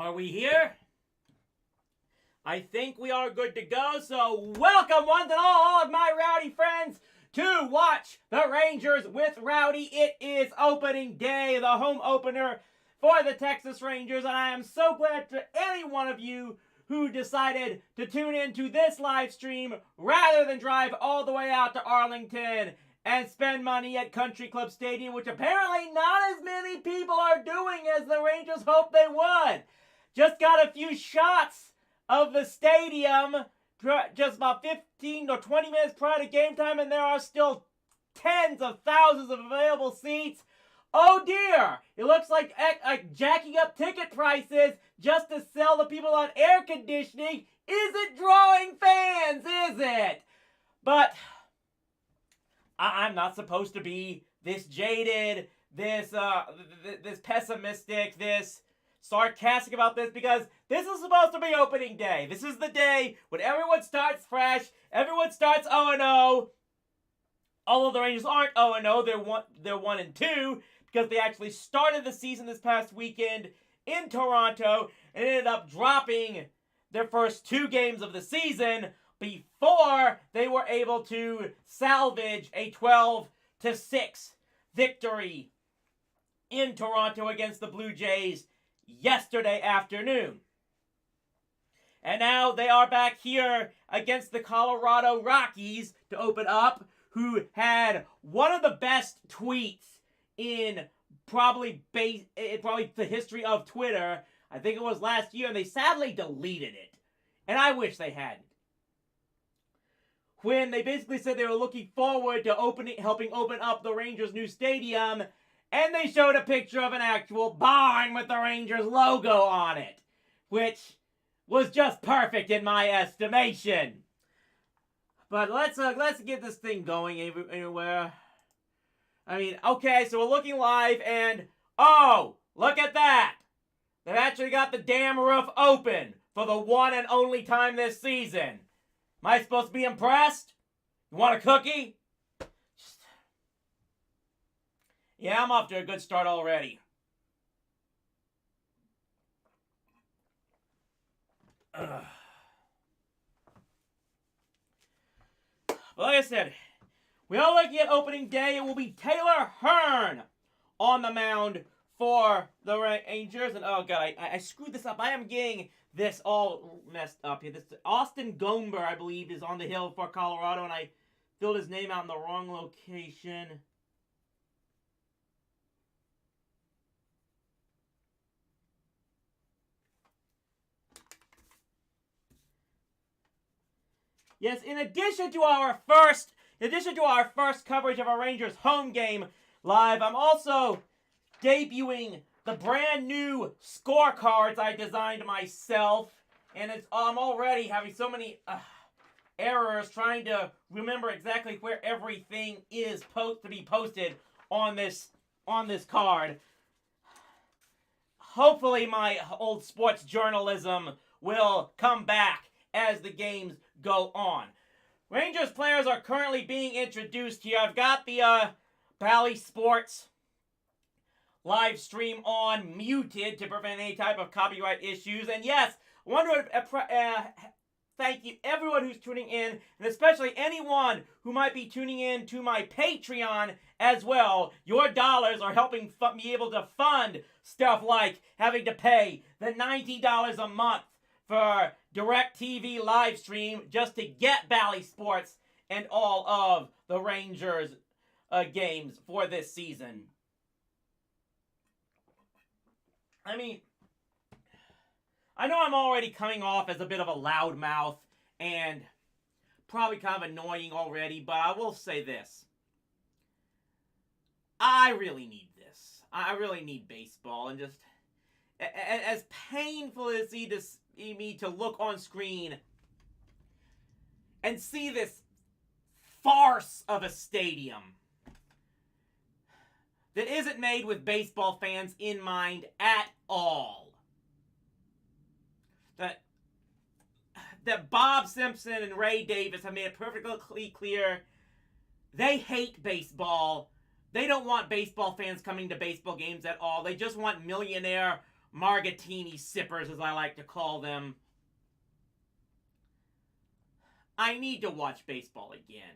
Are we here? I think we are good to go, so welcome one and all of my Rowdy friends to Watch the Rangers with Rowdy. It is opening day, the home opener for the Texas Rangers, and I am so glad to any one of you who decided to tune into this live stream rather than drive all the way out to Arlington and spend money at Country Club Stadium, which apparently not as many people are doing as the Rangers hoped they would. Just got a few shots of the stadium just about 15 or 20 minutes prior to game time, and there are still tens of thousands of available seats. Oh dear! It looks like jacking up ticket prices just to sell the people on air conditioning isn't drawing fans, is it? But I'm not supposed to be this jaded, this pessimistic, this sarcastic about this, because this is supposed to be opening day. This is the day when everyone starts fresh, everyone starts 0-0. Although the Rangers aren't 0-0, they're 1-2, because they actually started the season this past weekend in Toronto and ended up dropping their first two games of the season before they were able to salvage a 12-6 victory in Toronto against the Blue Jays yesterday afternoon. And now they are back here against the Colorado Rockies to open up, who had one of the best tweets in probably the history of Twitter. I think it was last year, and they sadly deleted it. And I wish they hadn't. When they basically said they were looking forward to helping open up the Rangers' new stadium, and they showed a picture of an actual barn with the Rangers logo on it, which was just perfect in my estimation. But let's get this thing going anywhere. I mean, okay, so we're looking live, and oh, look at that! They've actually got the damn roof open for the one and only time this season. Am I supposed to be impressed? You want a cookie? Yeah, I'm off to a good start already. But like I said, we are looking at opening day. It will be Taylor Hearn on the mound for the Rangers. And oh god, I screwed this up. I am getting this all messed up here. This Austin Gomber, I believe, is on the hill for Colorado, and I filled his name out in the wrong location. Yes, in addition to our first coverage of a Rangers home game live, I'm also debuting the brand new scorecards I designed myself, and I'm already having so many errors trying to remember exactly where everything is to be posted on this card. Hopefully my old sports journalism will come back as the games go on. Rangers players are currently being introduced here. I've got the Bally Sports live stream on muted to prevent any type of copyright issues. And yes, I want to thank you everyone who's tuning in, and especially anyone who might be tuning in to my Patreon as well. Your dollars are helping me able to fund stuff like having to pay the $90 a month for DirecTV live stream just to get Bally Sports and all of the Rangers games for this season. I mean, I know I'm already coming off as a bit of a loudmouth and probably kind of annoying already, but I will say this. I really need this. I really need baseball, and just as painful as it is to me to look on screen and see this farce of a stadium that isn't made with baseball fans in mind at all. That Bob Simpson and Ray Davis have made it perfectly clear they hate baseball. They don't want baseball fans coming to baseball games at all. They just want millionaire Margatini sippers, as I like to call them. I need to watch baseball again.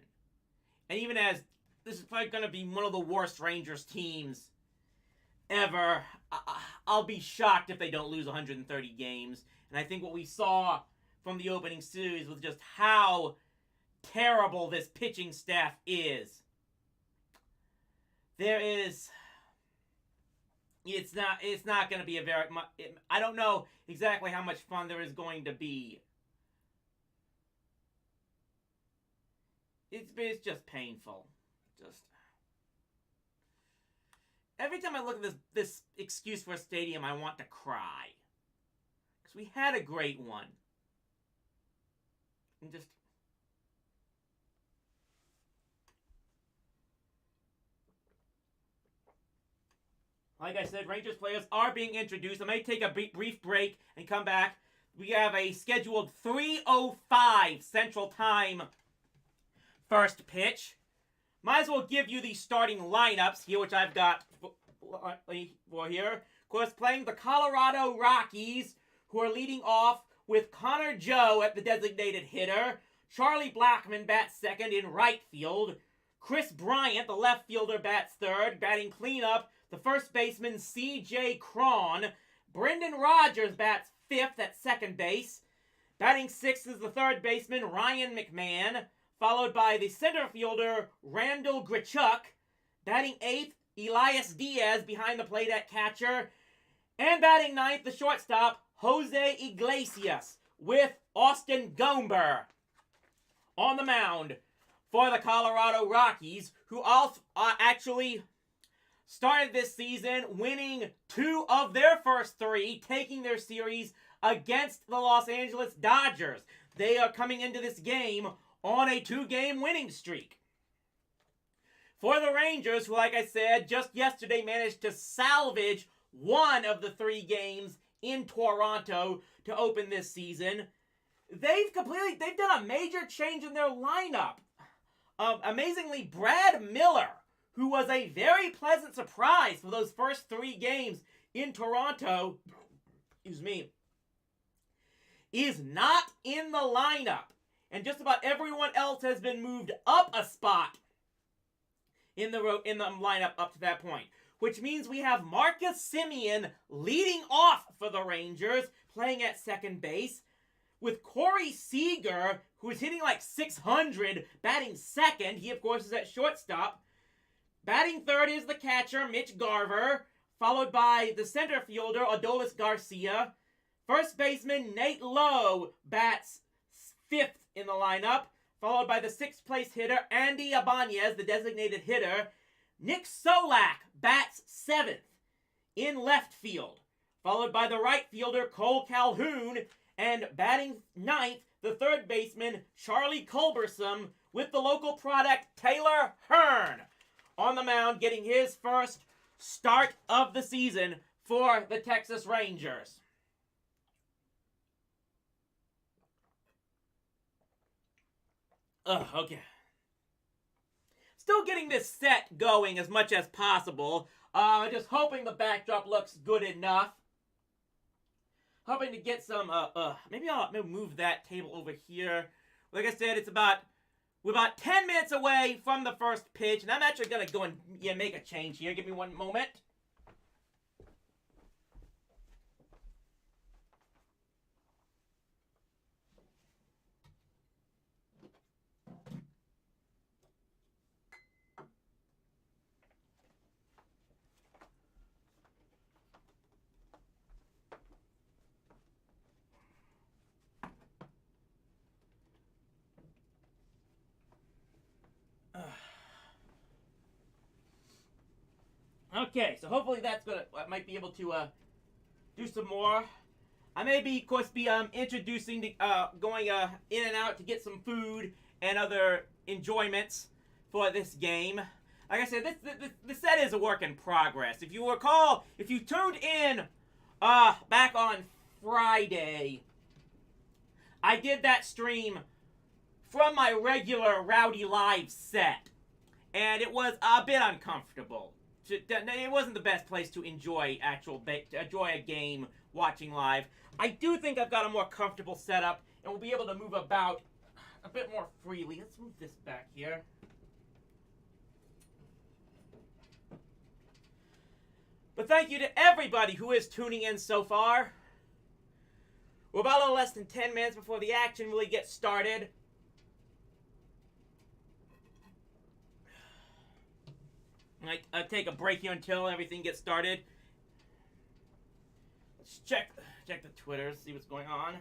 And even as this is probably going to be one of the worst Rangers teams ever, I'll be shocked if they don't lose 130 games. And I think what we saw from the opening series was just how terrible this pitching staff is. It's not going to be a very, I don't know exactly how much fun there is going to be. It's just painful. Just every time I look at this excuse for a stadium, I want to cry. Because we had a great one. And just like I said, Rangers players are being introduced. I may take a brief break and come back. We have a scheduled 3:05 Central Time first pitch. Might as well give you the starting lineups here, which I've got for here. Of course, playing the Colorado Rockies, who are leading off with Connor Joe at the designated hitter. Charlie Blackmon bats second in right field. Chris Bryant, the left fielder, bats third. Batting cleanup, the first baseman C.J. Cron. Brendan Rodgers bats fifth at second base. Batting sixth is the third baseman Ryan McMahon, followed by the center fielder Randall Grichuk. Batting eighth, Elias Diaz behind the plate at catcher. And batting ninth, the shortstop Jose Iglesias, with Austin Gomber on the mound for the Colorado Rockies, who also actually started this season winning 2 of their first 3, taking their series against the Los Angeles Dodgers. They are coming into this game on a 2-game winning streak. For the Rangers, who, like I said, just yesterday managed to salvage 1 of the 3 games in Toronto to open this season, they've done a major change in their lineup. Amazingly, Brad Miller, who was a very pleasant surprise for those first 3 games in Toronto, is not in the lineup. And just about everyone else has been moved up a spot in the lineup up to that point. Which means we have Marcus Semien leading off for the Rangers, playing at second base, with Corey Seager, who is hitting like 600, batting second. He, of course, is at shortstop. Batting third is the catcher, Mitch Garver, followed by the center fielder, Adolis Garcia. First baseman, Nate Lowe, bats fifth in the lineup, followed by the sixth place hitter, Andy Ibanez, the designated hitter. Nick Solak bats seventh in left field, followed by the right fielder, Cole Calhoun, and batting ninth, the third baseman, Charlie Culberson, with the local product, Taylor Hearn, on the mound, getting his first start of the season for the Texas Rangers. Okay. Still getting this set going as much as possible. Just hoping the backdrop looks good enough. Hoping to get some, maybe I'll move that table over here. Like I said, we're about 10 minutes away from the first pitch, and I'm actually going to go and make a change here. Give me one moment. Okay, so hopefully I might be able to do some more. I may be, of course, introducing going in and out to get some food and other enjoyments for this game. Like I said, the set is a work in progress. If you recall, if you tuned in back on Friday, I did that stream from my regular Rowdy Live set, and it was a bit uncomfortable. it wasn't the best place to enjoy a game watching live. I do think I've got a more comfortable setup, and we'll be able to move about a bit more freely. Let's move this back here. But thank you to everybody who is tuning in so far. We're about a little less than 10 minutes before the action really gets started. I take a break here until everything gets started. Let's check the Twitter, see what's going on.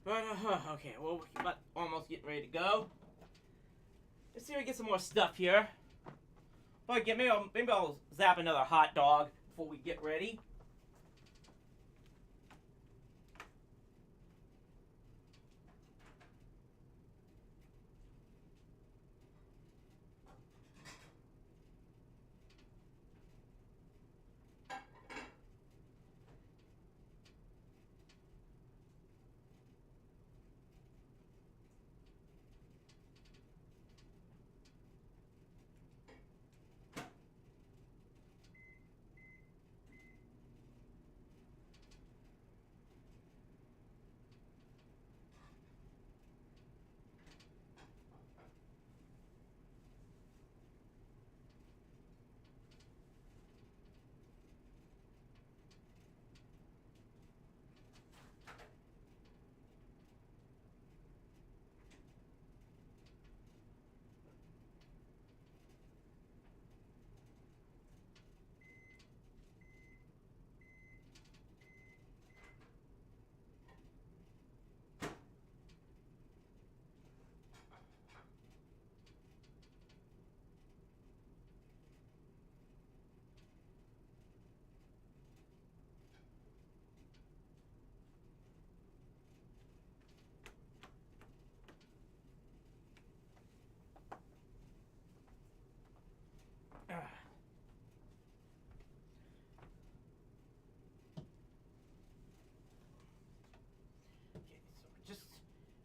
But, okay, well, we're about almost getting ready to go. Let's see if we get some more stuff here. Maybe I'll zap another hot dog before we get ready.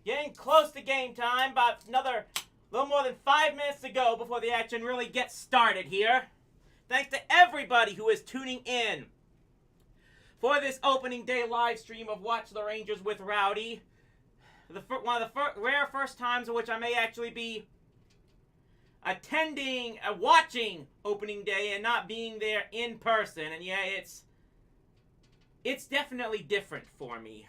Getting close to game time, about another little more than 5 minutes to go before the action really gets started here. Thanks to everybody who is tuning in for this opening day live stream of Watch the Rangers with Rowdy. One of the rare first times in which I may actually be watching opening day and not being there in person. And yeah, it's definitely different for me.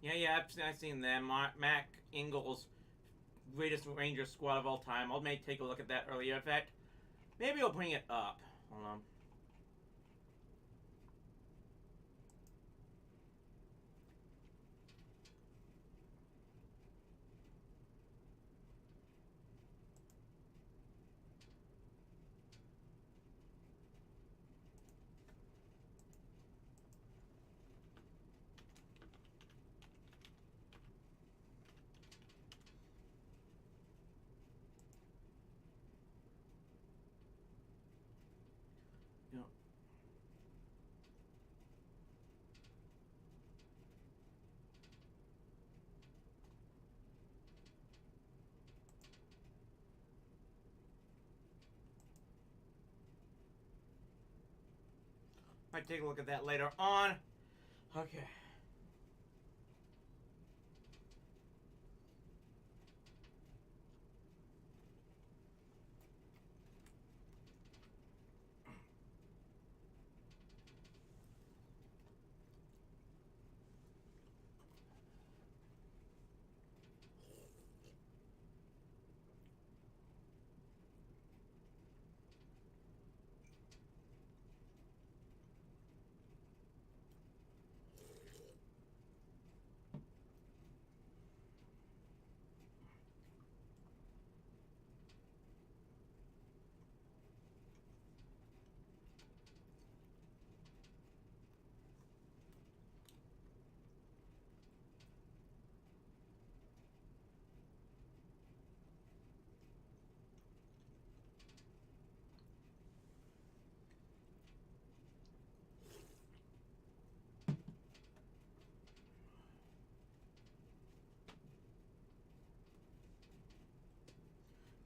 Yeah, I've seen them. Mac Ingles, greatest Ranger squad of all time. I may take a look at that earlier. In fact, maybe I'll bring it up. Hold on. Might take a look at that later on. Okay.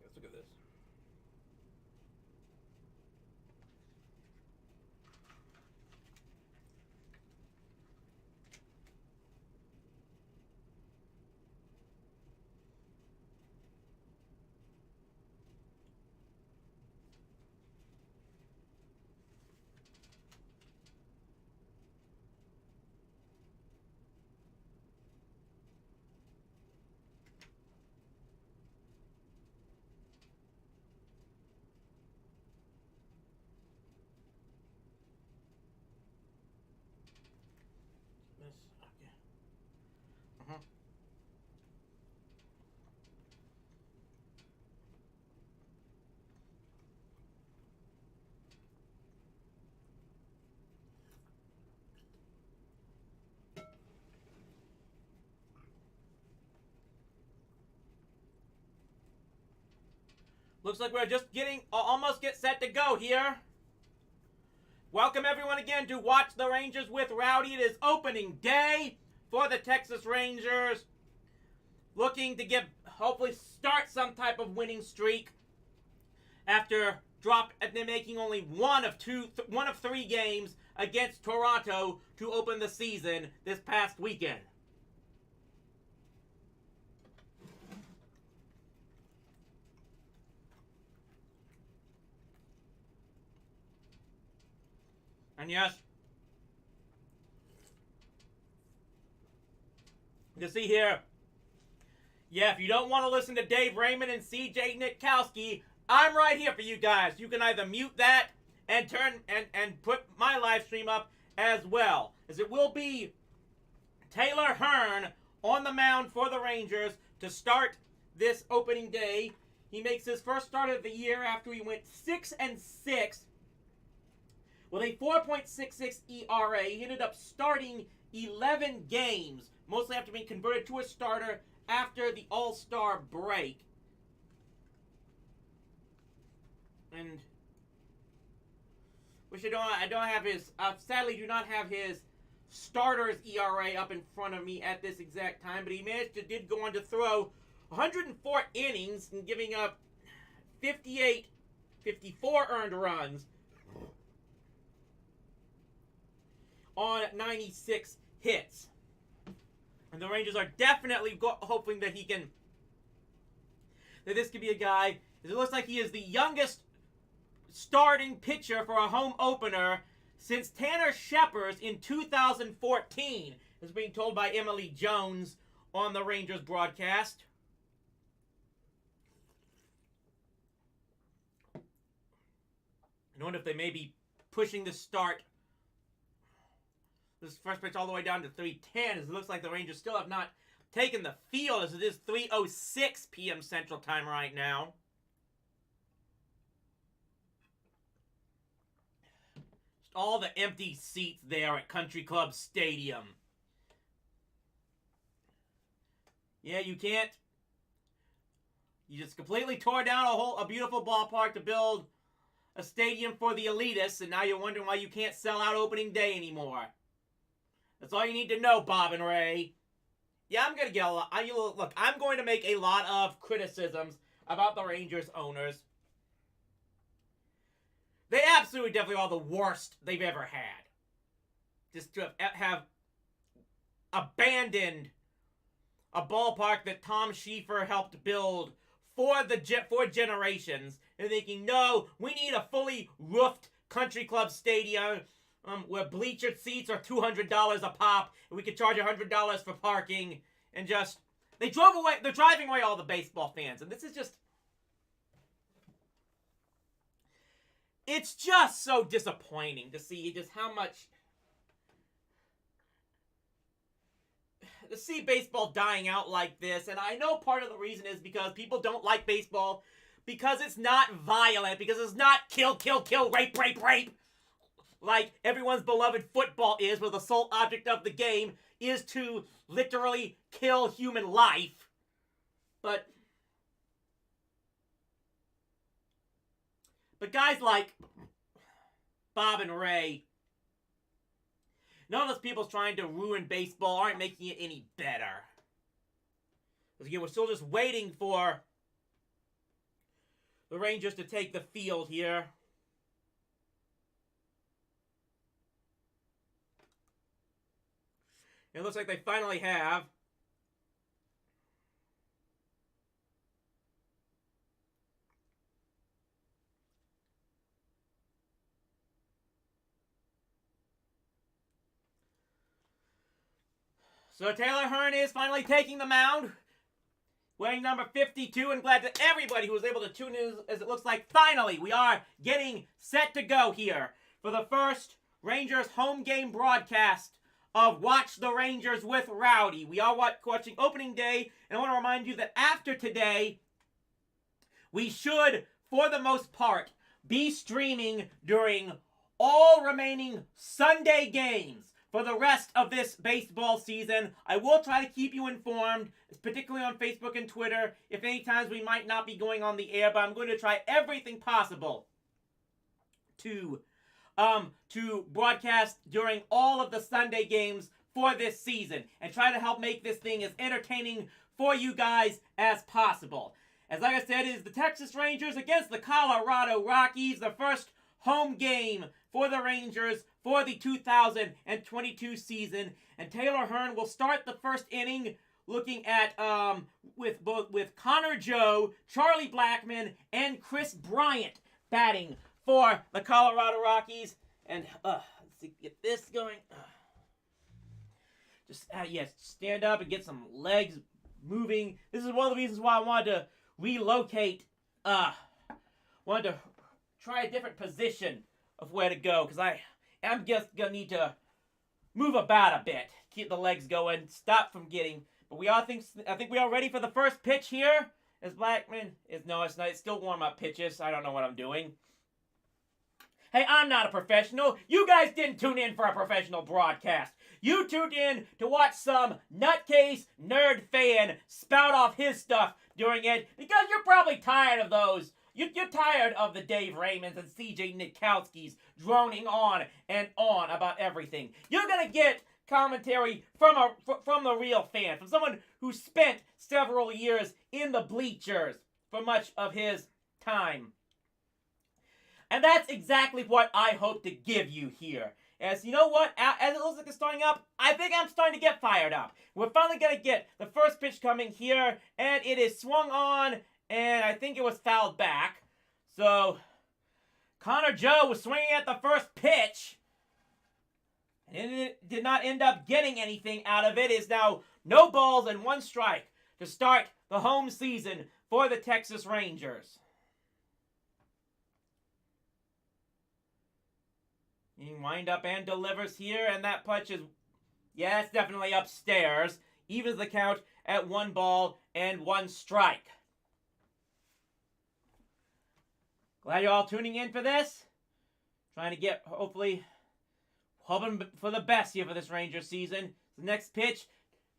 Let's look at this. Okay. Looks like we're just almost get set to go here. Welcome everyone again to Watch the Rangers with Rowdy. It is opening day for the Texas Rangers. Looking to hopefully start some type of winning streak after making only one of 3 games against Toronto to open the season this past weekend. And yes, you can see here, yeah, if you don't want to listen to Dave Raymond and CJ Nitkowski, I'm right here for you guys. You can either mute that and and put my live stream up as well, as it will be Taylor Hearn on the mound for the Rangers to start this opening day. He makes his first start of the year after he went 6-6 with a 4.66 ERA. He ended up starting 11 games, mostly after being converted to a starter after the All-Star break. And I don't have his, sadly do not have his starter's ERA up in front of me at this exact time, but he did go on to throw 104 innings and giving up 54 earned runs on 96 hits. And the Rangers are definitely hoping that this could be a guy. It looks like he is the youngest starting pitcher for a home opener since Tanner Scheppers in 2014, is being told by Emily Jones on the Rangers broadcast. I wonder if they may be pushing the start, this first pitch, all the way down to 3:10, as it looks like the Rangers still have not taken the field, as it is 3:06 p.m. Central Time right now. Just all the empty seats there at Country Club Stadium. Yeah, you can't. You just completely tore down a beautiful ballpark to build a stadium for the elitists, and now you're wondering why you can't sell out opening day anymore. That's all you need to know, Bob and Ray. Yeah, I'm going to get a lot. Look, I'm going to make a lot of criticisms about the Rangers owners. They absolutely definitely are the worst they've ever had. just to have abandoned a ballpark that Tom Schieffer helped build for generations, and thinking, no, we need a fully roofed country club stadium where bleacher seats are $200 a pop, and we could charge $100 for parking, and just they're driving away all the baseball fans, and this is just. It's just so disappointing to see just how much. To see baseball dying out like this, and I know part of the reason is because people don't like baseball because it's not violent, because it's not kill, rape, like everyone's beloved football is, where the sole object of the game is to literally kill human life. But guys like Bob and Ray, none of those people trying to ruin baseball aren't making it any better. Because again, we're still just waiting for the Rangers to take the field here. It looks like they finally have. So Taylor Hearn is finally taking the mound, wearing number 52, and glad that everybody who was able to tune in, as it looks like finally we are getting set to go here for the first Rangers home game broadcast of Watch the Rangers with Rowdy. We are watching opening day, and I want to remind you that after today, we should, for the most part, be streaming during all remaining Sunday games for the rest of this baseball season. I will try to keep you informed, particularly on Facebook and Twitter, if any times we might not be going on the air, but I'm going to try everything possible to broadcast during all of the Sunday games for this season and try to help make this thing as entertaining for you guys as possible. As like I said, it is the Texas Rangers against the Colorado Rockies, the first home game for the Rangers for the 2022 season, and Taylor Hearn will start the first inning looking at with Connor Joe, Charlie Blackmon, and Chris Bryant batting for the Colorado Rockies. And let's see, get this going. Just stand up and get some legs moving. This is one of the reasons why I wanted to relocate. Wanted to try a different position of where to go, because I am just gonna need to move about a bit, keep the legs going, stop from getting. But I think we are ready for the first pitch here. As Blackmon is it's not. It's still warm up pitches. I don't know what I'm doing. Hey, I'm not a professional. You guys didn't tune in for a professional broadcast. You tuned in to watch some nutcase nerd fan spout off his stuff during it because you're probably tired of those. You're tired of the Dave Raymonds and CJ Nitkowskis droning on and on about everything. You're going to get commentary from the real fan, from someone who spent several years in the bleachers for much of his time. And that's exactly what I hope to give you here. As you know what, as it looks like it's starting up, I think I'm starting to get fired up. We're finally going to get the first pitch coming here, and it is swung on, and I think it was fouled back. So, Connor Joe was swinging at the first pitch, and it did not end up getting anything out of it. It is now no balls and one strike to start the home season for the Texas Rangers. He wind up and delivers here, and that punch is, it's definitely upstairs. Evens the count at 1 ball and 1 strike. Glad you're all tuning in for this. Trying to get, hoping for the best here for this Ranger season. The next pitch,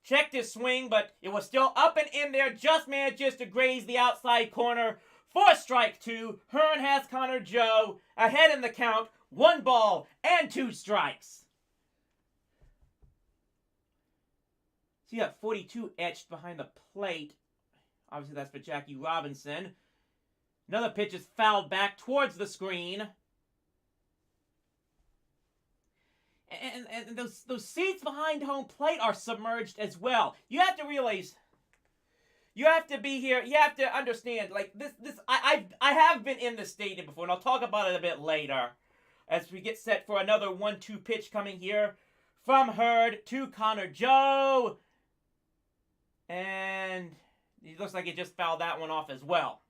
checked his swing, but it was still up and in there. Just manages to graze the outside corner for strike 2. Hearn has Connor Joe ahead in the count. 1 ball and 2 strikes. See that 42 etched behind the plate. Obviously that's for Jackie Robinson. Another pitch is fouled back towards the screen. And those seats behind home plate are submerged as well. You have to realize, you have to be here, you have to understand, like, I have been in this stadium before, and I'll talk about it a bit later, as we get set for another 1-2 pitch coming here from Hurd to Connor Joe. And it looks like he just fouled that one off as well.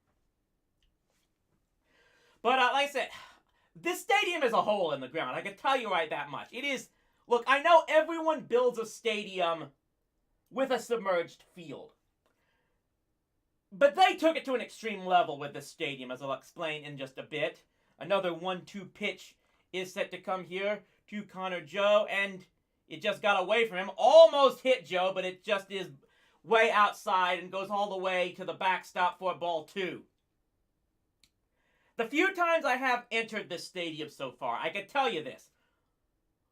But like I said, this stadium is a hole in the ground. I can tell you right that much. It is, look, I know everyone builds a stadium with a submerged field. But they took it to an extreme level with this stadium, as I'll explain in just a bit. Another 1-2 pitch is set to come here to Connor Joe, and it just got away from him. Almost hit Joe, but it just is way outside and goes all the way to the backstop for ball 2. The few times I have entered this stadium so far, I can tell you this.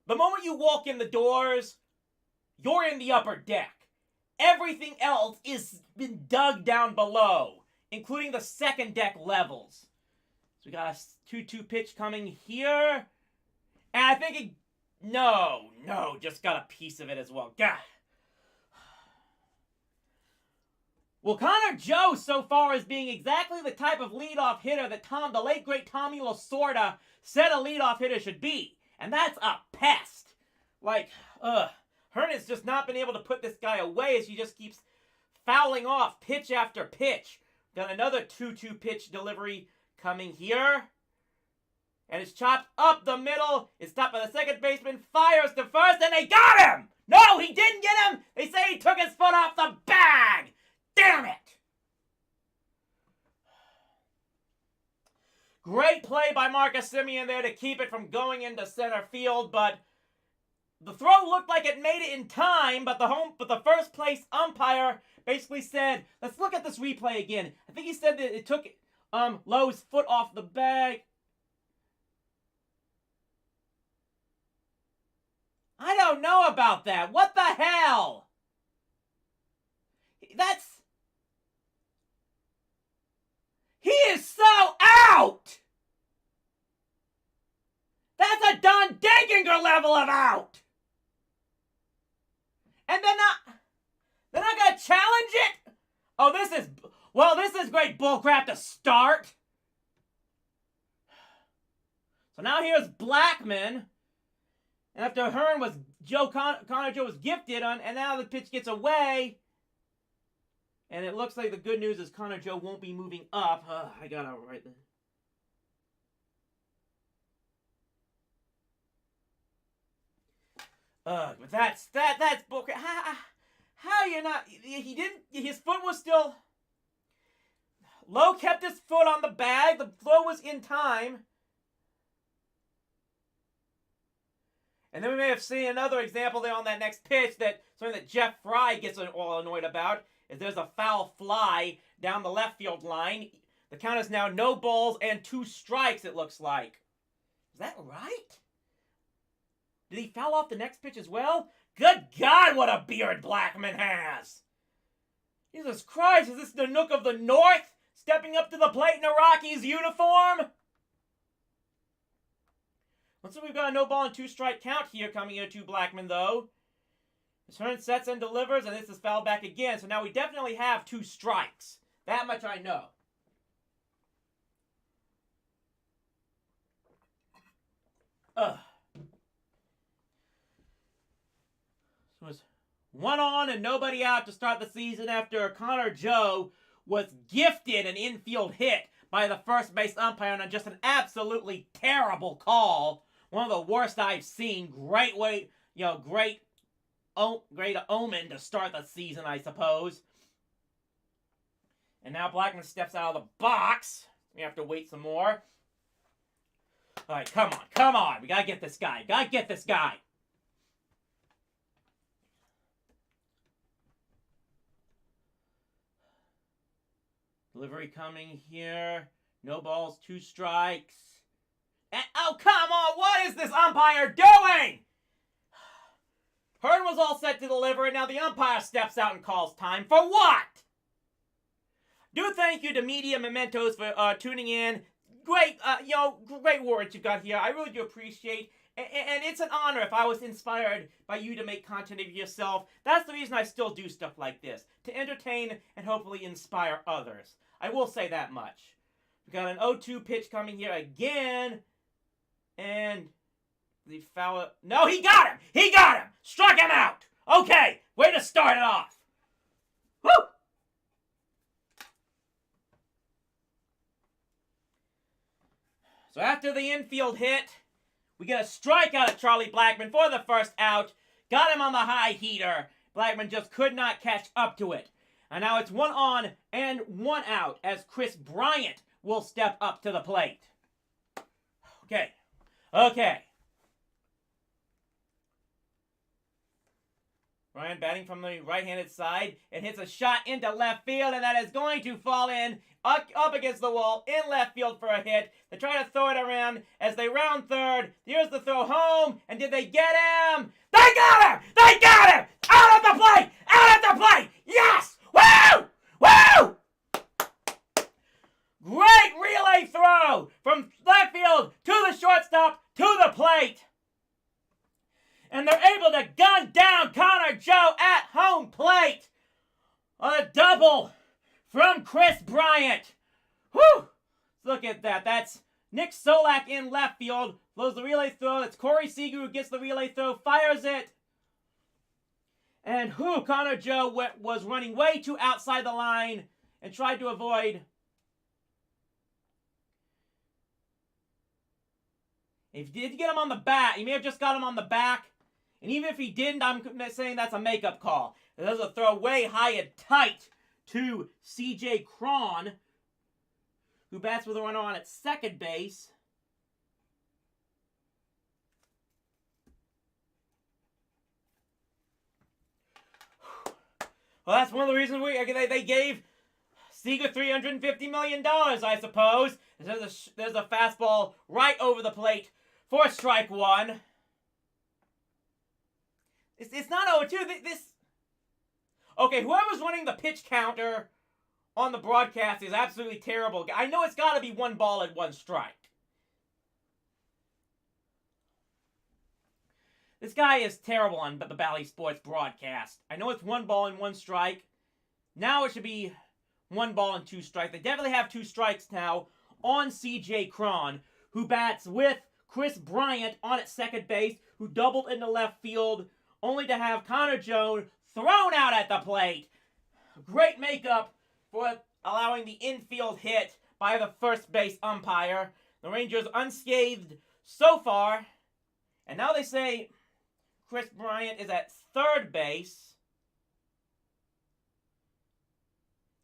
The moment you walk in the doors, you're in the upper deck. Everything else is been dug down below, including the second deck levels. So we got a 2-2 pitch coming here. And I think no, just got a piece of it as well. God. Well, Connor Joe so far is being exactly the type of leadoff hitter that the late great Tommy Lasorda said a leadoff hitter should be. And that's a pest. Like, Hearn has just not been able to put this guy away as he just keeps fouling off pitch after pitch. Got another 2-2 pitch delivery coming here. And it's chopped up the middle. It's stopped by the second baseman. Fires to first, and they got him! No, he didn't get him! They say he took his foot off the bag! Damn it! Great play by Marcus Semien there to keep it from going into center field, but the throw looked like it made it in time, but the first place umpire basically said, let's look at this replay again. I think he said that it took Lowe's foot off the bag. I don't know about that. What the hell? He is so out! That's a Don Denkinger level of out! And they're not gonna challenge it? Oh, this is great bullcrap to start. So now here's Blackman. And after Hearn was Connor Joe was gifted on, and now the pitch gets away. And it looks like the good news is Connor Joe won't be moving up. I gotta write this. But that's bullcrap. How you not? He didn't. His foot was still. Lowe kept his foot on the bag. The throw was in time. And then we may have seen another example there on that next pitch, that something that Jeff Fry gets all annoyed about, is there's a foul fly down the left field line. The count is now no balls and 2 strikes, it looks like. Is that right? Did he foul off the next pitch as well? Good God, what a beard Blackman has! Jesus Christ, is this the Nook of the North stepping up to the plate in a Rockies uniform? Looks like we've got a no ball and 2 strike count here coming here to Blackman, though. Hearn sets and delivers, and this is fouled back again. So now we definitely have 2 strikes. That much I know. So it's 1 on and nobody out to start the season after Connor Joe was gifted an infield hit by the first base umpire on just an absolutely terrible call. One of the worst I've seen. Great way, great omen to start the season, I suppose. And now Blackman steps out of the box. We have to wait some more. All right, come on. We gotta get this guy. Delivery coming here. No balls, 2 strikes. And, oh, come on! What is this umpire doing? Hearn was all set to deliver, and now the umpire steps out and calls time. For what? Do thank you to Media Mementos for tuning in. Great, great words you've got here. I really do appreciate. And it's an honor if I was inspired by you to make content of yourself. That's the reason I still do stuff like this, to entertain and hopefully inspire others. I will say that much. We got an 0-2 pitch coming here again. And the foul. No, he got him! He got him! Struck him out! Okay, way to start it off. Woo! So after the infield hit, we get a strikeout of Charlie Blackmon for the first out. Got him on the high heater. Blackmon just could not catch up to it. And now it's 1 on and 1 out as Chris Bryant will step up to the plate. Okay. Bryant batting from the right-handed side. It hits a shot into left field, and that is going to fall in up against the wall in left field for a hit. They try to throw it around as they round third. Here's the throw home, and did they get him? They got him! They got him! Out at the plate! Out at the plate! Yes! Woo! Woo! Great relay throw from left field to the shortstop to the plate. And they're able to gun down Connor Joe at home plate on a double from Chris Bryant. Whew! Look at that. That's Nick Solak in left field. Blows the relay throw. It's Corey Seager who gets the relay throw. Fires it. And Connor Joe was running way too outside the line and tried to avoid. If he did get him on the bat, he may have just got him on the back. And even if he didn't, I'm saying that's a makeup call. There's a throw way high and tight to C.J. Cron, who bats with a runner on at second base. Well, that's one of the reasons they gave Seager $350 million, I suppose. There's a fastball right over the plate for strike one. It's not 0-2. Okay, whoever's running the pitch counter on the broadcast is absolutely terrible. I know it's got to be 1 ball and 1 strike. This guy is terrible on the Bally Sports broadcast. I know it's 1 ball and 1 strike. Now it should be 1 ball and 2 strikes. They definitely have 2 strikes now on C.J. Cron, who bats with Chris Bryant on at second base, who doubled into left field, only to have Connor Joe thrown out at the plate. Great makeup for allowing the infield hit by the first base umpire. The Rangers unscathed so far. And now they say Chris Bryant is at third base.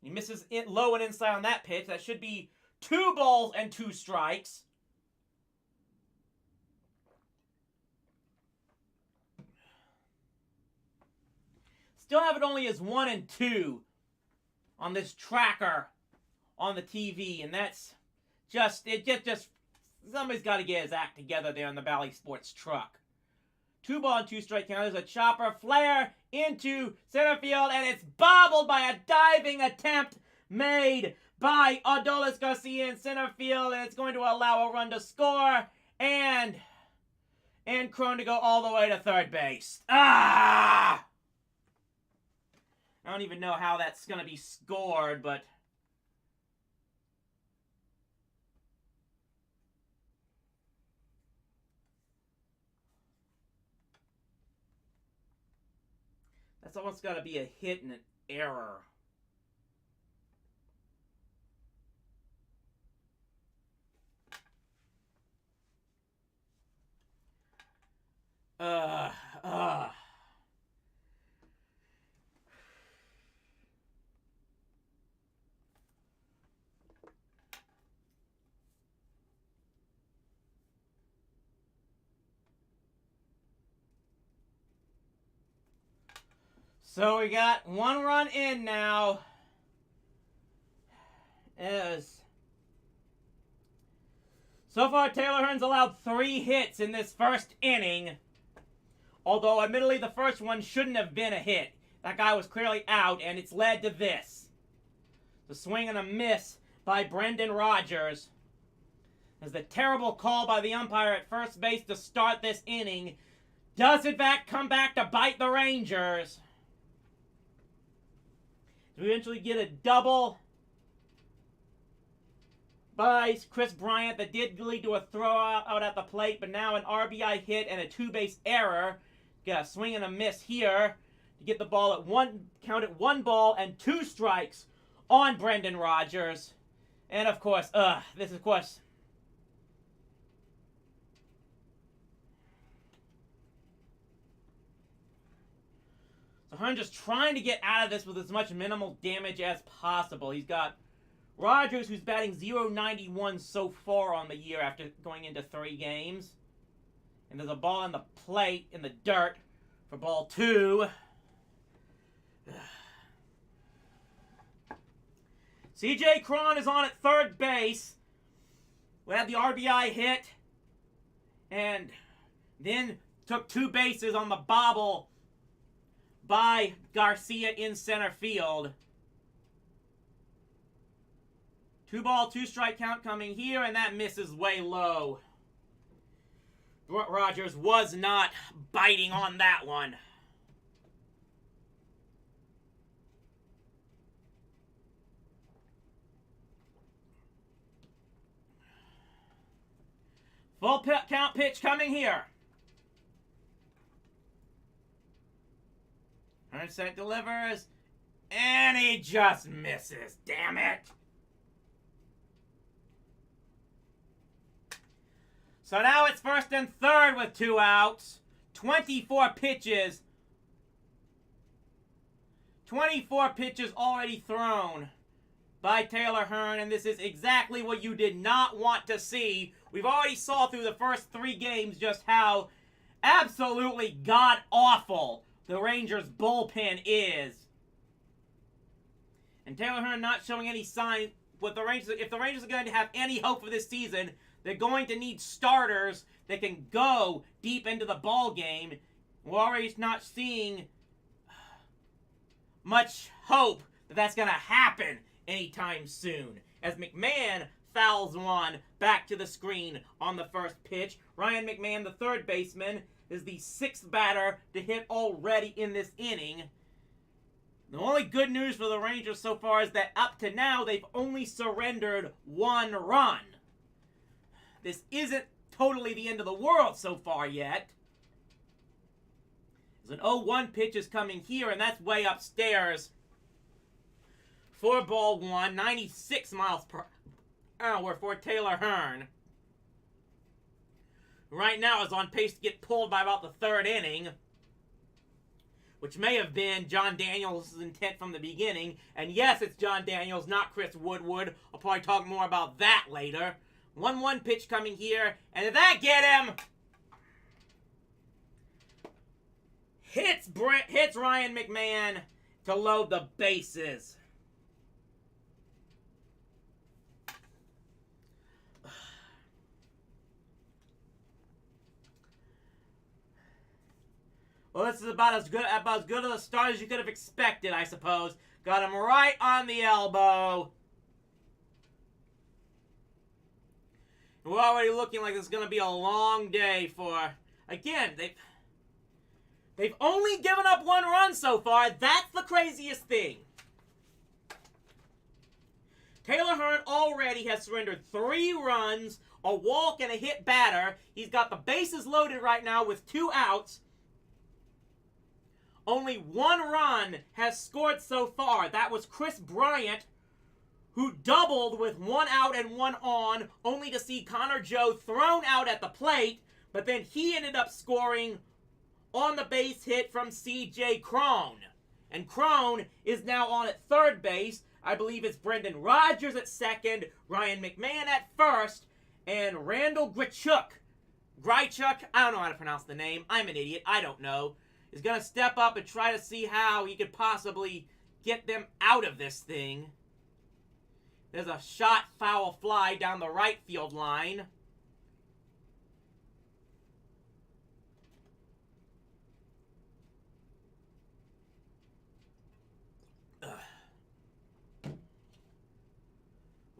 He misses it low and inside on that pitch. That should be 2 balls and 2 strikes. Still have it only as 1 and 2 on this tracker on the TV, and that's just somebody's got to get his act together there in the Bally Sports truck. 2 ball and 2 strike count. There's a chopper flare into center field, and it's bobbled by a diving attempt made by Adolis Garcia in center field, and it's going to allow a run to score, and Cron to go all the way to third base. I don't even know how that's going to be scored, but that's almost got to be a hit and an error. So we got 1 run in now. So far, Taylor Hearn's allowed 3 hits in this first inning. Although, admittedly, the first one shouldn't have been a hit. That guy was clearly out, and it's led to this. The swing and a miss by Brendan Rodgers. As the terrible call by the umpire at first base to start this inning does in fact come back to bite the Rangers. We eventually get a double by Kris Bryant that did lead to a throw out at the plate, but now an RBI hit and a two-base error. Get a swing and a miss here to get the ball at count at 1 ball and 2 strikes on Brendan Rodgers. And of course, this of course. So Hearn just trying to get out of this with as much minimal damage as possible. He's got Rodgers, who's batting .091 so far on the year after going into 3 games. And there's a ball in the plate, in the dirt, for ball 2. C.J. Cron is on at third base. We had the RBI hit. And then took 2 bases on the bobble by Garcia in center field. 2 ball, 2 strike count coming here, and that misses way low. Rodgers was not biting on that one. Full count pitch coming here. 100% delivers, and he just misses. Damn it. So now it's first and third with 2 outs. 24 pitches. 24 pitches already thrown by Taylor Hearn, and this is exactly what you did not want to see. We've already saw through the first 3 games just how absolutely god-awful the Rangers' bullpen is. And Taylor Hearn not showing any sign. If the Rangers are going to have any hope for this season, they're going to need starters that can go deep into the ball game. We're already not seeing much hope that that's going to happen anytime soon. As McMahon fouls one back to the screen on the first pitch. Ryan McMahon, the third baseman, is the 6th batter to hit already in this inning. The only good news for the Rangers so far is that up to now they've only surrendered 1 run. This isn't totally the end of the world so far yet. There's an 0-1 pitch is coming here, and that's way upstairs. For ball 1, 96 miles per hour for Taylor Hearn. Right now is on pace to get pulled by about the 3rd inning, which may have been John Daniels' intent from the beginning. And yes, it's John Daniels, not Chris Woodward. I'll probably talk more about that later. 1-1 pitch coming here, and did that get him? Hits Ryan McMahon to load the bases. Well, this is about as good of a start as you could have expected, I suppose. Got him right on the elbow. We're already looking like it's going to be a long day for... Again, they've only given up 1 run so far. That's the craziest thing. Taylor Hearn already has surrendered 3 runs, a walk, and a hit batter. He's got the bases loaded right now with 2 outs. Only 1 run has scored so far. That was Kris Bryant, who doubled with 1 out and 1 on, only to see Connor Joe thrown out at the plate, but then he ended up scoring on the base hit from C.J. Cron. And Cron is now on at third base. I believe it's Brendan Rodgers at second, Ryan McMahon at first, and Randall Grichuk, I don't know how to pronounce the name. I'm an idiot. I don't know. Is going to step up and try to see how he could possibly get them out of this thing. There's a shot foul fly down the right field line.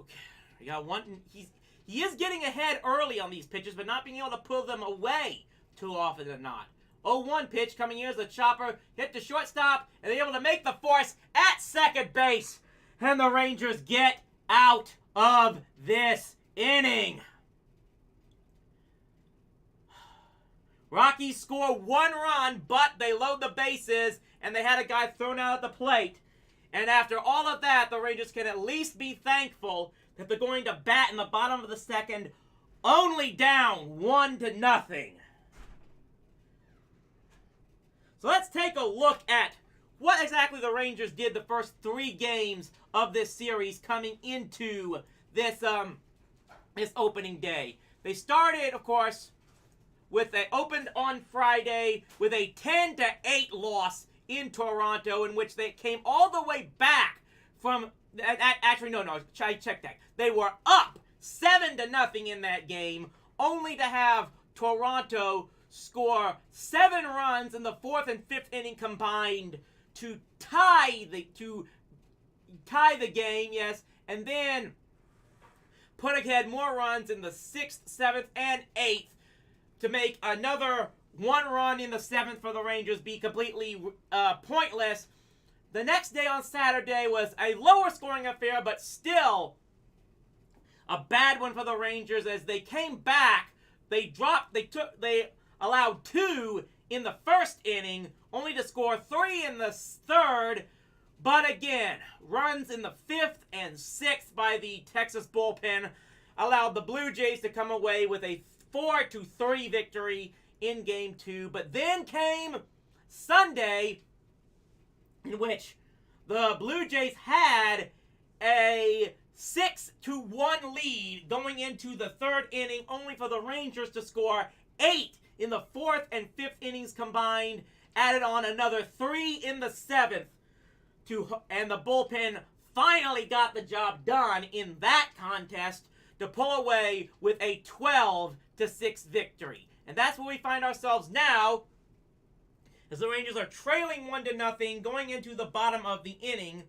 Okay, we got one. He is getting ahead early on these pitches, but not being able to pull them away too often than not. 0-1 pitch coming here as the chopper hit the shortstop, and they're able to make the force at second base. And the Rangers get out of this inning. Rockies score 1 run, but they load the bases, and they had a guy thrown out at the plate. And after all of that, the Rangers can at least be thankful that they're going to bat in the bottom of the second, only down 1-0. So let's take a look at what exactly the Rangers did the first 3 games of this series coming into this this opening day. They started, of course, opened on Friday with a 10-8 loss in Toronto, in which they came all the way back from. Actually, no, I checked that. They were up 7-0 in that game, only to have Toronto score 7 runs in the 4th and 5th inning combined to tie the game, yes, and then put ahead more runs in the 6th, 7th, and 8th to make another 1 run in the 7th for the Rangers be completely pointless. The next day on Saturday was a lower scoring affair, but still a bad one for the Rangers as they came back. They allowed 2 in the 1st inning, only to score 3 in the 3rd. But again, runs in the 5th and 6th by the Texas bullpen allowed the Blue Jays to come away with a 4-3 victory in Game 2. But then came Sunday, in which the Blue Jays had a 6-1 lead going into the 3rd inning, only for the Rangers to score 8 in the 4th and 5th innings combined, added on another 3 in the 7th, and the bullpen finally got the job done in that contest to pull away with a 12-6 victory. And that's where we find ourselves now, as the Rangers are trailing 1-0 going into the bottom of the inning.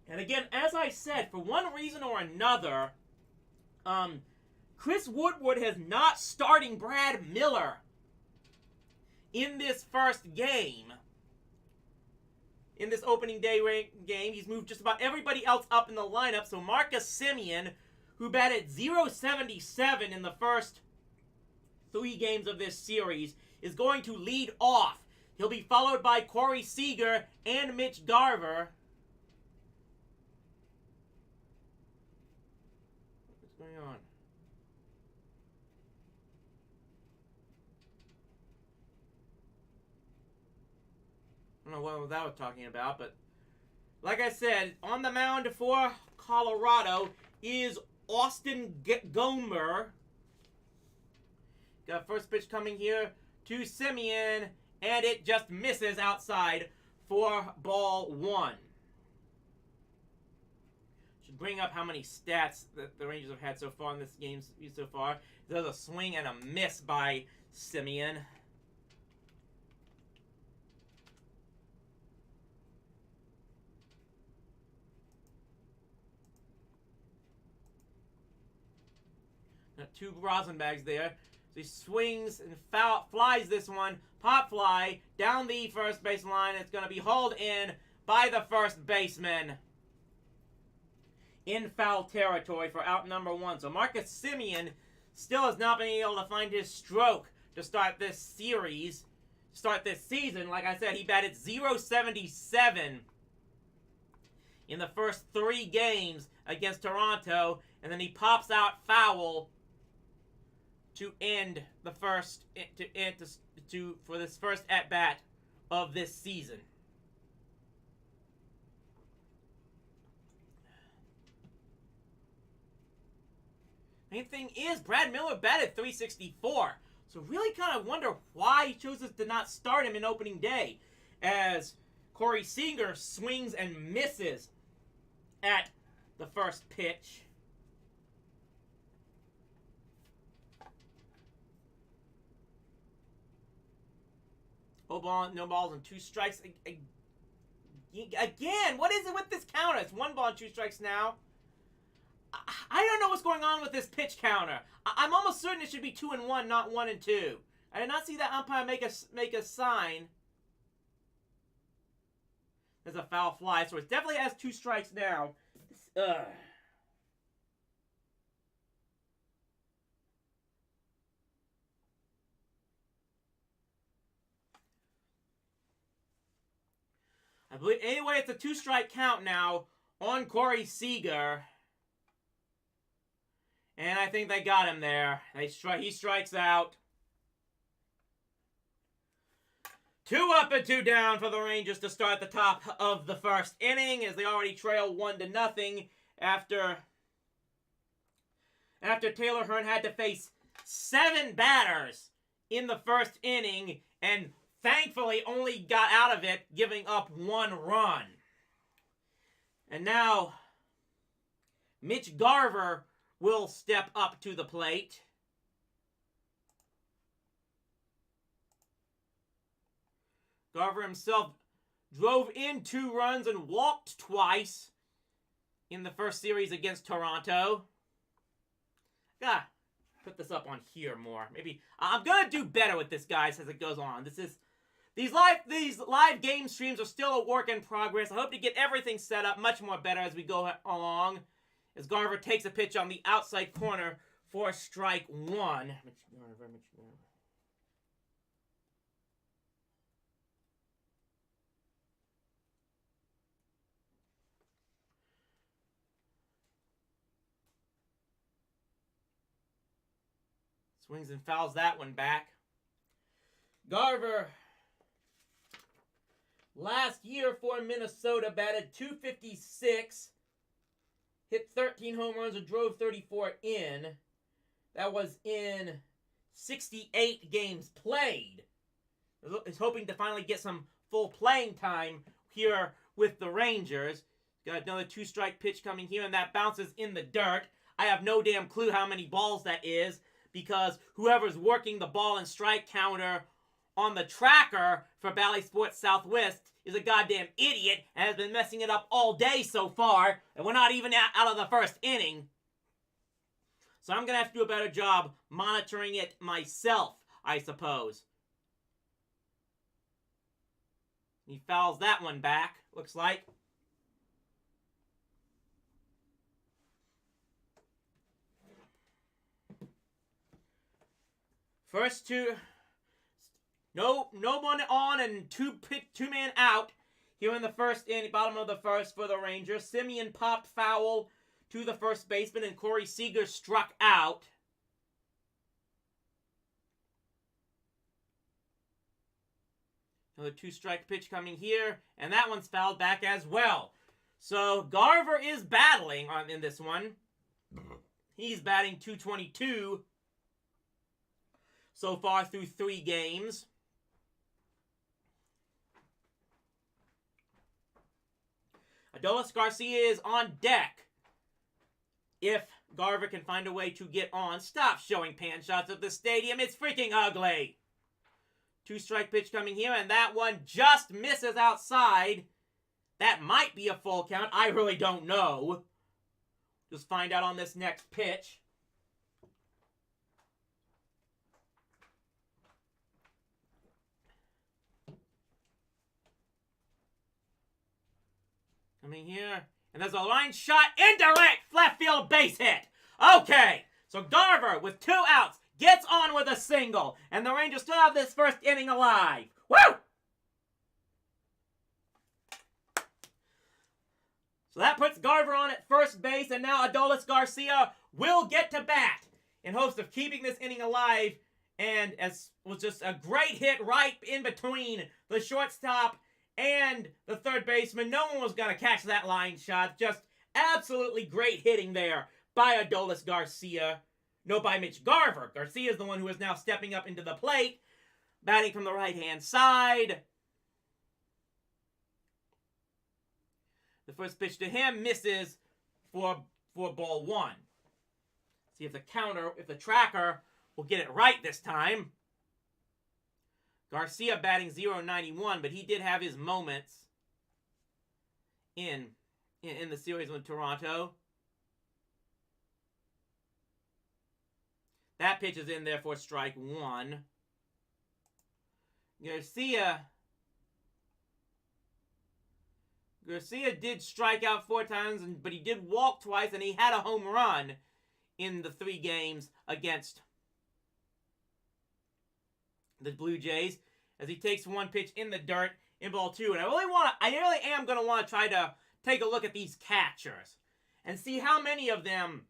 And again, as I said, for one reason or another, Chris Woodward has not starting Brad Miller in this first game. In this opening day game, he's moved just about everybody else up in the lineup. So Marcus Semien, who batted .077 in the first 3 games of this series, is going to lead off. He'll be followed by Corey Seager and Mitch Garver. What's going on? I don't know what that was talking about, but like I said, on the mound for Colorado is Austin Gomer. Got first pitch coming here to Semien, and it just misses outside for ball 1. Should bring up how many stats that the Rangers have had so far in this game so far. There's a swing and a miss by Semien. Got 2 rosin bags there. So he swings and flies this one. Pop fly down the first base line. It's going to be hauled in by the first baseman in foul territory for out number 1. So Marcus Semien still has not been able to find his stroke to start this series, start this season. Like I said, he batted .077 in the first 3 games against Toronto, and then he pops out foul to end the first for this first at bat of this season. Main thing is Brad Miller batted .364, so really kind of wonder why he chose to not start him in opening day, as Corey Seager swings and misses at the first pitch. No balls and 2 strikes. Again, what is it with this counter? It's 1 ball and 2 strikes now. I don't know what's going on with this pitch counter. I'm almost certain it should be 2-1, not 1-2. I did not see that umpire make a sign. There's a foul fly, so it definitely has 2 strikes now. I believe, anyway, it's a 2-strike count now on Corey Seager. And I think they got him there. He strikes out. 2 up and 2 down for the Rangers to start the top of the first inning, as they already trail 1-0 after Taylor Hearn had to face 7 batters in the first inning and thankfully only got out of it giving up 1 run. And now Mitch Garver will step up to the plate. Garver himself drove in 2 runs and walked twice in the first series against Toronto. Gotta put this up on here more. Maybe I'm gonna do better with this, guys, as it goes on. These live game streams are still a work in progress. I hope to get everything set up much more better as we go along. As Garver takes a pitch on the outside corner for strike 1. Mitch Garver. Swings and fouls that one back. Garver, last year for Minnesota, batted .256, hit 13 home runs and drove 34 in. That was in 68 games played. He's hoping to finally get some full playing time here with the Rangers. Got another 2-strike pitch coming here, and that bounces in the dirt. I have no damn clue how many balls that is, because whoever's working the ball and strike counter on the tracker for Bally Sports Southwest is a goddamn idiot and has been messing it up all day so far, and we're not even out of the first inning. So I'm going to have to do a better job monitoring it myself, I suppose. He fouls that one back, looks like. First 2, no one on and 2-man out here in the first inning, bottom of the first for the Rangers. Simeon popped foul to the first baseman, and Corey Seager struck out. Another 2-strike pitch coming here, and that one's fouled back as well. So Garver is battling in this one. He's batting .222 so far through 3 games. Adolis Garcia is on deck. If Garver can find a way to get on. Stop showing pan shots of the stadium. It's freaking ugly. 2-strike pitch coming here, and that one just misses outside. That might be a full count. I really don't know. Just find out on this next pitch. Coming here, and there's a line shot into left field base hit. Okay, so Garver with 2 outs gets on with a single, and the Rangers still have this first inning alive. Woo! So that puts Garver on at first base, and now Adolis Garcia will get to bat in hopes of keeping this inning alive, and as was just a great hit right in between the shortstop and the third baseman. No one was going to catch that line shot. Just absolutely great hitting there by Adolis Garcia. No, by Mitch Garver. Garcia is the one who is now stepping up into the plate, batting from the right-hand side. The first pitch to him misses for ball 1. See if the tracker will get it right this time. Garcia batting .091, but he did have his moments in the series with Toronto. That pitch is in there for strike one. Garcia did strike out 4 times, but he did walk twice, and he had a home run in the 3 games against the Blue Jays, as he takes 1 pitch in the dirt in ball 2. And I really am going to want to try to take a look at these catchers and see how many of them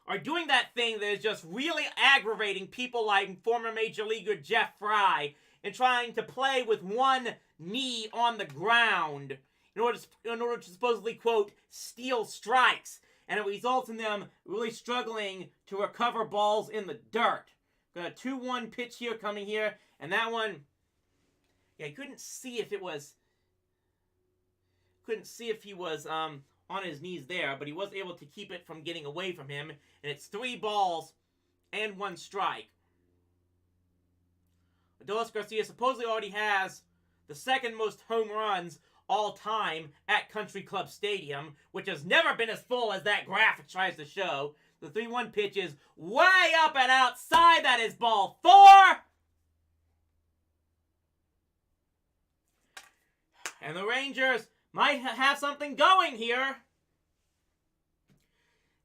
are doing that thing that is just really aggravating people like former Major Leaguer Jeff Fry and trying to play with one knee on the ground in order to supposedly, quote, steal strikes. And it results in them really struggling to recover balls in the dirt. Got a 2-1 pitch here coming here. And that one, yeah, I couldn't see if he was on his knees there, but he was able to keep it from getting away from him. And it's 3 balls and 1 strike. Adolis Garcia supposedly already has the 2nd most home runs all time at Country Club Stadium, which has never been as full as that graphic tries to show. The 3-1 pitch is way up and outside. That is ball 4. And the Rangers might have something going here,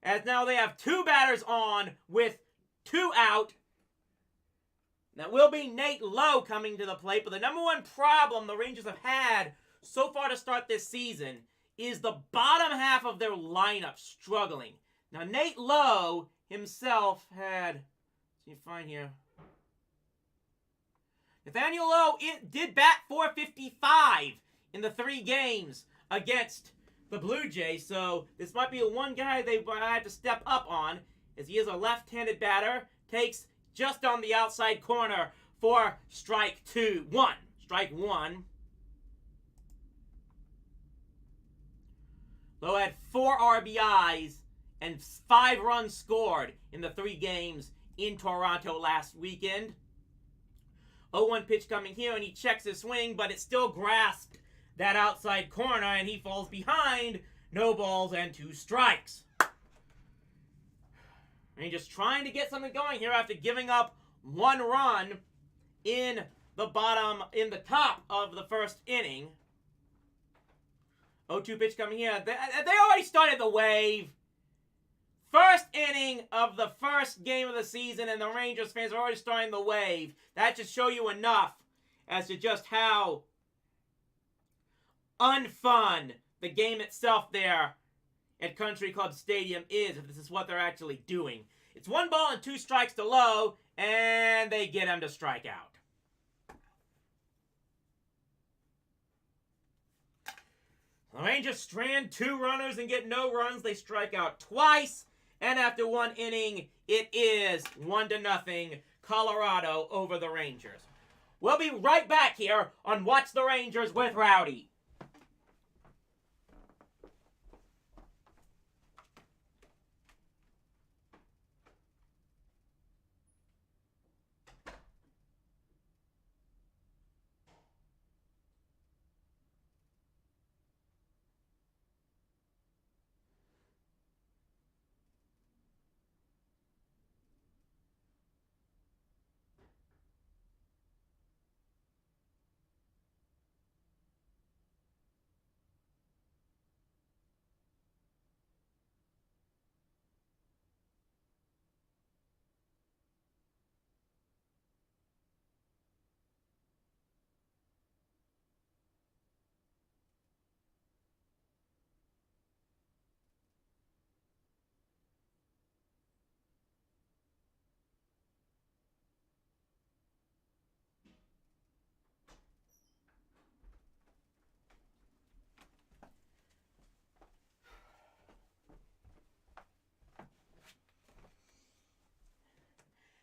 as now they have 2 batters on with 2 out. That will be Nate Lowe coming to the plate, but the number one problem the Rangers have had so far to start this season is the bottom half of their lineup struggling. Now, Nate Lowe himself had, see if you find here, Nathaniel Lowe did bat .455 in the 3 games against the Blue Jays, so this might be the one guy they have to step up on, as he is a left-handed batter, takes just on the outside corner for strike 1. Strike 1. Lowe had 4 RBIs and 5 runs scored in the 3 games in Toronto last weekend. 0-1 pitch coming here, and he checks his swing, but it still grasped that outside corner, and he falls behind. No balls and 2 strikes. Rangers trying to get something going here after giving up 1 run in the top of the 1st inning. 0-2 pitch coming here. They already started the wave. 1st inning of the 1st game of the season, and the Rangers fans are already starting the wave. That should show you enough as to just how unfun the game itself there at Country Club Stadium is, if this is what they're actually doing. It's 1 ball and 2 strikes to Lowe, and they get him to strike out. The Rangers strand 2 runners and get no runs. They strike out twice, and after 1 inning, it is 1-0 Colorado over the Rangers. We'll be right back here on Watch the Rangers with Rowdy.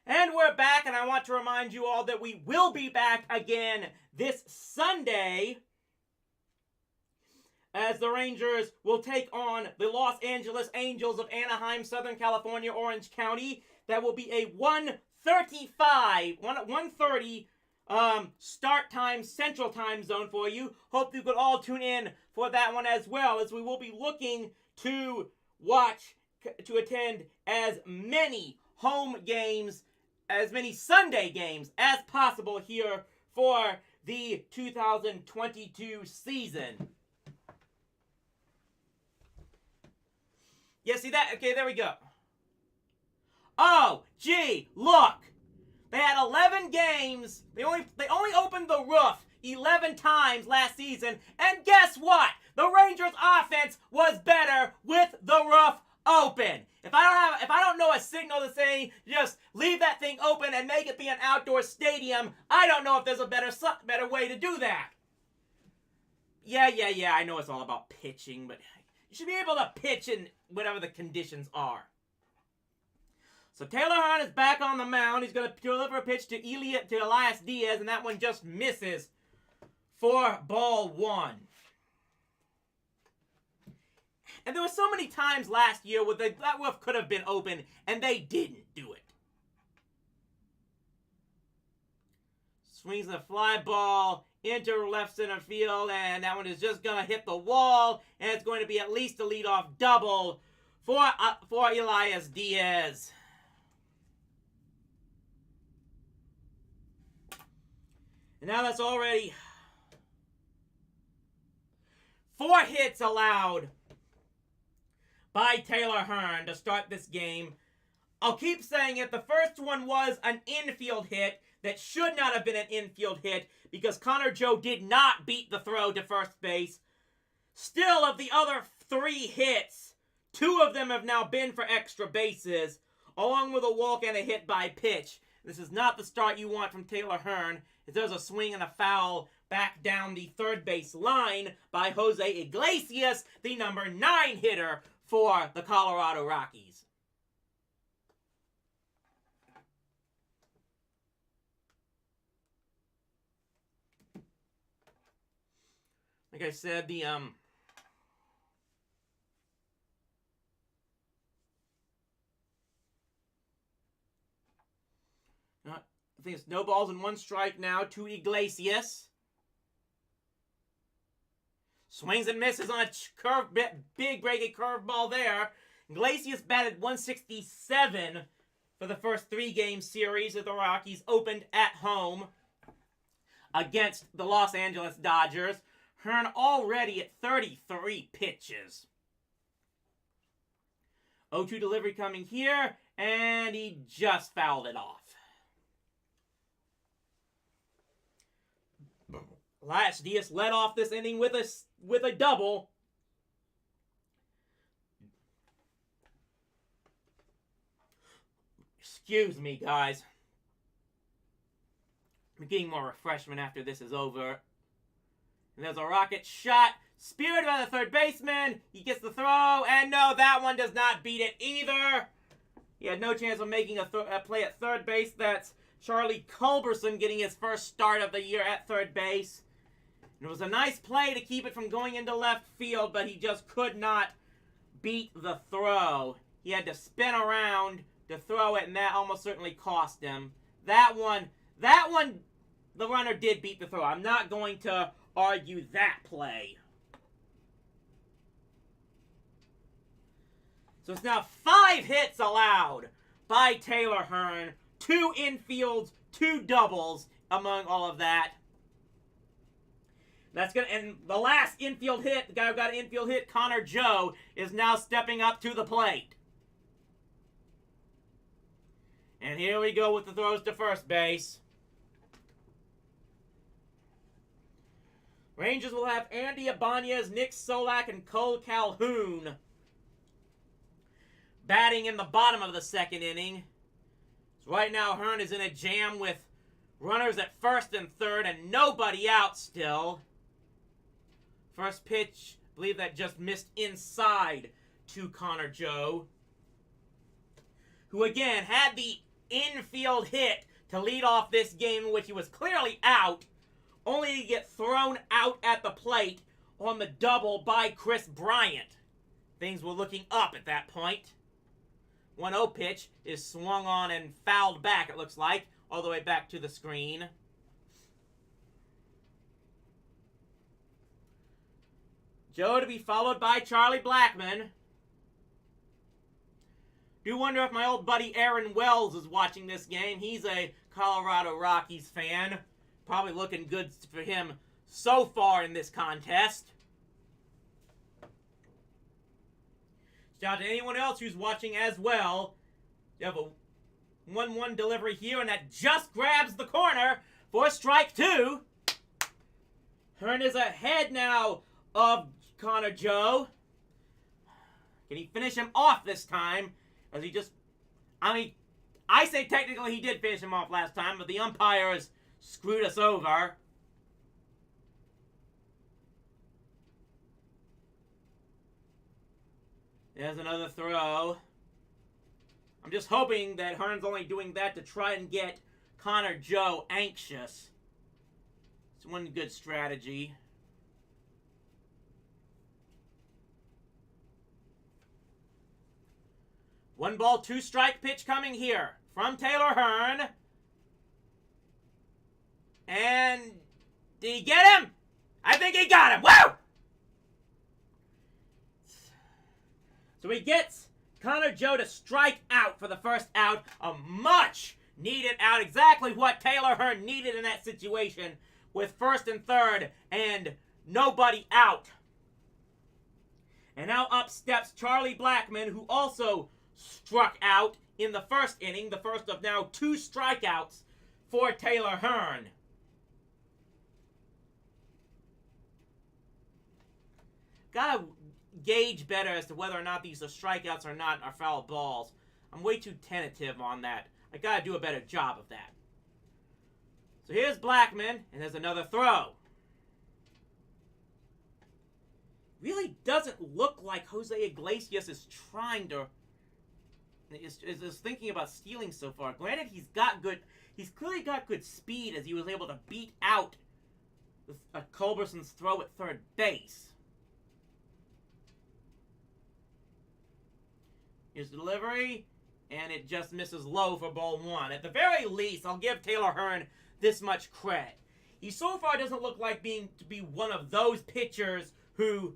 And we're back, and I want to remind you all that we will be back again this Sunday, as the Rangers will take on the Los Angeles Angels of Anaheim, Southern California, Orange County. That will be a 1:30 start time, Central Time Zone for you. Hope you could all tune in for that one as well, as we will be looking to attend as many home games, as many Sunday games as possible here for the 2022 season. Yeah, see that? Okay, there we go. Oh, gee, look. They had 11 games. They only opened the roof 11 times last season. And guess what? The Rangers offense was better with the roof open. If I don't know a signal to say just leave that thing open and make it be an outdoor stadium, I don't know if there's a better way to do that. Yeah, I know it's all about pitching, but you should be able to pitch in whatever the conditions are. So Taylor Hearn is back on the mound. He's going to deliver a pitch to Elias Diaz, and that one just misses for ball one. And there were so many times last year where that roof could have been open, and they didn't do it. Swings the fly ball into left center field, and that one is just going to hit the wall, and it's going to be at least a leadoff double for Elias Diaz. And now that's already 4 hits allowed by Taylor Hearn to start this game. I'll keep saying it. The first one was an infield hit that should not have been an infield hit because Connor Joe did not beat the throw to first base. Still, of the other 3 hits, 2 of them have now been for extra bases, along with a walk and a hit by pitch. This is not the start you want from Taylor Hearn. There's a swing and a foul back down the third base line by Jose Iglesias, the number 9 hitter for the Colorado Rockies. Like I said, I think it's no balls and 1 strike now to Iglesias. Swings and misses on a big breaking curveball there. Iglesias batted .167 for the first 3-game series that the Rockies opened at home against the Los Angeles Dodgers. Hearn already at 33 pitches. 0-2 delivery coming here, and he just fouled it off. Elias Diaz led off this inning with a double. Excuse me, guys. I'm getting more refreshment after this is over. And there's a rocket shot. Speared by the third baseman. He gets the throw. And no, that one does not beat it either. He had no chance of making a play at third base. That's Charlie Culberson getting his first start of the year at third base. It was a nice play to keep it from going into left field, but he just could not beat the throw. He had to spin around to throw it, and that almost certainly cost him. That one, the runner did beat the throw. I'm not going to argue that play. So it's now 5 hits allowed by Taylor Hearn. 2 infields, 2 doubles among all of that. And the last infield hit, the guy who got an infield hit, Connor Joe, is now stepping up to the plate. And here we go with the throws to first base. Rangers will have Andy Ibanez, Nick Solak, and Cole Calhoun batting in the bottom of the second inning. So right now, Hearn is in a jam with runners at first and third and nobody out still. First pitch, I believe that just missed inside to Connor Joe, who again had the infield hit to lead off this game in which he was clearly out, only to get thrown out at the plate on the double by Chris Bryant. Things were looking up at that point. 1-0 pitch is swung on and fouled back, it looks like, all the way back to the screen. Joe to be followed by Charlie Blackmon. Do wonder if my old buddy Aaron Wells is watching this game. He's a Colorado Rockies fan. Probably looking good for him so far in this contest. Shout out to anyone else who's watching as well. You have a 1-1 delivery here, and that just grabs the corner for strike two. Hearn is ahead now of Connor Joe. Can he finish him off this time? As he just... I mean, I say technically he did finish him off last time, but the umpires screwed us over. There's another throw. I'm just hoping that Hearn's only doing that to try and get Connor Joe anxious. It's one good strategy. One ball, two strike pitch coming here from Taylor Hearn. And did he get him? I think he got him. Woo! So he gets Connor Joe to strike out for the first out. A much needed out. Exactly what Taylor Hearn needed in that situation with first and third and nobody out. And now up steps Charlie Blackmon, who also struck out in the first inning. The first of now two strikeouts for Taylor Hearn. Gotta gauge better as to whether or not these are strikeouts or not are foul balls. I'm way too tentative on that. I gotta do a better job of that. So here's Blackmon, and there's another throw. Really doesn't look like Jose Iglesias is trying to... is thinking about stealing so far. Granted, he's clearly got good speed as he was able to beat out Culberson's throw at third base. Here's the delivery, and it just misses low for ball one. At the very least, I'll give Taylor Hearn this much credit. He so far doesn't look like to be one of those pitchers who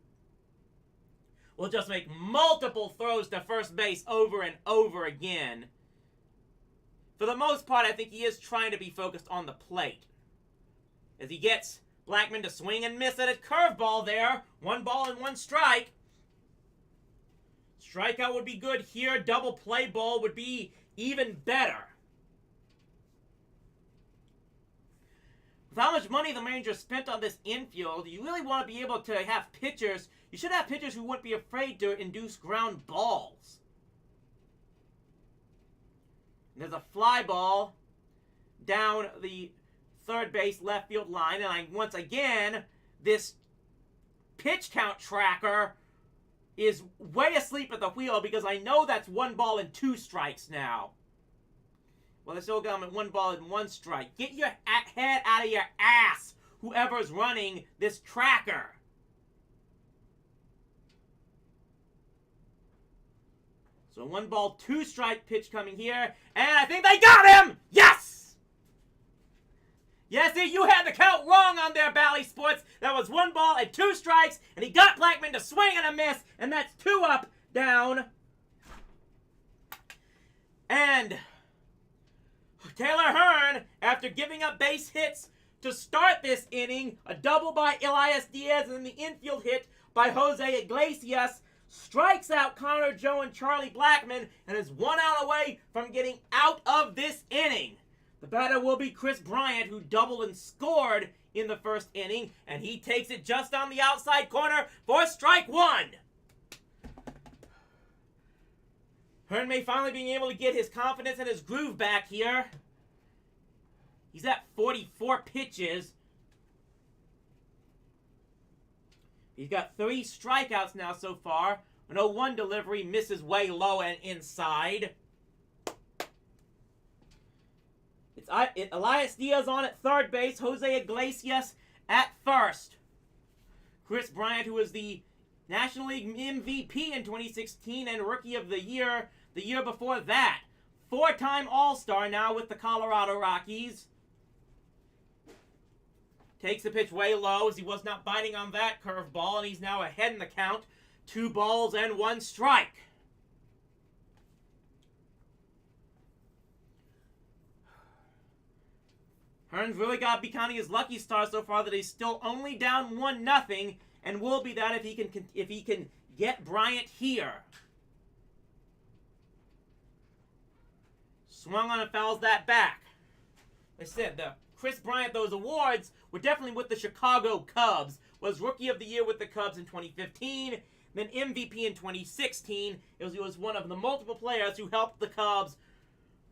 will just make multiple throws to first base over and over again. For the most part, I think he is trying to be focused on the plate. As he gets Blackmon to swing and miss at a curveball there. One ball and one strike. Strikeout would be good here. Double play ball would be even better. With how much money the Rangers spent on this infield, you really want to be able to have pitchers. You should have pitchers who wouldn't be afraid to induce ground balls. And there's a fly ball down the third base left field line. And once again, this pitch count tracker is way asleep at the wheel because I know that's 1 ball and 2 strikes now. Well, they still got him at 1 ball and 1 strike. Get your head out of your ass, whoever's running this tracker. So 1 ball, 2 strike pitch coming here. And I think they got him! Yes! Yes, see, you had the count wrong on there, Bally Sports. That was 1 ball and 2 strikes, and he got Blackmon to swing and a miss, and that's 2 up, down. And Taylor Hearn, after giving up base hits to start this inning, a double by Elias Diaz and the infield hit by Jose Iglesias, strikes out Connor Joe and Charlie Blackmon, and is 1 out away from getting out of this inning. The batter will be Chris Bryant, who doubled and scored in the first inning, and he takes it just on the outside corner for strike 1. Hearn may finally be able to get his confidence and his groove back here. He's at 44 pitches. He's got 3 strikeouts now so far. An 0-1 delivery misses way low and inside. It's Elias Diaz on at third base. Jose Iglesias at first. Chris Bryant, who was the National League MVP in 2016 and Rookie of the Year before that. 4-time All-Star now with the Colorado Rockies. Takes the pitch way low as he was not biting on that curveball, and he's now ahead in the count. 2 balls and 1 strike. Hearn's really got to be counting his lucky star so far that he's still only down 1-0, and will be that if he can get Bryant here. Swung on and fouls that back. Like I said, Chris Bryant, those awards were definitely with the Chicago Cubs. Was Rookie of the Year with the Cubs in 2015, then MVP in 2016. He was one of the multiple players who helped the Cubs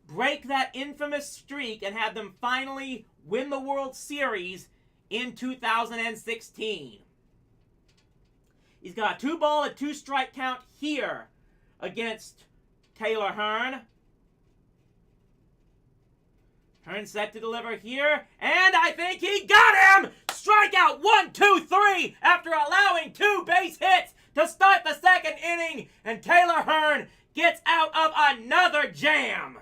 break that infamous streak and have them finally win the World Series in 2016. He's got a 2-ball and 2-strike count here against Taylor Hearn. Hearn set to deliver here, and I think he got him! Strikeout 1, 2, 3 after allowing 2 base hits to start the second inning, and Taylor Hearn gets out of another jam.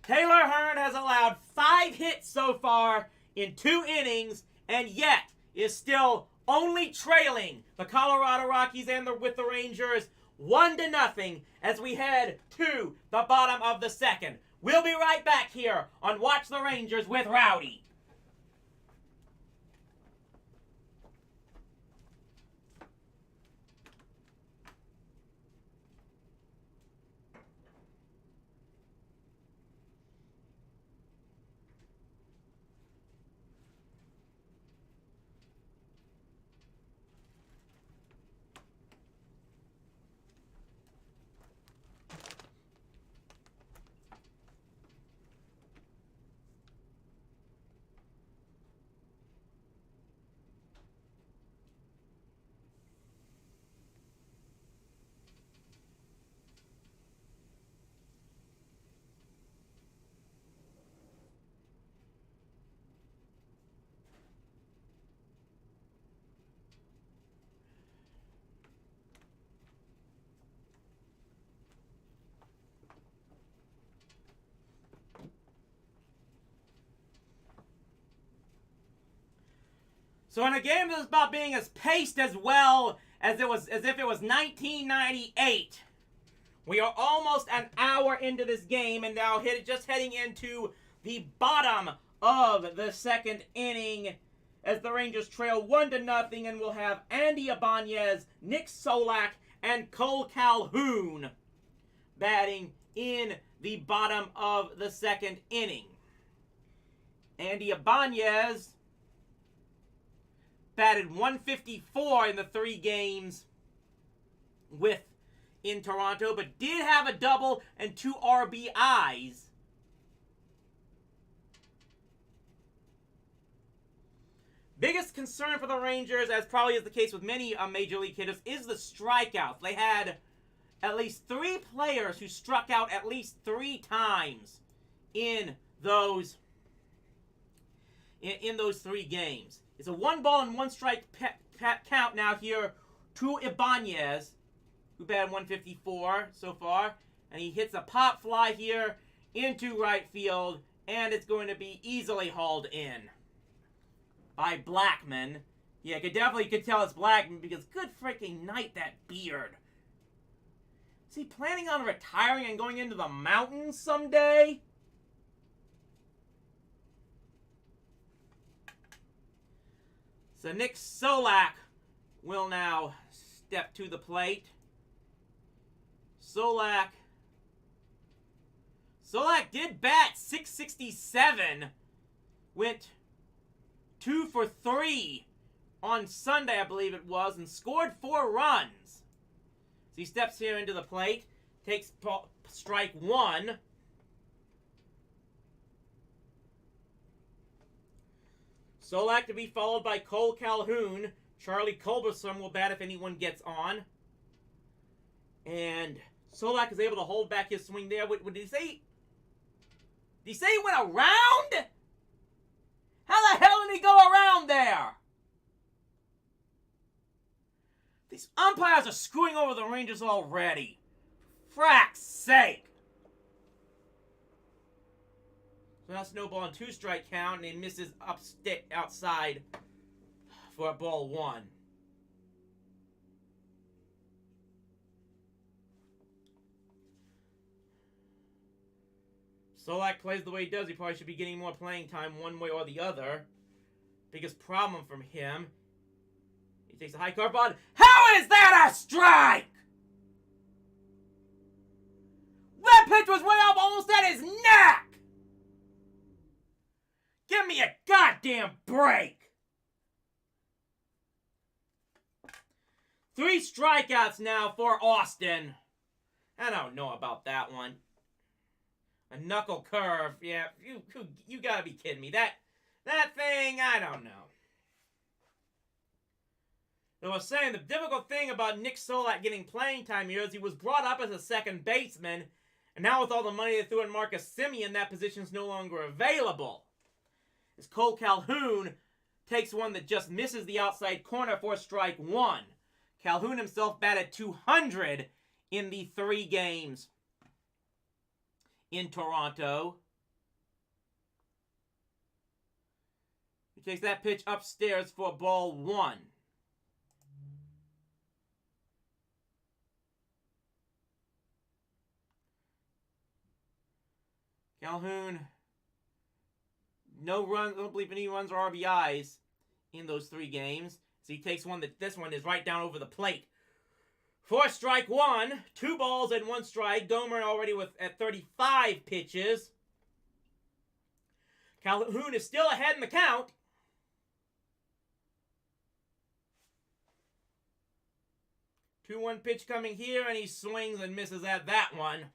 Taylor Hearn has allowed 5 hits so far in 2 innings, and yet is still only trailing the Colorado Rockies and with the Rangers 1-0 as we head to the bottom of the second. We'll be right back here on Watch the Rangers with Rowdy. So in a game that's about being as paced as well as if it was 1998, we are almost an hour into this game, and now just heading into the bottom of the second inning as the Rangers trail 1-0, and we'll have Andy Ibanez, Nick Solak, and Cole Calhoun batting in the bottom of the second inning. Andy Ibanez batted 154 in the 3 games in Toronto, but did have a double and 2 RBIs. Biggest concern for the Rangers, as probably is the case with many Major League hitters, is the strikeouts. They had at least 3 players who struck out at least 3 times in those 3 games. It's a 1-ball and 1-strike count now here to Ibanez, who batted 154 so far. And he hits a pop fly here into right field, and it's going to be easily hauled in by Blackman. Yeah, you could tell it's Blackman because good freaking night, that beard. Is he planning on retiring and going into the mountains someday? So Nick Solak will now step to the plate. Solak did bat .667. Went 2 for 3 on Sunday, I believe it was, and scored 4 runs. So he steps here into the plate, takes strike 1. Solak to be followed by Cole Calhoun. Charlie Culberson will bat if anyone gets on. And Solak is able to hold back his swing there. What did he say? Did he say he went around? How the hell did he go around there? These umpires are screwing over the Rangers already. Frack's sake. So that's no ball and 2-strike count, and he misses outside for ball 1. Solak plays the way he does, he probably should be getting more playing time one way or the other. Biggest problem from him. He takes a high curveball. How is that a strike? That pitch was way up almost at his neck! Give me a goddamn break! 3 strikeouts now for Austin. I don't know about that one. A knuckle curve. Yeah, you gotta be kidding me. That thing, I don't know. I was saying, the difficult thing about Nick Solak getting playing time here is he was brought up as a second baseman, and now with all the money they threw in Marcus Semien, that position's no longer available. As Cole Calhoun takes one that just misses the outside corner for strike 1. Calhoun himself batted .200 in the 3 games in Toronto. He takes that pitch upstairs for ball 1. Calhoun, no runs, I don't believe any runs or RBIs in those 3 games. So he takes one this one is right down over the plate. For strike 1, 2 balls and 1 strike. Gomer already at 35 pitches. Calhoun is still ahead in the count. Two-one pitch coming here, and he swings and misses at that one.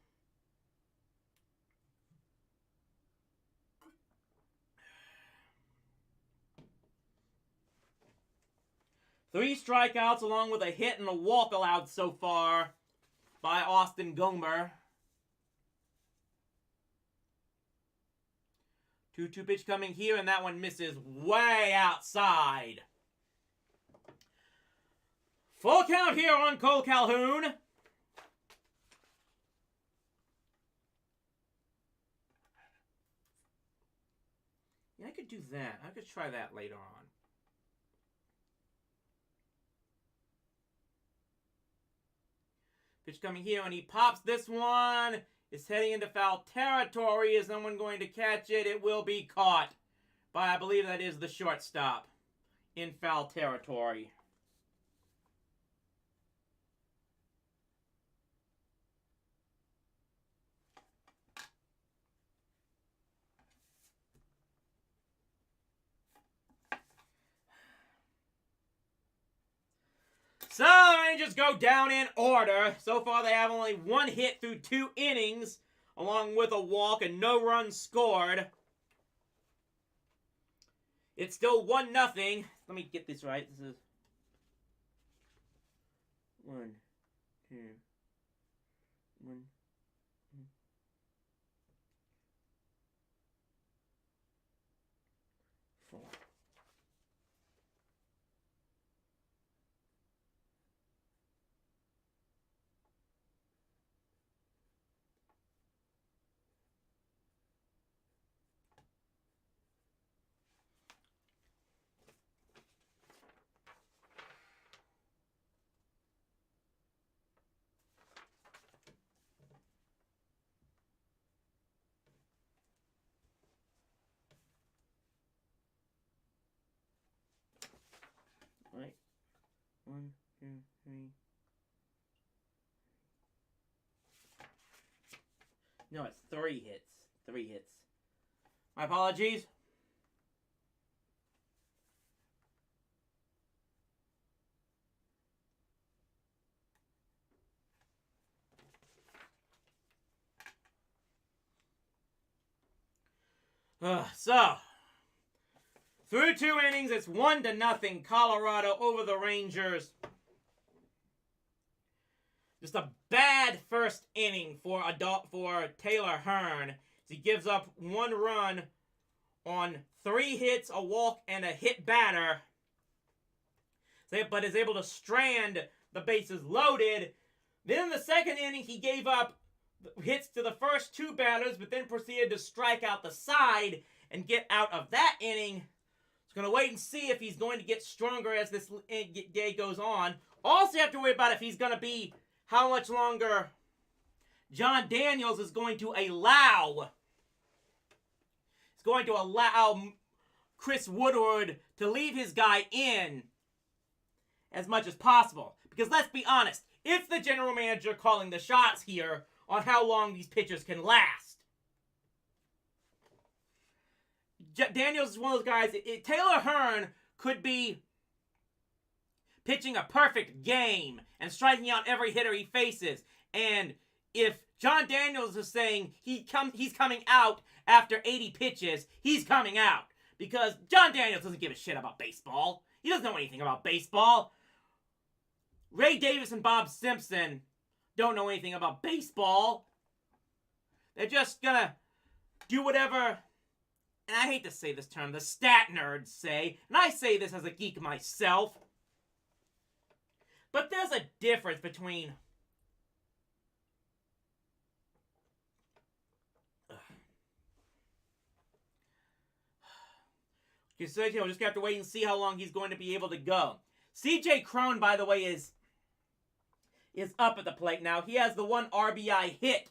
Three strikeouts along with a hit and a walk allowed so far by Austin Gomer. 2-2 pitch coming here, and that one misses way outside. Full count here on Cole Calhoun. Yeah, I could do that. I could try that later on. Pitch coming here, and he pops this one. It's heading into foul territory. Is someone going to catch it? It will be caught by, I believe that is the shortstop in foul territory. So the Rangers go down in order. So far they have only 1 hit through 2 innings, along with a walk and no runs scored. It's still 1-0. Let me get this right. This is 1, 2, 1, 4. Right. 1, 2, 3. No, it's 3 hits. 3 hits. My apologies. So, through 2 innings, it's 1-0 Colorado over the Rangers. Just a bad first inning for Taylor Hearn. He gives up 1 run on 3 hits, a walk, and a hit batter. But is able to strand the bases loaded. Then in the second inning, he gave up hits to the first 2 batters, but then proceeded to strike out the side and get out of that inning. It's going to wait and see if he's going to get stronger as this day goes on. Also, you have to worry about if he's going to be how much longer John Daniels is going to allow going to allow Chris Woodward to leave his guy in as much as possible. Because let's be honest, it's the general manager calling the shots here on how long these pitchers can last. Daniels is one of those guys, Taylor Hearn could be pitching a perfect game and striking out every hitter he faces. And if John Daniels is saying he's coming out after 80 pitches, he's coming out. Because John Daniels doesn't give a shit about baseball. He doesn't know anything about baseball. Ray Davis and Bob Simpson don't know anything about baseball. They're just gonna do whatever, and I hate to say this term, the stat nerds say, and I say this as a geek myself, but there's a difference between we're just gonna have to wait and see how long he's going to be able to go. CJ Cron, by the way, is up at the plate now. He has the 1 RBI hit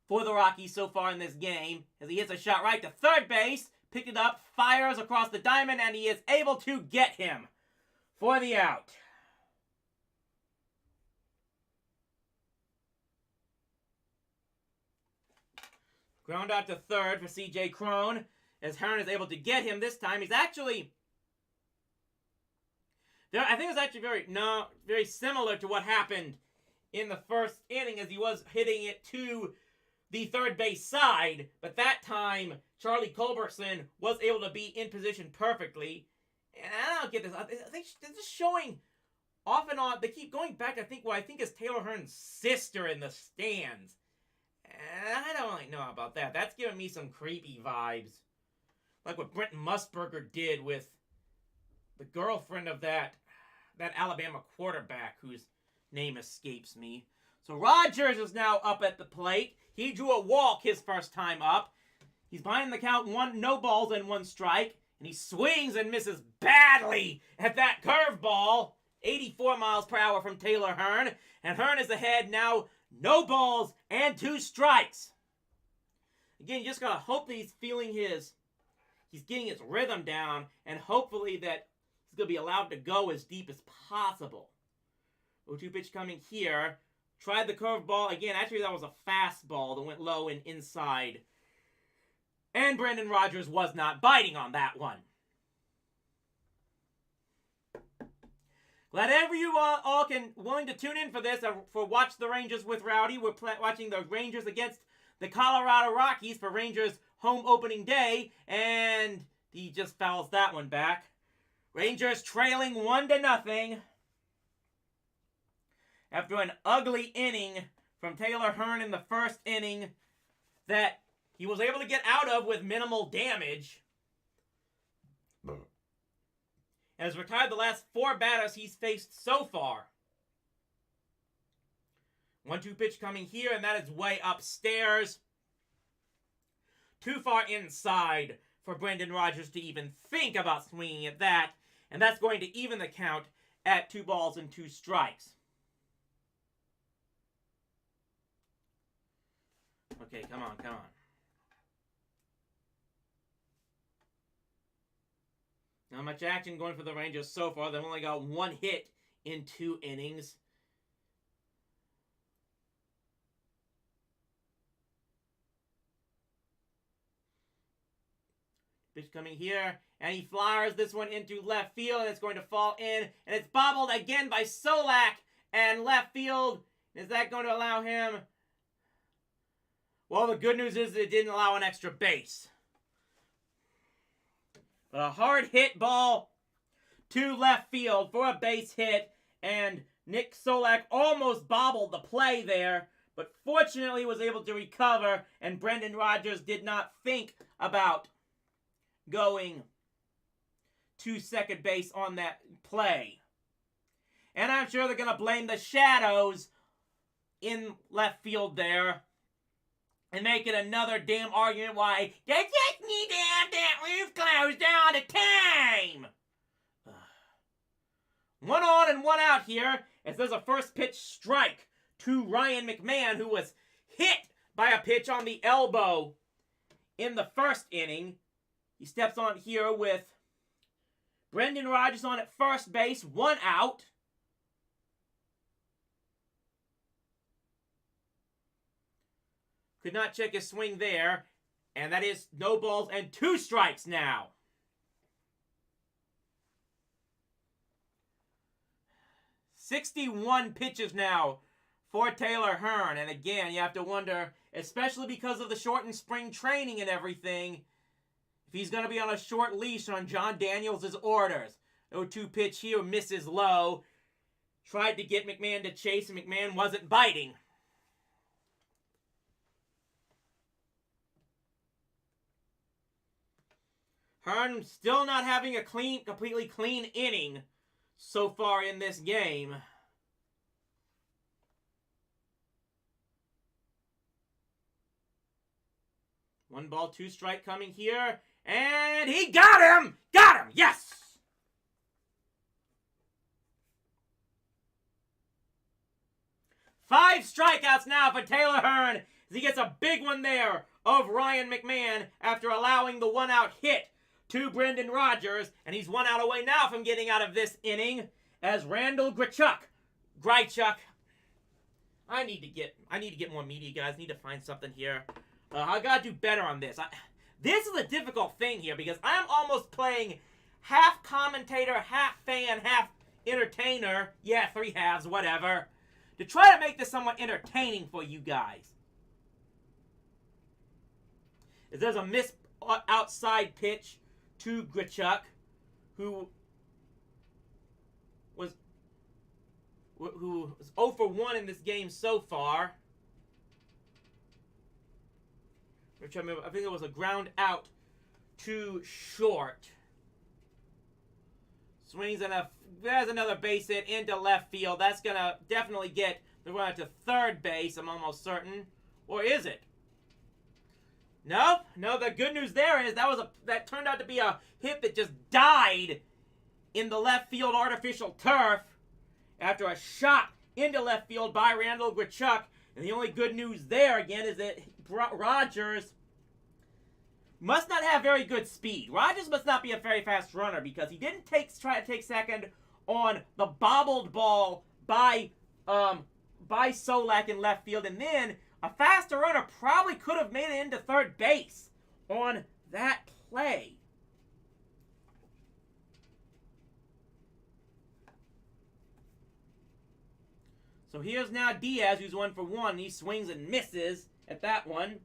for the Rockies so far in this game, as he hits a shot right to third base, picked it up, fires across the diamond, and he is able to get him for the out. Ground out to third for CJ Cron, as Hearn is able to get him this time. He's actually, I think it's actually very similar to what happened in the first inning, as he was hitting it to the third base side, but that time Charlie Culberson was able to be in position perfectly. And I don't get this. They're just showing off and on. They keep going back. I think is Taylor Hearn's sister in the stands. And I don't really know about that. That's giving me some creepy vibes, like what Brent Musburger did with the girlfriend of that Alabama quarterback whose name escapes me. So Rogers is now up at the plate. He drew a walk his first time up. He's behind the count, 1 balls and 1 strike. And he swings and misses badly at that curveball. 84 miles per hour from Taylor Hearn. And Hearn is ahead now, no balls and 2 strikes. Again, you just gotta hope that he's getting his rhythm down, and hopefully that he's gonna be allowed to go as deep as possible. 0-2 pitch coming here. Tried the curveball. Again, actually that was a fastball that went low and inside. And Brendan Rodgers was not biting on that one. Glad every you all willing to tune in for this, for Watch the Rangers with Rowdy. We're watching the Rangers against the Colorado Rockies for Rangers home opening day. And he just fouls that one back. Rangers trailing 1-0. After an ugly inning from Taylor Hearn in the first inning that he was able to get out of with minimal damage. And has retired the last 4 batters he's faced so far. 1-2 pitch coming here, and that is way upstairs. Too far inside for Brendan Rodgers to even think about swinging at that. And that's going to even the count at 2 balls and 2 strikes. Okay, come on. Not much action going for the Rangers so far. They've only got 1 hit in 2 innings. Pitch coming here, and he flyers this one into left field, and it's going to fall in, and it's bobbled again by Solak and left field. Is that going to allow him? Well, the good news is it didn't allow an extra base. But a hard hit ball to left field for a base hit, and Nick Solak almost bobbled the play there, but fortunately was able to recover, and Brendan Rodgers did not think about going to second base on that play. And I'm sure they're going to blame the shadows in left field there and make it another damn argument why they just need to have that roof closed all the time. 1 on and 1 out here, as there's a first pitch strike to Ryan McMahon, who was hit by a pitch on the elbow in the first inning. He steps on here with Brendan Rodgers on at first base, 1 out. Could not check his swing there. And that is no balls and 2 strikes now. "61 pitches now for Taylor Hearn. And again, you have to wonder, especially because of the shortened spring training and everything, if he's going to be on a short leash on John Daniels' orders. 0-2 pitch here, misses low. Tried to get McMahon to chase, and McMahon wasn't biting. Hearn still not having a completely clean inning so far in this game. One ball, 2 strike coming here. And he got him! Got him! Yes! Five strikeouts now for Taylor Hearn as he gets a big one there of Ryan McMahon after allowing the 1-out hit to Brendan Rodgers. And he's 1 out away now from getting out of this inning as Randall Grichuk. I need to get more media, guys. I need to find something here. I gotta do better on this. This is a difficult thing here because I'm almost playing half commentator, half fan, half entertainer. Yeah, 3 halves, whatever. To try to make this somewhat entertaining for you guys. If there's a missed outside pitch to Grichuk, who was 0 for 1 in this game so far. Which I think it was a ground out to short. Swings and there's another base hit into left field. That's going to definitely get the runner to third base, I'm almost certain. Or is it? Nope. No, the good news there is that turned out to be a hit that just died in the left field artificial turf after a shot into left field by Randall Grichuk. And the only good news there, again, is that Rodgers must not have very good speed. Rodgers must not be a very fast runner because he didn't try to take second on the bobbled ball by Solak in left field. And then a faster runner probably could have made it into third base on that play. So here's now Diaz, who's 1 for 1. He swings and misses at that one.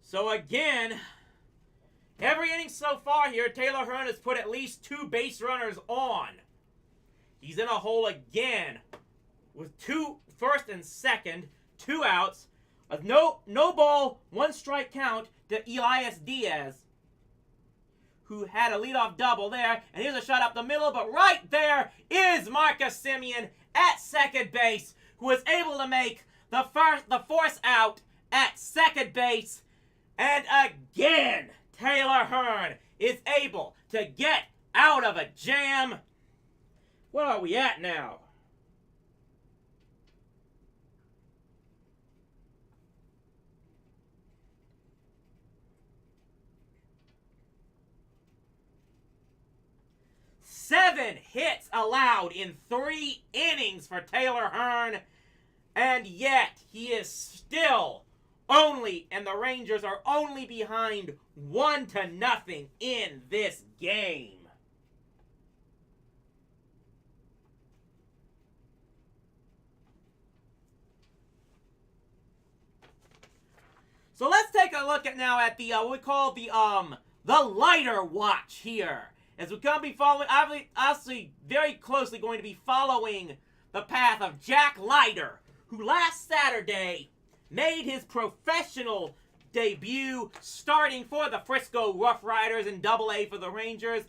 So again, every inning so far here, Taylor Hearn has put at least 2 base runners on. He's in a hole again with 2 first and second, 2 outs. A no ball, 1 strike count to Elias Diaz, who had a leadoff double there. And here's a shot up the middle, but right there is Marcus Semien at second base, who was able to make the force out at second base. And again, Taylor Hearn is able to get out of a jam. What are we at now? Seven hits allowed in 3 innings for Taylor Hearn. And yet, he is still and the Rangers are only behind 1-0 in this game. So let's take a look at what we call the lighter watch here. As we're going to be following, obviously very closely going to be following the path of Jack Leiter, who last Saturday made his professional debut starting for the Frisco Rough Riders in AA for the Rangers,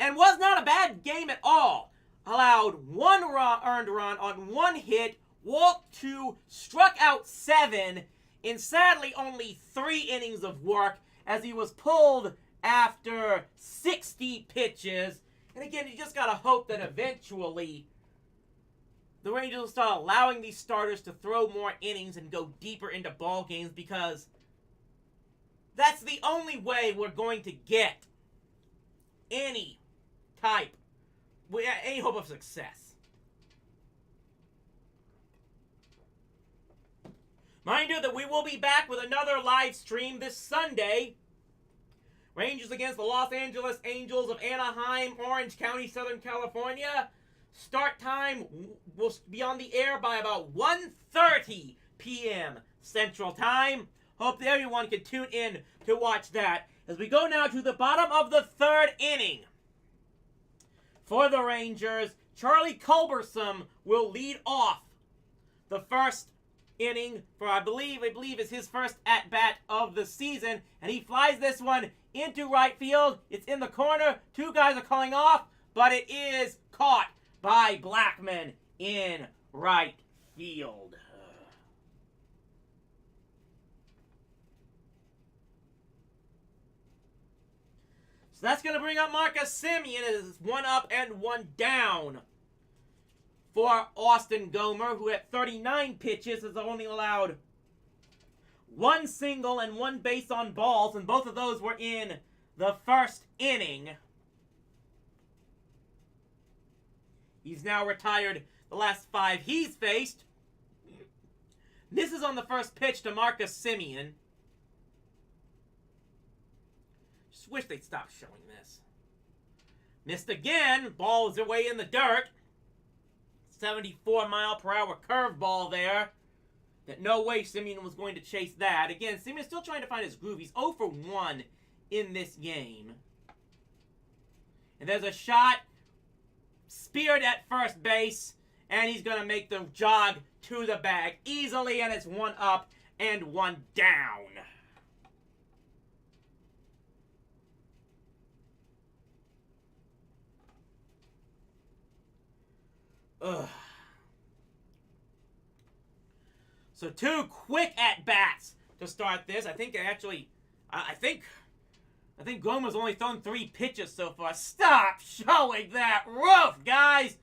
and was not a bad game at all. Allowed 1 earned run on 1 hit, walked 2, struck out 7 in sadly only 3 innings of work as he was pulled after 60 pitches. And again, you just gotta hope that eventually the Rangers will start allowing these starters to throw more innings and go deeper into ball games, because that's the only way we're going to get any hope of success. Mind you that we will be back with another live stream this Sunday. Rangers against the Los Angeles Angels of Anaheim, Orange County, Southern California. Start time will be on the air by about 1:30 p.m. Central Time. Hope that everyone can tune in to watch that. As we go now to the bottom of the third inning. For the Rangers, Charlie Culberson will lead off the first inning for, I believe is his first at-bat of the season. And he flies this one into right field. It's in the corner. Two guys are calling off, but it is caught by Blackman in right field. So that's going to bring up Marcus Semien as 1 up and 1 down for Austin Gomer, who at 39 pitches has only allowed 1 single and 1 base on balls, and both of those were in the first inning. He's now retired the last 5 he's faced. This is on the first pitch to Marcus Semien. Just wish they'd stop showing this. Missed again. Ball is away in the dirt. 74-mile-per-hour curveball there. That no way Semien was going to chase that. Again, Semien's still trying to find his groove. He's 0 for 1 in this game. And there's a shot speared at first base, and he's going to make the jog to the bag easily, and it's 1 up and 1 down. Ugh. So 2 quick at-bats to start this. I think Gomer's only thrown 3 pitches so far. Stop showing that roof, guys!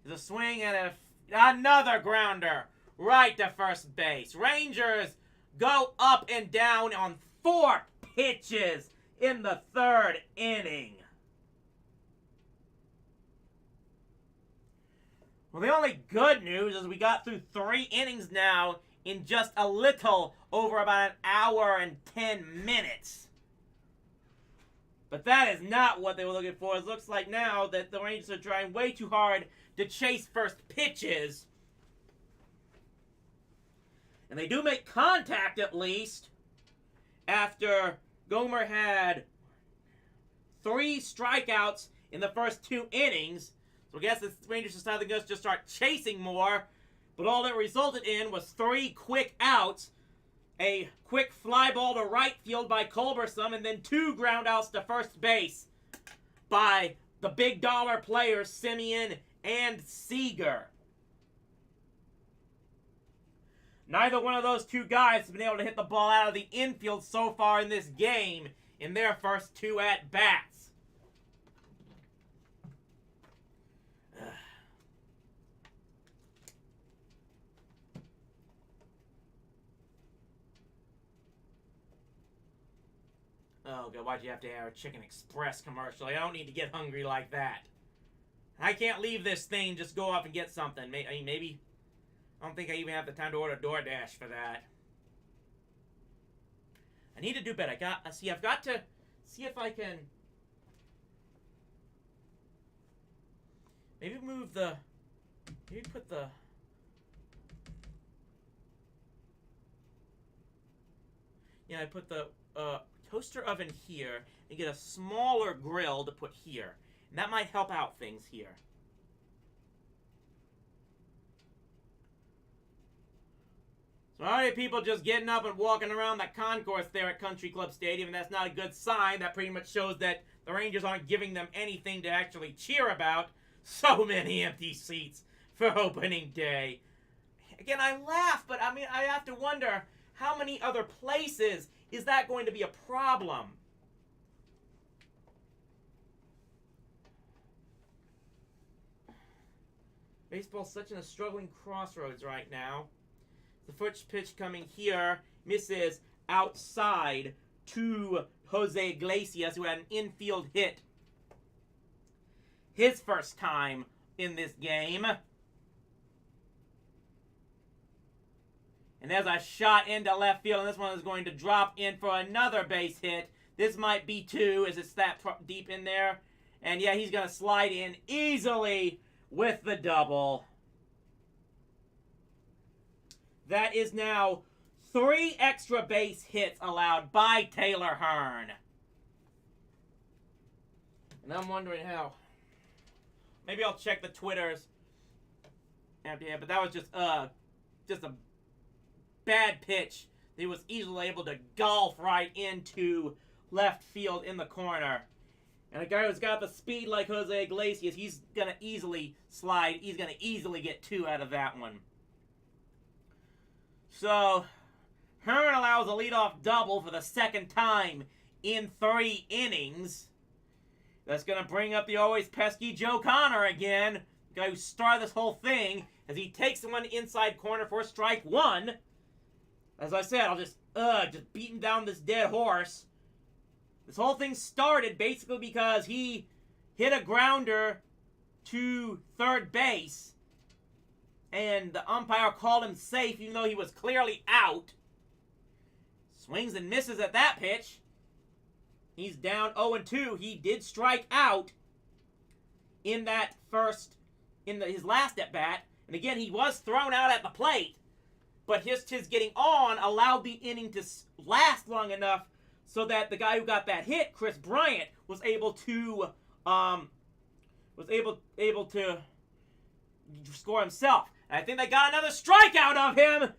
There's a swing and another grounder right to first base. Rangers go up and down on 4 pitches in the third inning. Well, the only good news is we got through 3 innings now in just a little over about 1 hour and 10 minutes. But that is not what they were looking for. It looks like now that the Rangers are trying way too hard to chase first pitches. And they do make contact at least after Gomer had 3 strikeouts in the first 2 innings. So I guess the Rangers decided to just start chasing more. But all that resulted in was 3 quick outs. A quick fly ball to right field by Culberson, and then 2 ground outs to first base by the big dollar players Semien and Seager. Neither one of those 2 guys has been able to hit the ball out of the infield so far in this game in their first 2 at-bats. Oh, God, why'd you have to have a Chicken Express commercial? I don't need to get hungry like that. I can't leave this thing and just go off and get something. Maybe. I don't think I even have the time to order DoorDash for that. I need to do better. I've got to see if I can maybe put the I put the toaster oven here and get a smaller grill to put here. And that might help out things here. So already people just getting up and walking around that concourse there at Country Club Stadium, and that's not a good sign. That pretty much shows that the Rangers aren't giving them anything to actually cheer about. So many empty seats for opening day. Again, I laugh, but I have to wonder how many other places is that going to be a problem? Baseball's such in a struggling crossroads right now. The first pitch coming here misses outside to Jose Iglesias, who had an infield hit his first time in this game. And there's a shot into left field, and this one is going to drop in for another base hit. This might be 2 as it's that deep in there. And yeah, he's going to slide in easily with the double. That is now 3 extra base hits allowed by Taylor Hearn. And I'm wondering how. Maybe I'll check the Twitters after here, but that was just a bad pitch. He was easily able to golf right into left field in the corner. And a guy who's got the speed like Jose Iglesias, he's going to easily slide. He's going to easily get 2 out of that one. So, Hearn allows a leadoff double for the second time in 3 innings. That's going to bring up the always pesky Joe Connor again, the guy who started this whole thing, as he takes one inside corner for strike 1. As I said, I'll just beating down this dead horse. This whole thing started basically because he hit a grounder to third base, and the umpire called him safe even though he was clearly out. Swings and misses at that pitch. He's down 0-2. He did strike out in that his last at bat. And again, he was thrown out at the plate. But his getting on allowed the inning to last long enough so that the guy who got that hit, Chris Bryant, was able to score himself. And I think they got another strikeout of him.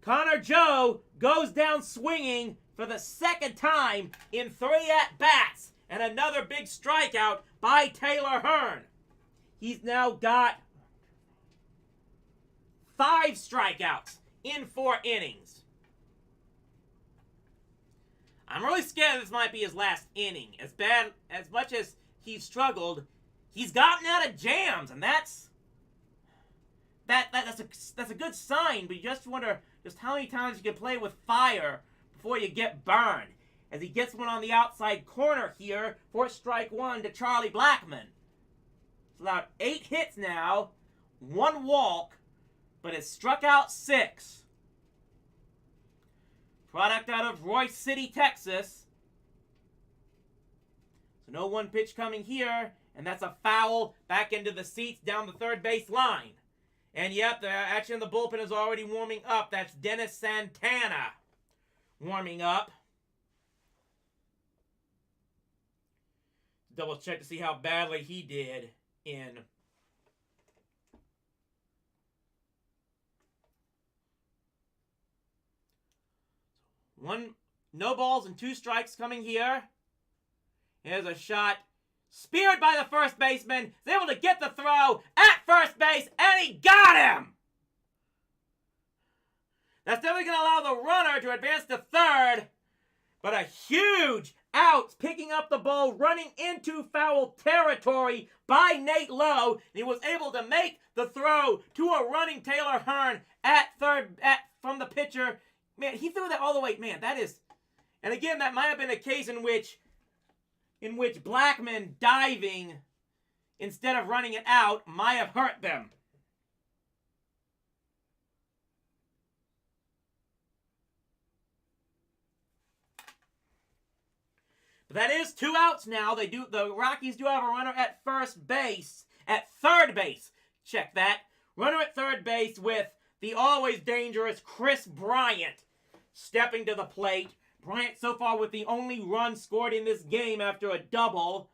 Connor Joe goes down swinging for the second time in 3 at-bats. And another big strikeout by Taylor Hearn. He's now got 5 strikeouts in 4 innings. I'm really scared this might be his last inning. As much as he's struggled, he's gotten out of jams, and that's a good sign. But you just wonder just how many times you can play with fire before you get burned. As he gets one on the outside corner here for strike 1 to Charlie Blackmon. It's allowed 8 hits now, 1 walk, but has struck out 6. Product out of Royce City, Texas. So no 1 pitch coming here, and that's a foul back into the seats down the third base line. And yep, the action in the bullpen is already warming up. That's Dennis Santana warming up. Double check to see how badly he did in no balls and 2 strikes coming here. Here's a shot. Speared by the first baseman. He's able to get the throw at first base, and he got him! That's definitely going to allow the runner to advance to third. But a huge out, picking up the ball, running into foul territory by Nate Lowe. And he was able to make the throw to a running Taylor Hearn at third from the pitcher. Man, he threw that all the way. Man, that is... And again, that might have been a case in which Blackmon diving instead of running it out might have hurt them. But that is 2 outs now. The Rockies do have a runner at third base. Check that. Runner at third base with the always dangerous Chris Bryant stepping to the plate. Bryant so far with the only run scored in this game after a double.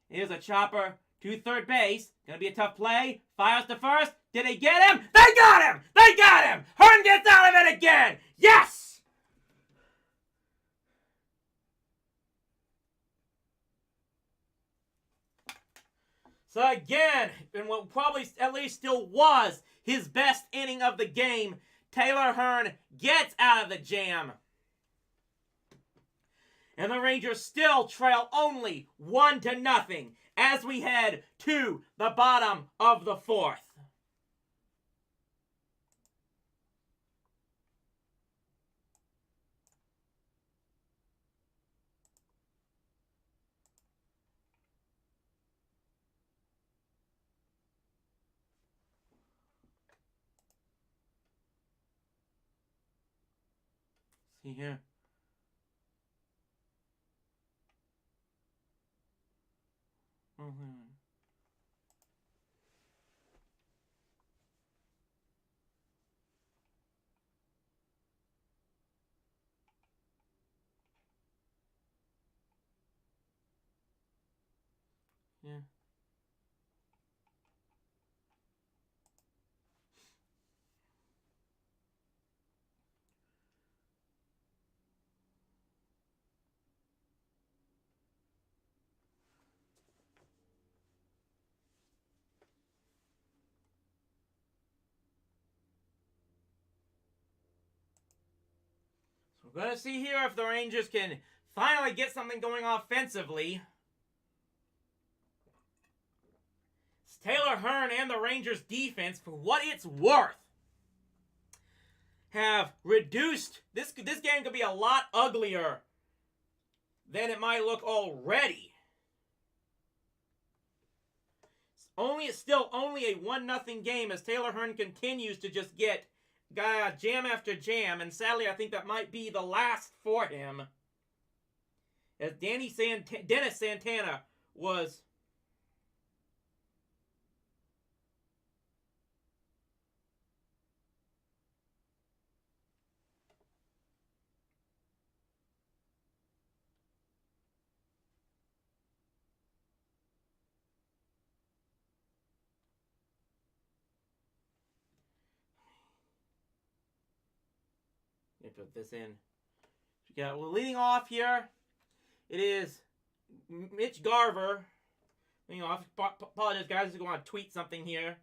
Here's a chopper to third base. Gonna be a tough play. Fires to first. Did they get him? They got him! They got him! Hearn gets out of it again! Yes! So again, in what probably at least still was his best inning of the game, Taylor Hearn gets out of the jam. And the Rangers still trail only 1-0 as we head to the bottom of the fourth. See here. Yeah. So we're going to see here if the Rangers can finally get something going offensively. It's Taylor Hearn and the Rangers defense, for what it's worth, have reduced. This game could be a lot uglier than it might look already. It's still only a 1-0 game as Taylor Hearn continues to just get jam after jam, and sadly I think that might be the last for him, as Dennis Santana was let me put this in. Yeah, well, leading off here, it is Mitch Garver. Leading off. Apologize, guys. I'm just going to tweet something here.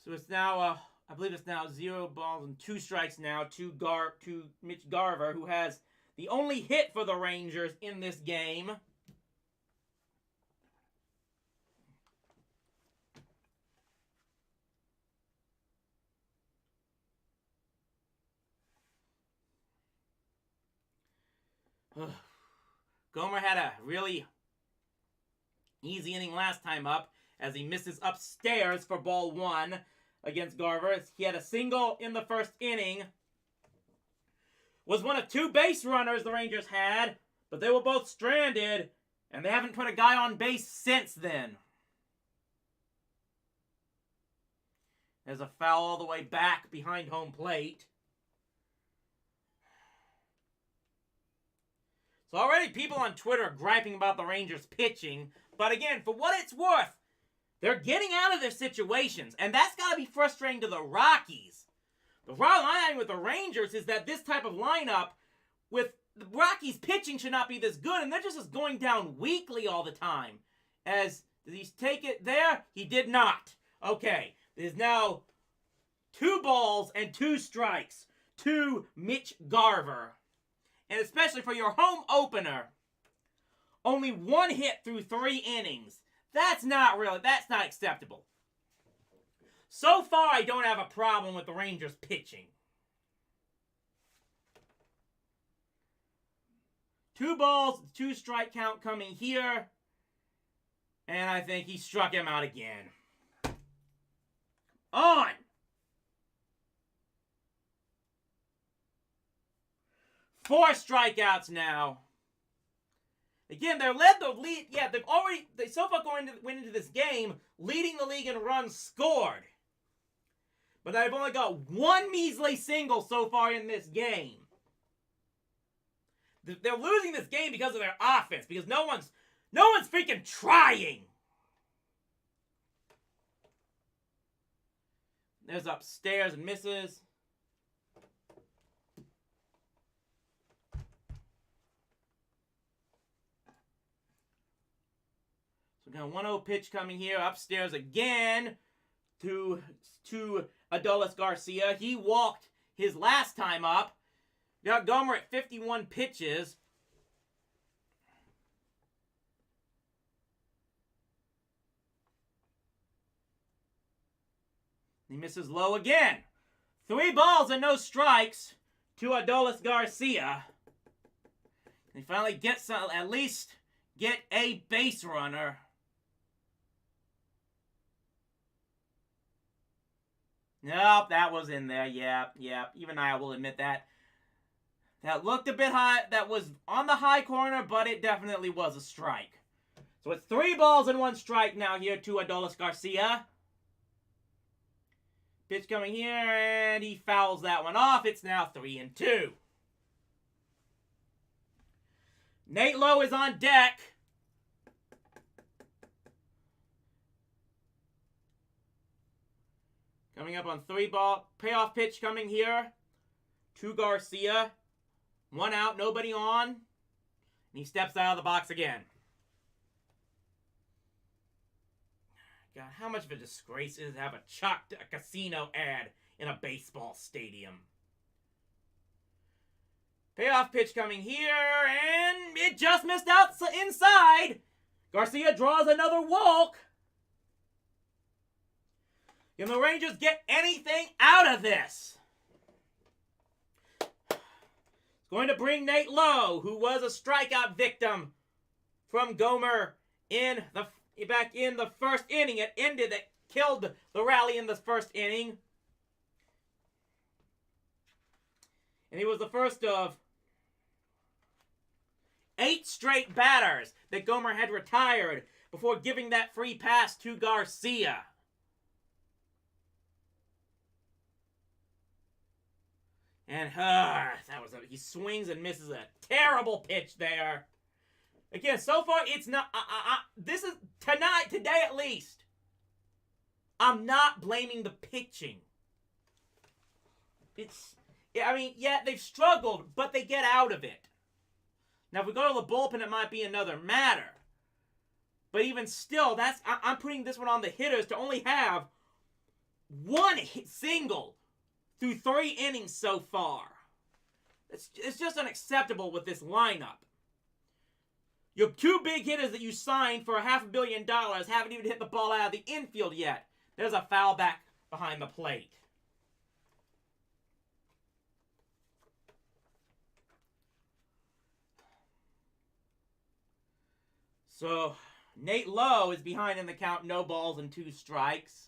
So it's now, I believe it's now 0 balls and 2 strikes now to Mitch Garver, who has the only hit for the Rangers in this game. Gomer had a really easy inning last time up, as he misses upstairs for ball 1 against Garver. He had a single in the first inning. Was one of 2 base runners the Rangers had, but they were both stranded, and they haven't put a guy on base since then. There's a foul all the way back behind home plate. So already people on Twitter are griping about the Rangers pitching, but again, for what it's worth, they're getting out of their situations, and that's got to be frustrating to the Rockies. The problem I'm having with the Rangers is that this type of lineup, with the Rockies pitching, should not be this good, and they're just going down weakly all the time. Did he take it there? He did not. Okay, there's now 2 balls and 2 strikes to Mitch Garver. And especially for your home opener, only 1 hit through 3 innings. That's not acceptable. So far, I don't have a problem with the Rangers pitching. 2 balls, 2 strike count coming here. And I think he struck him out again. On! Four strikeouts now. Again, they've so far went into this game leading the league in runs scored. But they've only got 1 measly single so far in this game. They're losing this game because of their offense, because no one's freaking trying. There's upstairs and misses. So we got a 1-0 pitch coming here upstairs again to Adolis Garcia. He walked his last time up. We got Gomer at 51 pitches. He misses low again. 3 balls and no strikes to Adolis Garcia. He finally gets at least get a base runner. Nope, that was in there. Yep. Even I will admit that. That looked a bit high. That was on the high corner, but it definitely was a strike. So it's 3 balls and 1 strike now here to Adolis Garcia. Pitch coming here, and he fouls that one off. It's now 3-2. Nate Lowe is on deck. Coming up on 3-ball. Payoff pitch coming here to Garcia. 1 out, nobody on. And he steps out of the box again. God, how much of a disgrace it is to have a casino ad in a baseball stadium. Payoff pitch coming here, and it just missed out inside. Garcia draws another walk. Can the Rangers get anything out of this? It's going to bring Nate Lowe, who was a strikeout victim from Gomer back in the first inning. It killed the rally in the first inning. And he was the first of 8 straight batters that Gomer had retired before giving that free pass to Garcia. And he swings and misses a terrible pitch there. Again, so far it's not. This is today at least. I'm not blaming the pitching. They've struggled, but they get out of it. Now, if we go to the bullpen, it might be another matter. But even still, I'm putting this one on the hitters to only have 1 single through 3 innings so far. It's just unacceptable with this lineup. Your 2 big hitters that you signed for $500 million haven't even hit the ball out of the infield yet. There's a foul back behind the plate. So, Nate Lowe is behind in the count, no balls and 2 strikes.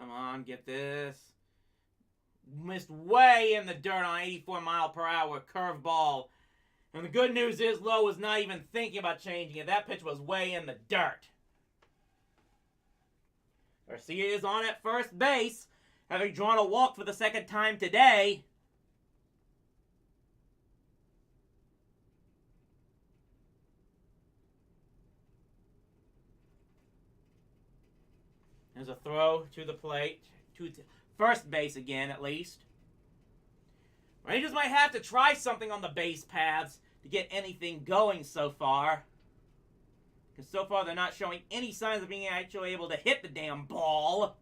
Come on, get this. Missed way in the dirt on 84-mile-per-hour curveball. And the good news is Lowe was not even thinking about changing it. That pitch was way in the dirt. Garcia is on at first base, having drawn a walk for the 2nd time today. There's a throw to the plate, to first base again at least. Rangers might have to try something on the base paths to get anything going so far. Because so far they're not showing any signs of being actually able to hit the damn ball.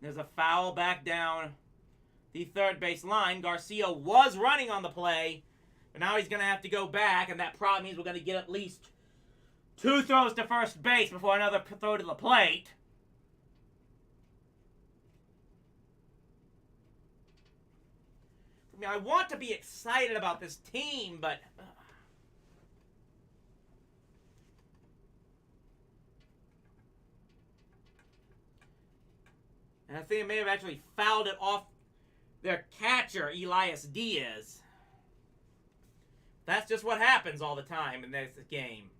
There's a foul back down the third base line. Garcia was running on the play, but now he's going to have to go back, and that probably means we're going to get at least 2 throws to first base before another throw to the plate. I want to be excited about this team, but and I think it may have actually fouled it off their catcher, Elias Diaz. That's just what happens all the time in this game.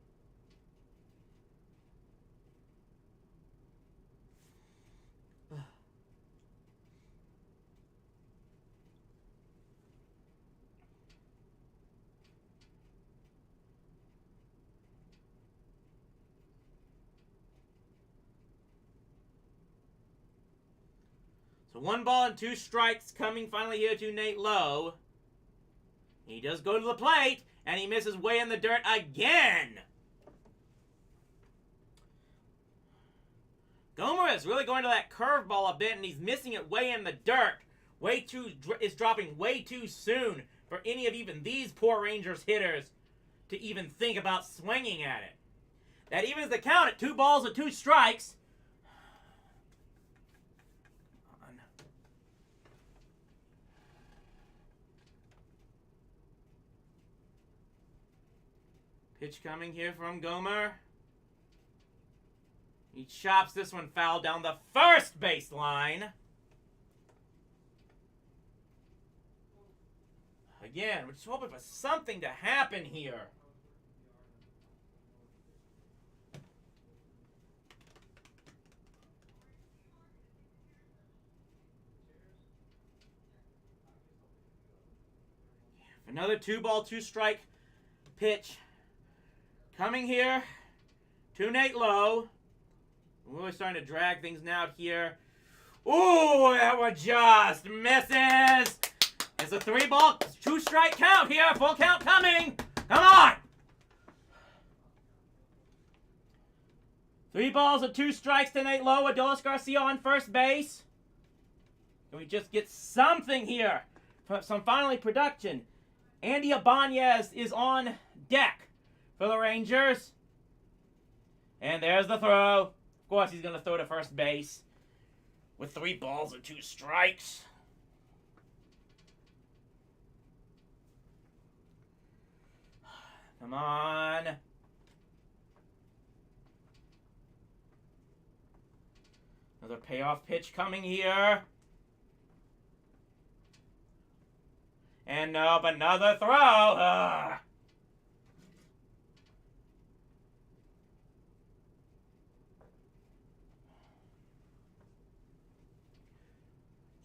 So 1 ball and 2 strikes coming finally here to Nate Lowe. He does go to the plate, and he misses way in the dirt again. Gomer is really going to that curveball a bit, and he's missing it way in the dirt. It's dropping way too soon for any of even these poor Rangers hitters to even think about swinging at it. That evens the count at 2 balls and 2 strikes. Pitch coming here from Gomer. He chops this one foul down the first baseline. Again, we're just hoping for something to happen here. Another 2 ball, 2 strike pitch coming here to Nate Lowe. We're really starting to drag things out here. Ooh, that one just misses. It's a 3 ball, 2 strike count here. Full count coming. Come on. 3 balls and 2 strikes to Nate Lowe. Adolis Garcia on first base. Can we just get something here? Some finally production. Andy Ibanez is on deck for the Rangers. And there's the throw. Of course, he's going to throw to first base with 3 balls and 2 strikes. Come on. Another payoff pitch coming here. And nope, another throw. Ugh.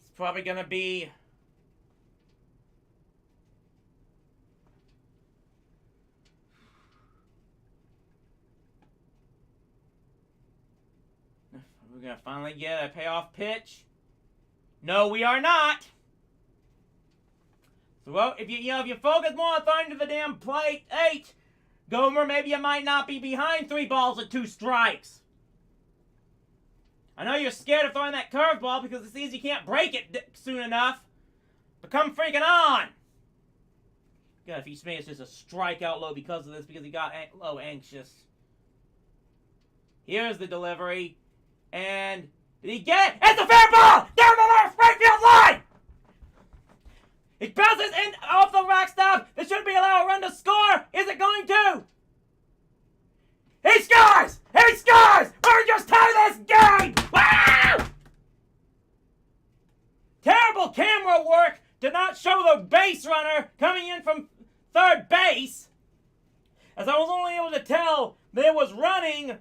It's probably going to be we're going to finally get a payoff pitch. No, we are not. So, if you focus more on throwing to the damn plate, 8, Gomer, maybe you might not be behind 3 balls and 2 strikes. I know you're scared of throwing that curveball because it seems you can't break it soon enough. But come freaking on! God, if he made just a strikeout low because of this, because he got low anxious. Here's the delivery. And did he get it? It's a fair ball! Down the left right field line! It bounces in off the backstop. This should be allowed a run to score. Is it going to? He scores! He scores! Rangers tie this game! Wow! Terrible camera work did not show the base runner coming in from third base, as I was only able to tell that it was running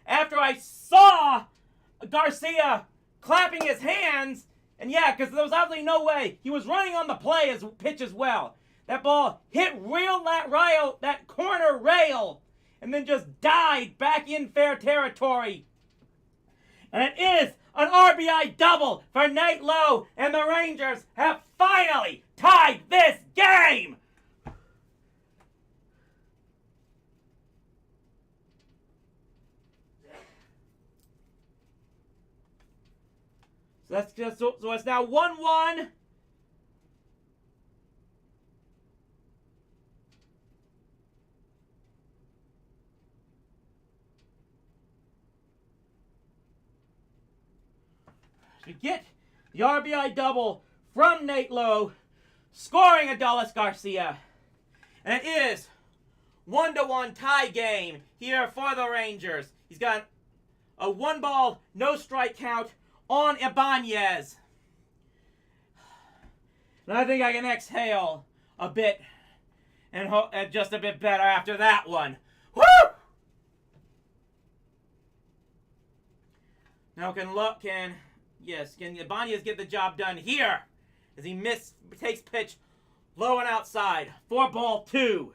after I saw Garcia clapping his hands. And yeah, because there was absolutely no way. He was running on the pitch as well. That ball hit that corner rail, and then just died back in fair territory. And it is an RBI double for Nate Lowe, and the Rangers have finally tied this game. So it's now 1-1. To get the RBI double from Nate Lowe, scoring Adolis Garcia. And it is 1-1 tie game here for the Rangers. He's got a 1 ball, no strike count on Ibanez. And I think I can exhale a bit and just a bit better after that one. Woo! Now can Ibanez get the job done here as he takes pitch low and outside. 4-2.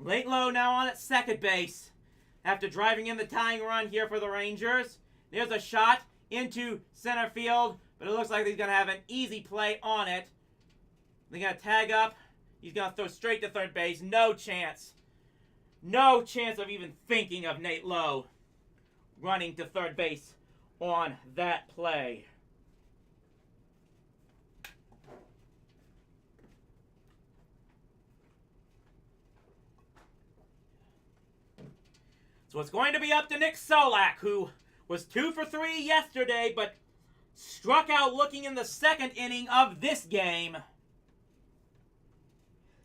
Nate Lowe now on at second base. after driving in the tying run here for the Rangers. There's a shot into center field, but it looks like he's going to have an easy play on it. They're going to tag up. He's going to throw straight to third base. No chance. No chance of even thinking of Nate Lowe running to third base on that play. So it's going to be up to Nick Solak, who was 2 for 3 yesterday, but struck out looking in the second inning of this game.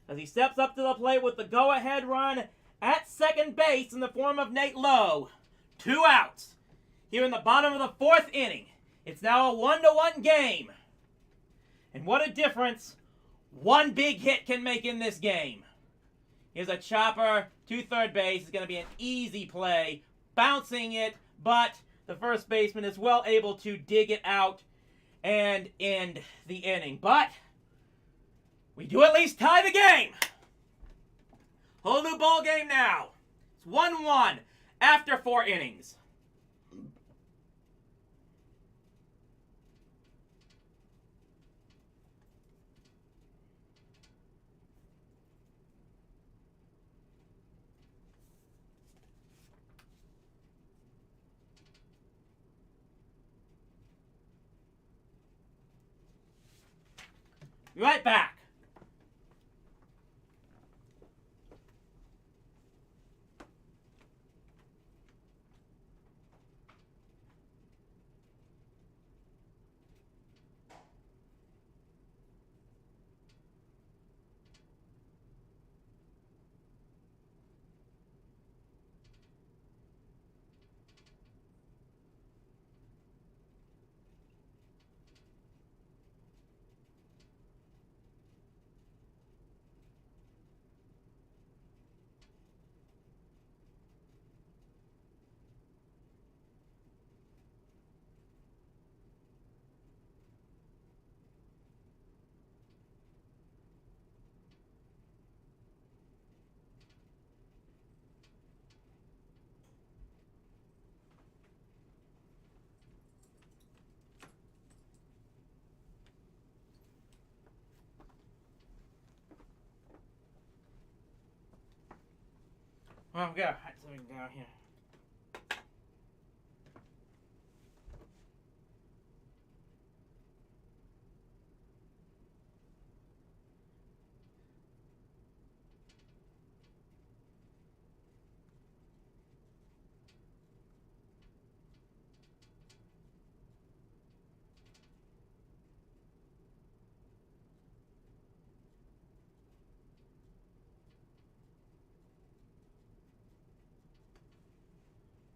As he steps up to the plate with the go-ahead run at second base in the form of Nate Lowe. 2 outs here in the bottom of the 4th inning. It's now a 1-1 game. And what a difference one big hit can make in this game. Here's a chopper to third base. It's going to be an easy play. Bouncing it, but the first baseman is well able to dig it out and end the inning. But we do at least tie the game. Whole new ball game now. It's 1-1 after 4 innings. Be right back. Well, we gotta hide something down here.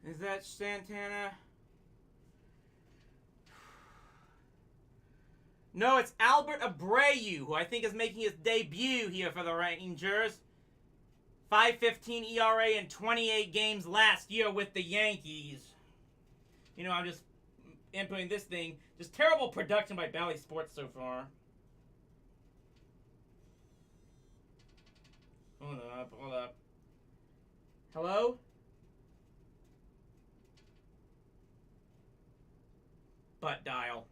Is that Santana? No, it's Albert Abreu, who I think is making his debut here for the Rangers. 5.15 ERA in 28 games last year with the Yankees. You know, I'm just inputting this thing. Just terrible production by Bally Sports so far. Hold up. Hello? Butt dial.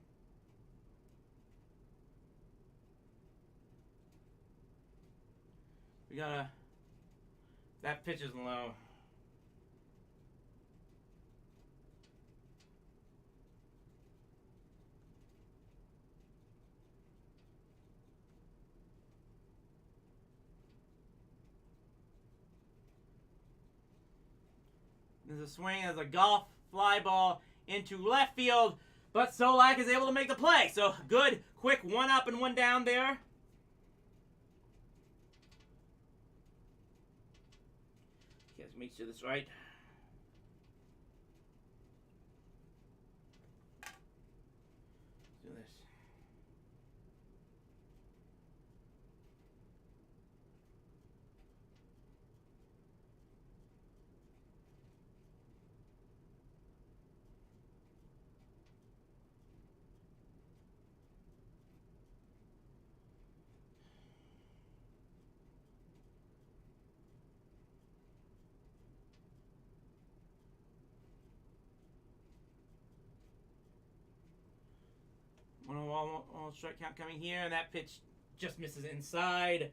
We gotta... That pitch is low. There's a swing as a golf fly ball into left field, but Solak is able to make the play. So good, quick 1 up and 1 down there. Okay, let's make sure this right. Let's do this. All strike count coming here, and that pitch just misses inside.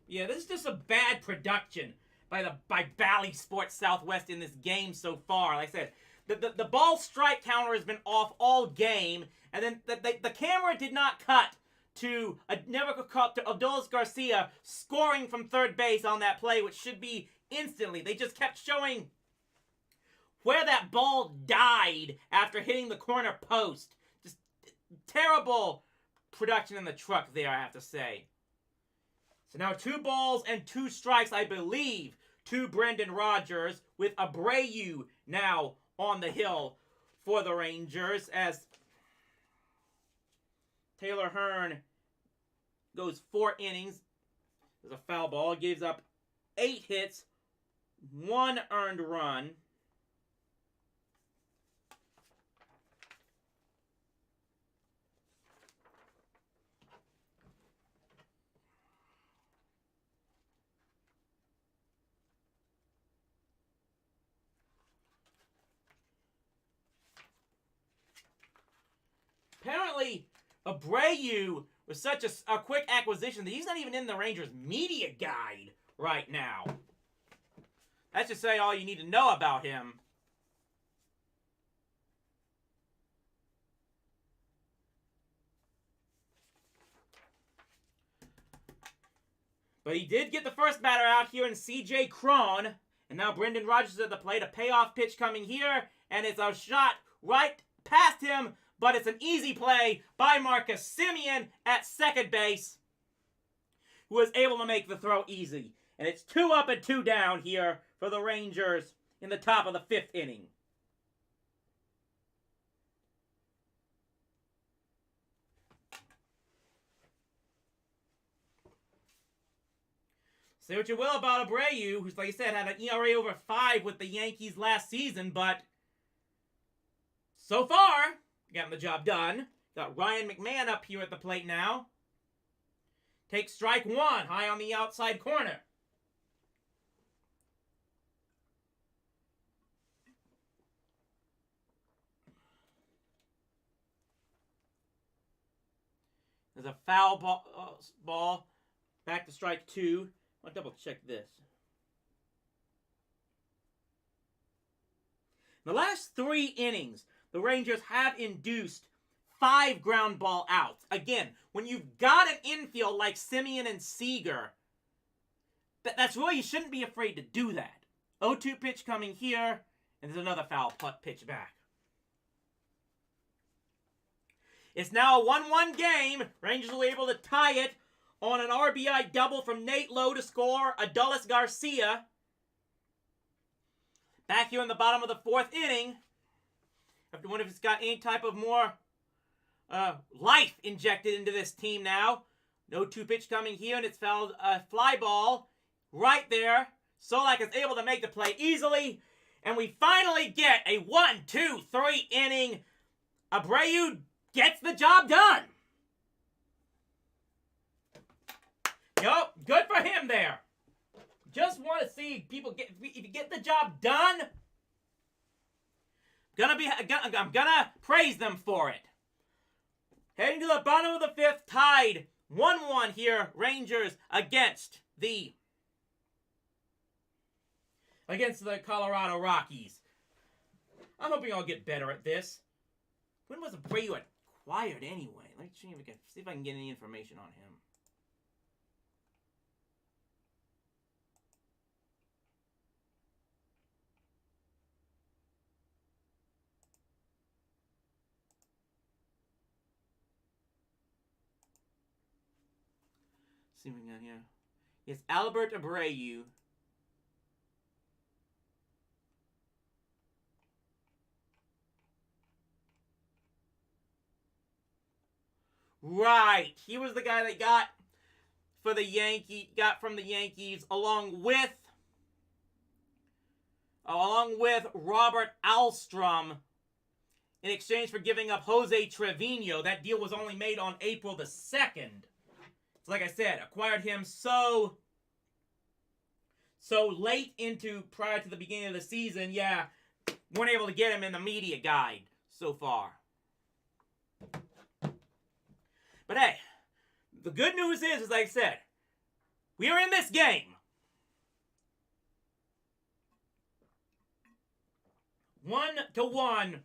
Yeah, this is just a bad production by Bally Sports Southwest in this game so far. Like I said, the ball strike counter has been off all game, and then the camera did not cut to Adolis Garcia scoring from third base on that play, which should be instantly. They just kept showing where that ball died after hitting the corner post. Just terrible production in the truck there, I have to say. So now 2 balls and 2 strikes, I believe, to Brendan Rodgers, with Abreu now on the hill for the Rangers, as Taylor Hearn goes 4 innings. There's a foul ball. Gives up 8 hits, 1 earned run. Apparently, Abreu was such a quick acquisition that he's not even in the Rangers media guide right now. That's just say all you need to know about him. But he did get the first batter out here in C.J. Cron. And now Brendan Rodgers at the plate. A payoff pitch coming here. And it's a shot right past him. But it's an easy play by Marcus Semien at second base, who was able to make the throw easy. And it's 2 up and 2 down here for the Rangers in the top of the 5th inning. Say what you will about Abreu, who's, like I said, had an ERA over 5 with the Yankees last season, but so far, getting the job done. Got Ryan McMahon up here at the plate now. Takes strike 1, high on the outside corner. There's a foul ball. Back to strike 2. I'll double check this. In the last 3 innings, the Rangers have induced 5 ground ball outs. Again, when you've got an infield like Semien and Seager, that's really, you shouldn't be afraid to do that. 0-2 pitch coming here, and there's another foul pitch back. It's now a 1-1 game. Rangers were able to tie it on an RBI double from Nate Lowe to score Adolis Garcia. Back here in the bottom of the 4th inning. I have to wonder if it's got any type of more life injected into this team now. No 2 pitch coming here, and it's fouled a fly ball right there. Solak is able to make the play easily, and we finally get a 1-2-3 inning. Abreu gets the job done. Yup, good for him there. Just want to see people if you get the job done. I'm gonna praise them for it. Heading to the bottom of the 5th, tied 1-1 here. Rangers against the Colorado Rockies. I'm hoping I'll get better at this. When was Abreu acquired anyway? Let me see if I can get any information on him. See what we got here. It's Albert Abreu. Right. He was the guy that got from the Yankees along with Robert Alstrom in exchange for giving up Jose Trevino. That deal was only made on April the 2nd. So like I said, acquired him so late prior to the beginning of the season. Yeah, weren't able to get him in the media guide so far. But hey, the good news is, as I said, we are in this game. 1-1.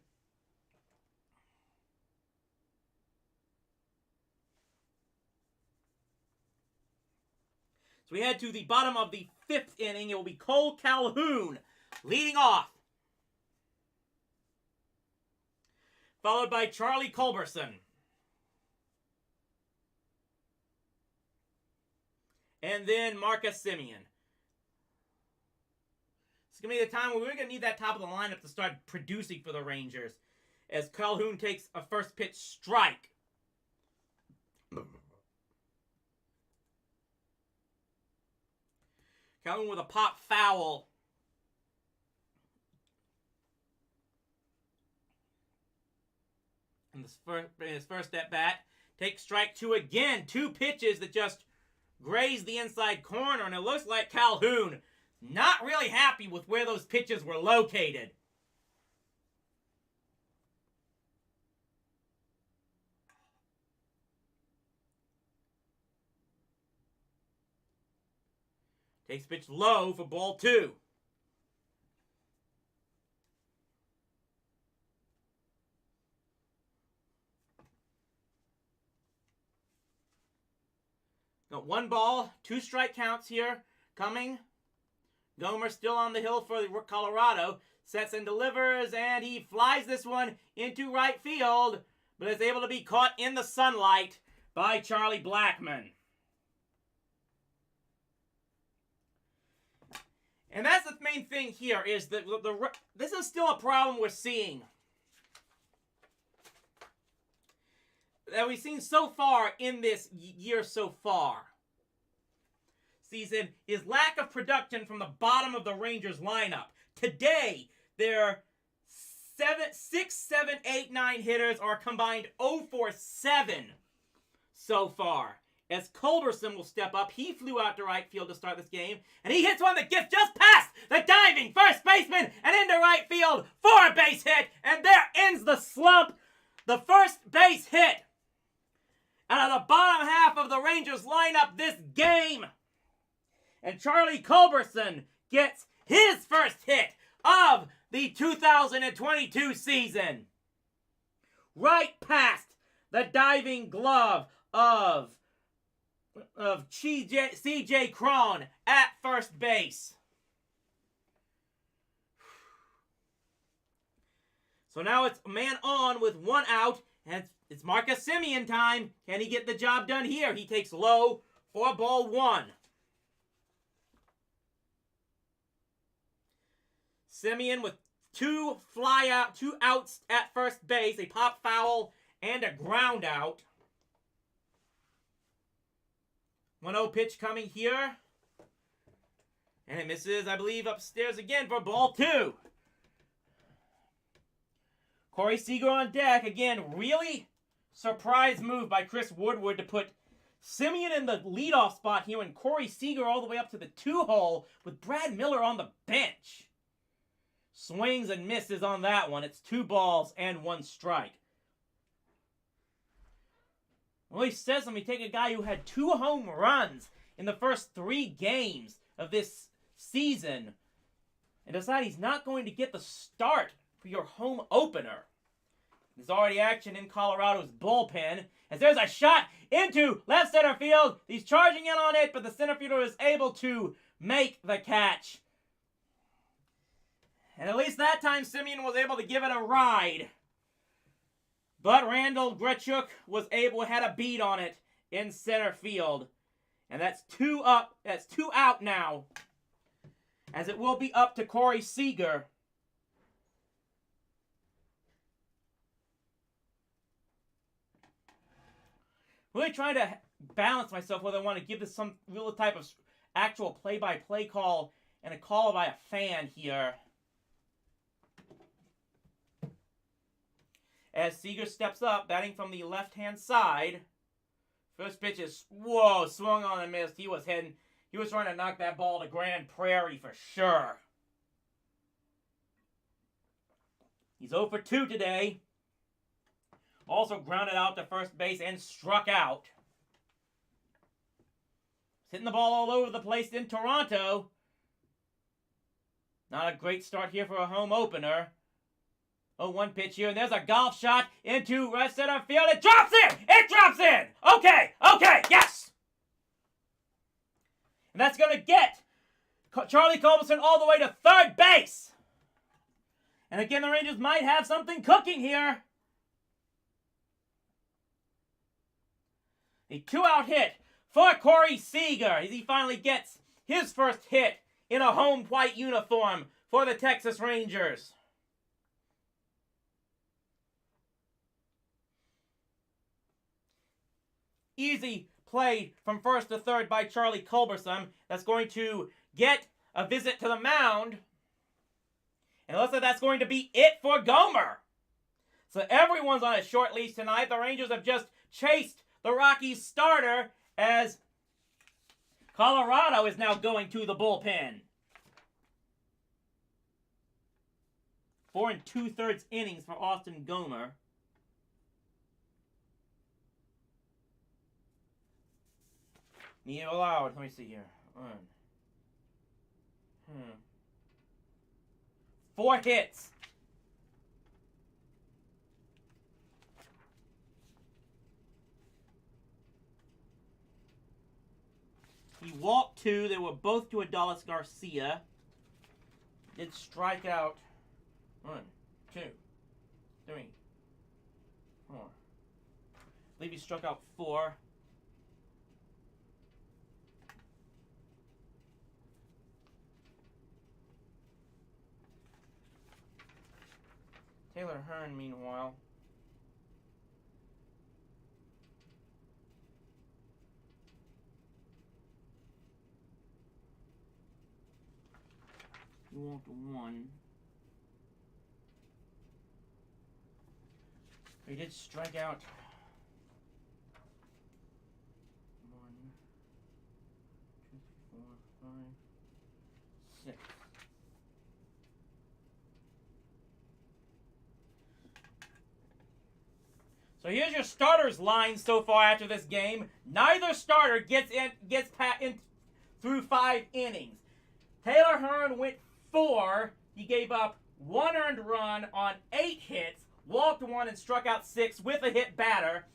So we head to the bottom of the 5th inning. It will be Cole Calhoun leading off, followed by Charlie Culberson. And then Marcus Semien. It's going to be the time where we're going to need that top of the lineup to start producing for the Rangers, as Calhoun takes a first pitch strike. Calhoun with a pop foul. In his first at bat, takes strike 2 again. 2 pitches that just grazed the inside corner, and it looks like Calhoun not really happy with where those pitches were located. Takes pitch low for ball 2. Got 1 ball, 2 strike counts here coming. Gomer still on the hill for Colorado. Sets and delivers, and he flies this one into right field, but is able to be caught in the sunlight by Charlie Blackmon. And that's the main thing here, is that this is still a problem we're seeing. That we've seen so far in this year so far. Season is lack of production from the bottom of the Rangers lineup. Today, their 6, 7, 8, 9 hitters are combined 0 for 7 so far. As Culberson will step up, he flew out to right field to start this game, and he hits one that gets just past the diving first baseman and into right field for a base hit, and there ends the slump. The first base hit out of the bottom half of the Rangers lineup this game. And Charlie Culberson gets his first hit of the 2022 season. Right past the diving glove of C.J. Cron at first base. So now it's man on with 1 out, and it's Marcus Semien time. Can he get the job done here? He takes low for ball 1. Semien with 2 outs at first base, a pop foul and a ground out. 1-0 pitch coming here. And it misses, I believe, upstairs again for ball 2. Corey Seager on deck. Again, really surprise move by Chris Woodward to put Semien in the leadoff spot here and Corey Seager all the way up to the 2-hole with Brad Miller on the bench. Swings and misses on that one. It's 2 balls and 1 strike. Well, he says, let me take a guy who had 2 home runs in the first 3 games of this season and decide he's not going to get the start for your home opener. There's already action in Colorado's bullpen, as there's a shot into left center field. He's charging in on it, but the center fielder is able to make the catch. And at least that time, Semien was able to give it a ride. But Randall Grechuk had a beat on it in center field. And that's 2 up. That's 2 out now. As it will be up to Corey Seager. Really trying to balance myself whether I want to give this some real type of actual play-by-play call and a call by a fan here. As Seager steps up, batting from the left-hand side. First pitch is, swung on and missed. He was trying to knock that ball to Grand Prairie for sure. He's 0 for 2 today. Also grounded out to first base and struck out. Hitting the ball all over the place in Toronto. Not a great start here for a home opener. 0-1 pitch here, and there's a golf shot into right center field. It drops in! It drops in! Okay, yes! And that's going to get Charlie Culberson all the way to third base. And again, the Rangers might have something cooking here. A 2-out hit for Corey Seager as he finally gets his first hit in a home white uniform for the Texas Rangers. Easy play from first to third by Charlie Culberson. That's going to get a visit to the mound. And it looks like that's going to be it for Gomer. So everyone's on a short leash tonight. The Rangers have just chased the Rockies starter as Colorado is now going to the bullpen. 4 2/3 innings for Austin Gomer. Need allowed. Let me see here. 4 hits. He walked 2. They were both to Adolis Garcia. Did strike out 1, 2, 3, 4. I believe he struck out 4. Taylor Hearn, meanwhile, he walked 1. He did strike out 1, 2, 3, 4, 5, 6. So here's your starters line so far after this game. Neither starter gets in through 5 innings. Taylor Hearn went 4. He gave up 1 earned run on 8 hits, walked 1 and struck out 6 with a hit batter.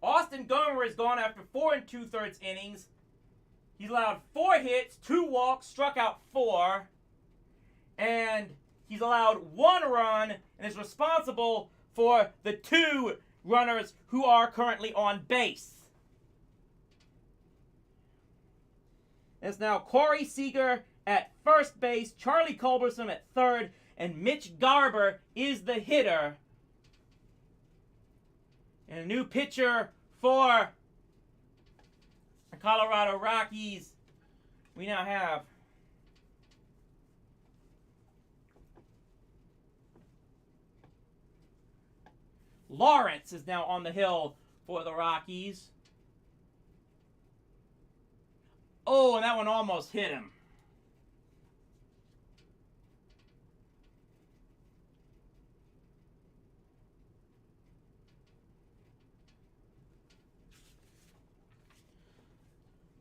Austin Gomer is gone after 4 2/3 innings. He's allowed 4 hits, 2 walks, struck out 4, and he's allowed 1 run and is responsible for the 2 runners who are currently on base. It's now Corey Seager at first base, Charlie Culberson at third, and Mitch Garber is the hitter. And a new pitcher for the Colorado Rockies. We now have Lawrence is now on the hill for the Rockies. Oh, and that one almost hit him.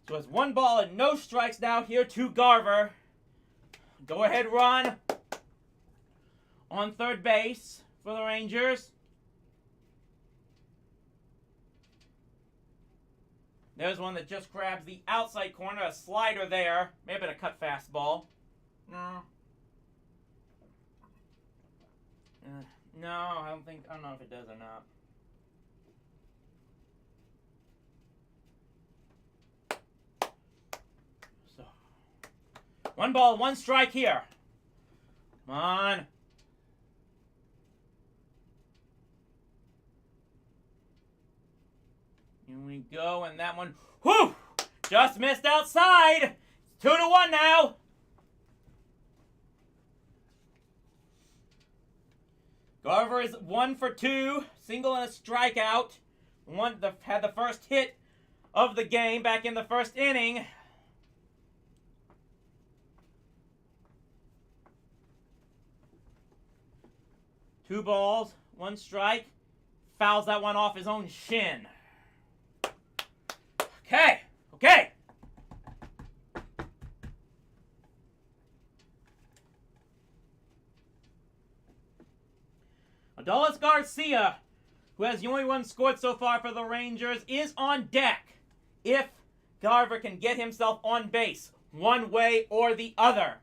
So it's 1 ball and no strikes now here to Garver. Go ahead run on third base for the Rangers. There's one that just grabs the outside corner, a slider there. May have been a cut fastball. No. No, I don't know if it does or not. So, 1 ball, 1 strike here. Come on. Here we go, and that one, whew, just missed outside. It's 2-1 now. Garver is 1 for 2, single and a strikeout. Had the first hit of the game back in the first inning. 2 balls, 1 strike. Fouls that one off his own shin. Okay. Adolis Garcia, who has the only one scored so far for the Rangers, is on deck if Garver can get himself on base one way or the other.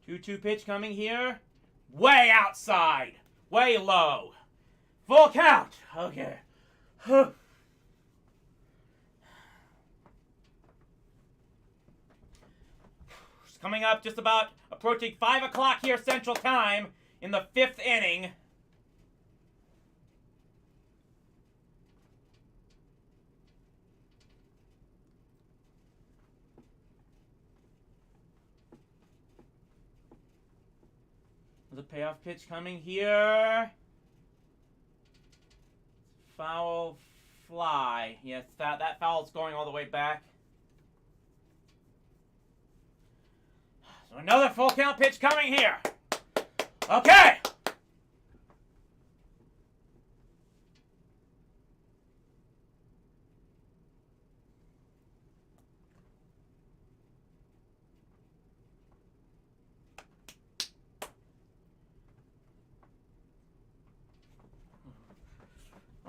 Two-two pitch coming here. Way outside. Way low. Full count. Okay. It's coming up just about approaching 5 o'clock here Central Time in the 5th inning. There's a payoff pitch coming here. Foul fly. Yes, that foul's going all the way back. So another full count pitch coming here. Okay.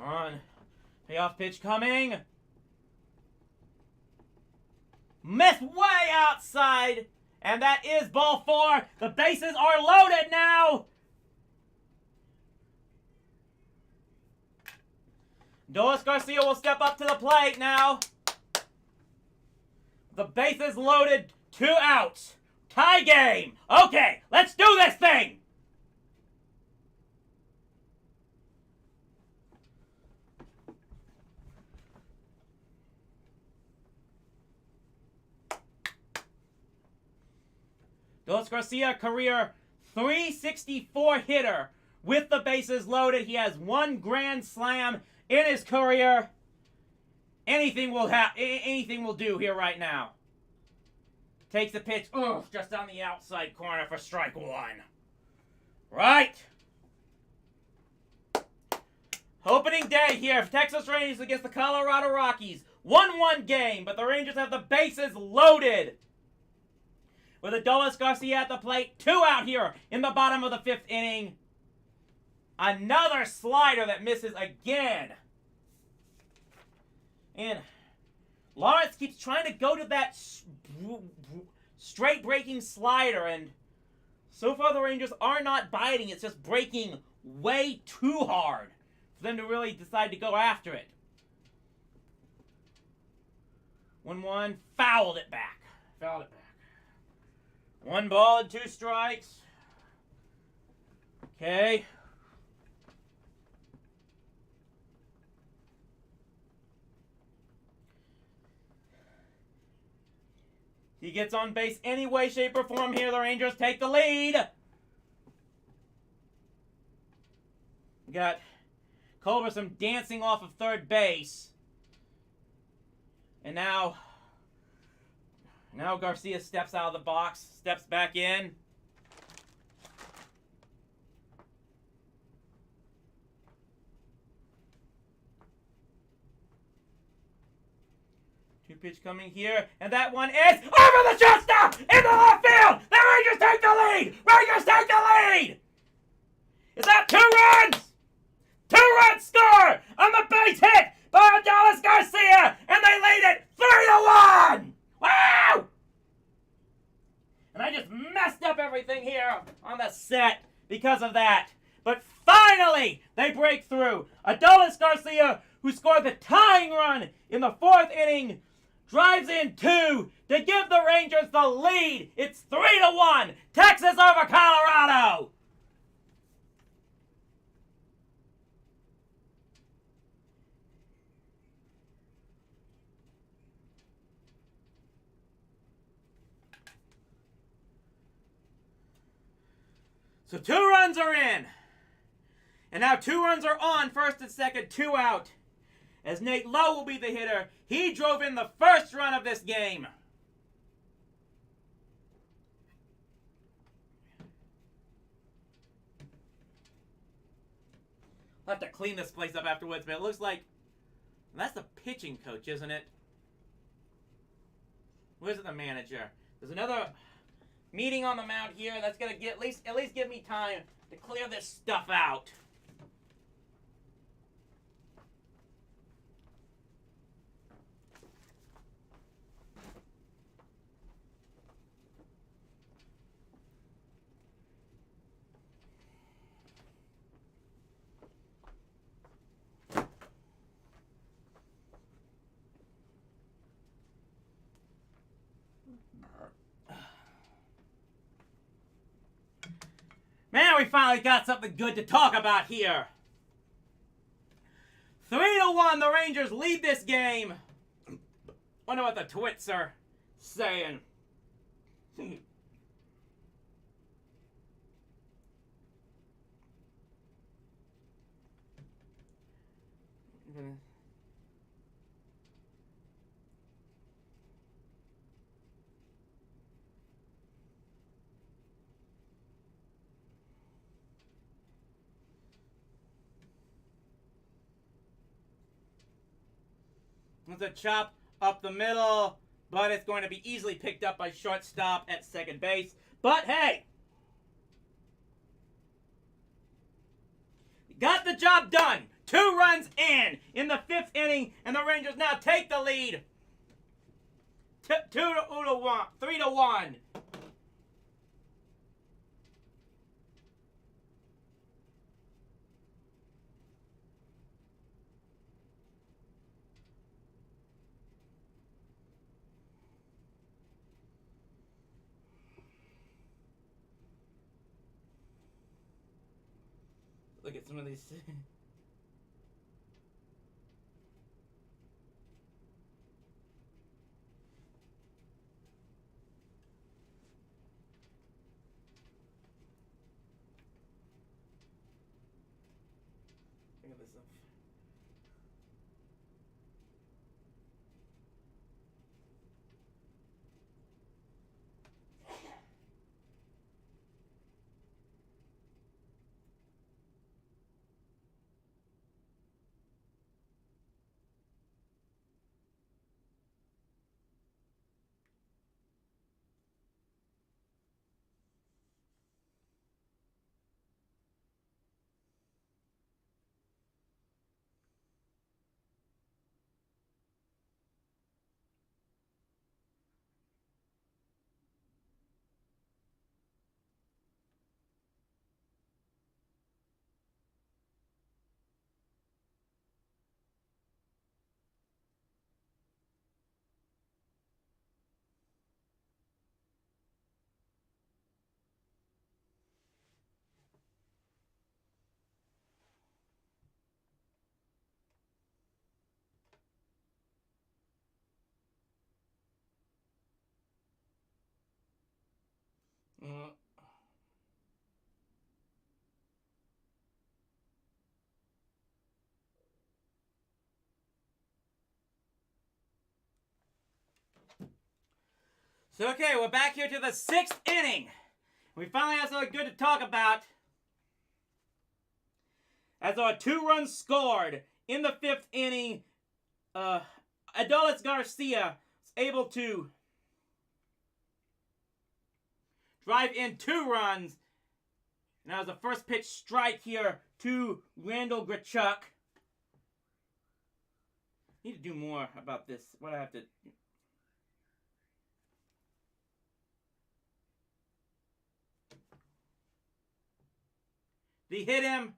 On. Payoff pitch coming. Missed way outside. And that is ball 4. The bases are loaded now. Adolis Garcia will step up to the plate now. The bases loaded. 2 outs. Tie game. Okay, let's do this thing. Adolis Garcia, career .364 hitter with the bases loaded. He has 1 grand slam in his career. Anything will do here right now. Takes the pitch, just on the outside corner for strike 1. Right. Opening day here, Texas Rangers against the Colorado Rockies. 1-1 game, but the Rangers have the bases loaded. With Adolis Garcia at the plate, 2 out here in the bottom of the 5th inning. Another slider that misses again. And Lawrence keeps trying to go to that straight breaking slider, and so far the Rangers are not biting. It's just breaking way too hard for them to really decide to go after it. 1-1, fouled it back. 1 ball and 2 strikes. Okay. He gets on base any way, shape, or form here. The Rangers take the lead. We got Culberson dancing off of third base. And now Garcia steps out of the box, steps back in. Two pitch coming here, and that one is over the shortstop into left field. The Rangers take the lead. Rangers take the lead. Is that 2 runs? 2-run score on the base hit by Adolis Garcia, and they lead it 3-1. Wow! And I just messed up everything here on the set because of that. But finally, they break through. Adolis Garcia, who scored the tying run in the 4th inning, drives in 2 to give the Rangers the lead. It's 3-1. Texas over Colorado. So 2 runs are in. And now 2 runs are on, first and second, 2 out. As Nate Lowe will be the hitter. He drove in the first run of this game. I'll have to clean this place up afterwards, but it looks like that's the pitching coach, isn't it? Where's the manager? There's another meeting on the mound here. That's gonna get at least give me time to clear this stuff out. Man, we finally got something good to talk about here. 3-1, the Rangers lead this game. Wonder what the twits are saying. It's a chop up the middle, but it's going to be easily picked up by shortstop at second base. But hey, got the job done. 2 runs in the 5th inning, and the Rangers now take the lead. 3-1. Look at some of these. Look at this stuff. So, okay, we're back here to the 6th inning. We finally have something good to talk about. As our 2 runs scored in the 5th inning, Adolis Garcia was able to drive in 2 runs. And that was the first pitch strike here to Randall Grichuk. Need to do more about this. What I have to... Did he hit him?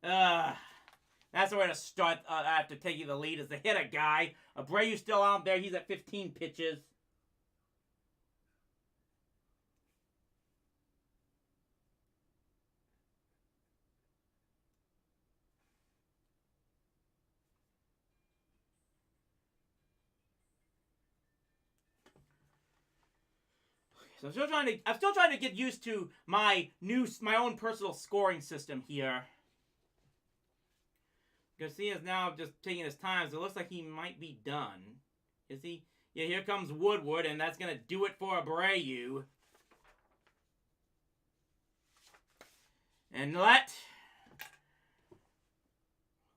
That's the way to start after taking the lead, is to hit a guy. Abreu's still out there. He's at 15 pitches. So I'm still trying to get used to my own personal scoring system here. Garcia's now just taking his time, so it looks like he might be done. Is he? Yeah, here comes Woodward, and that's going to do it for Abreu. And let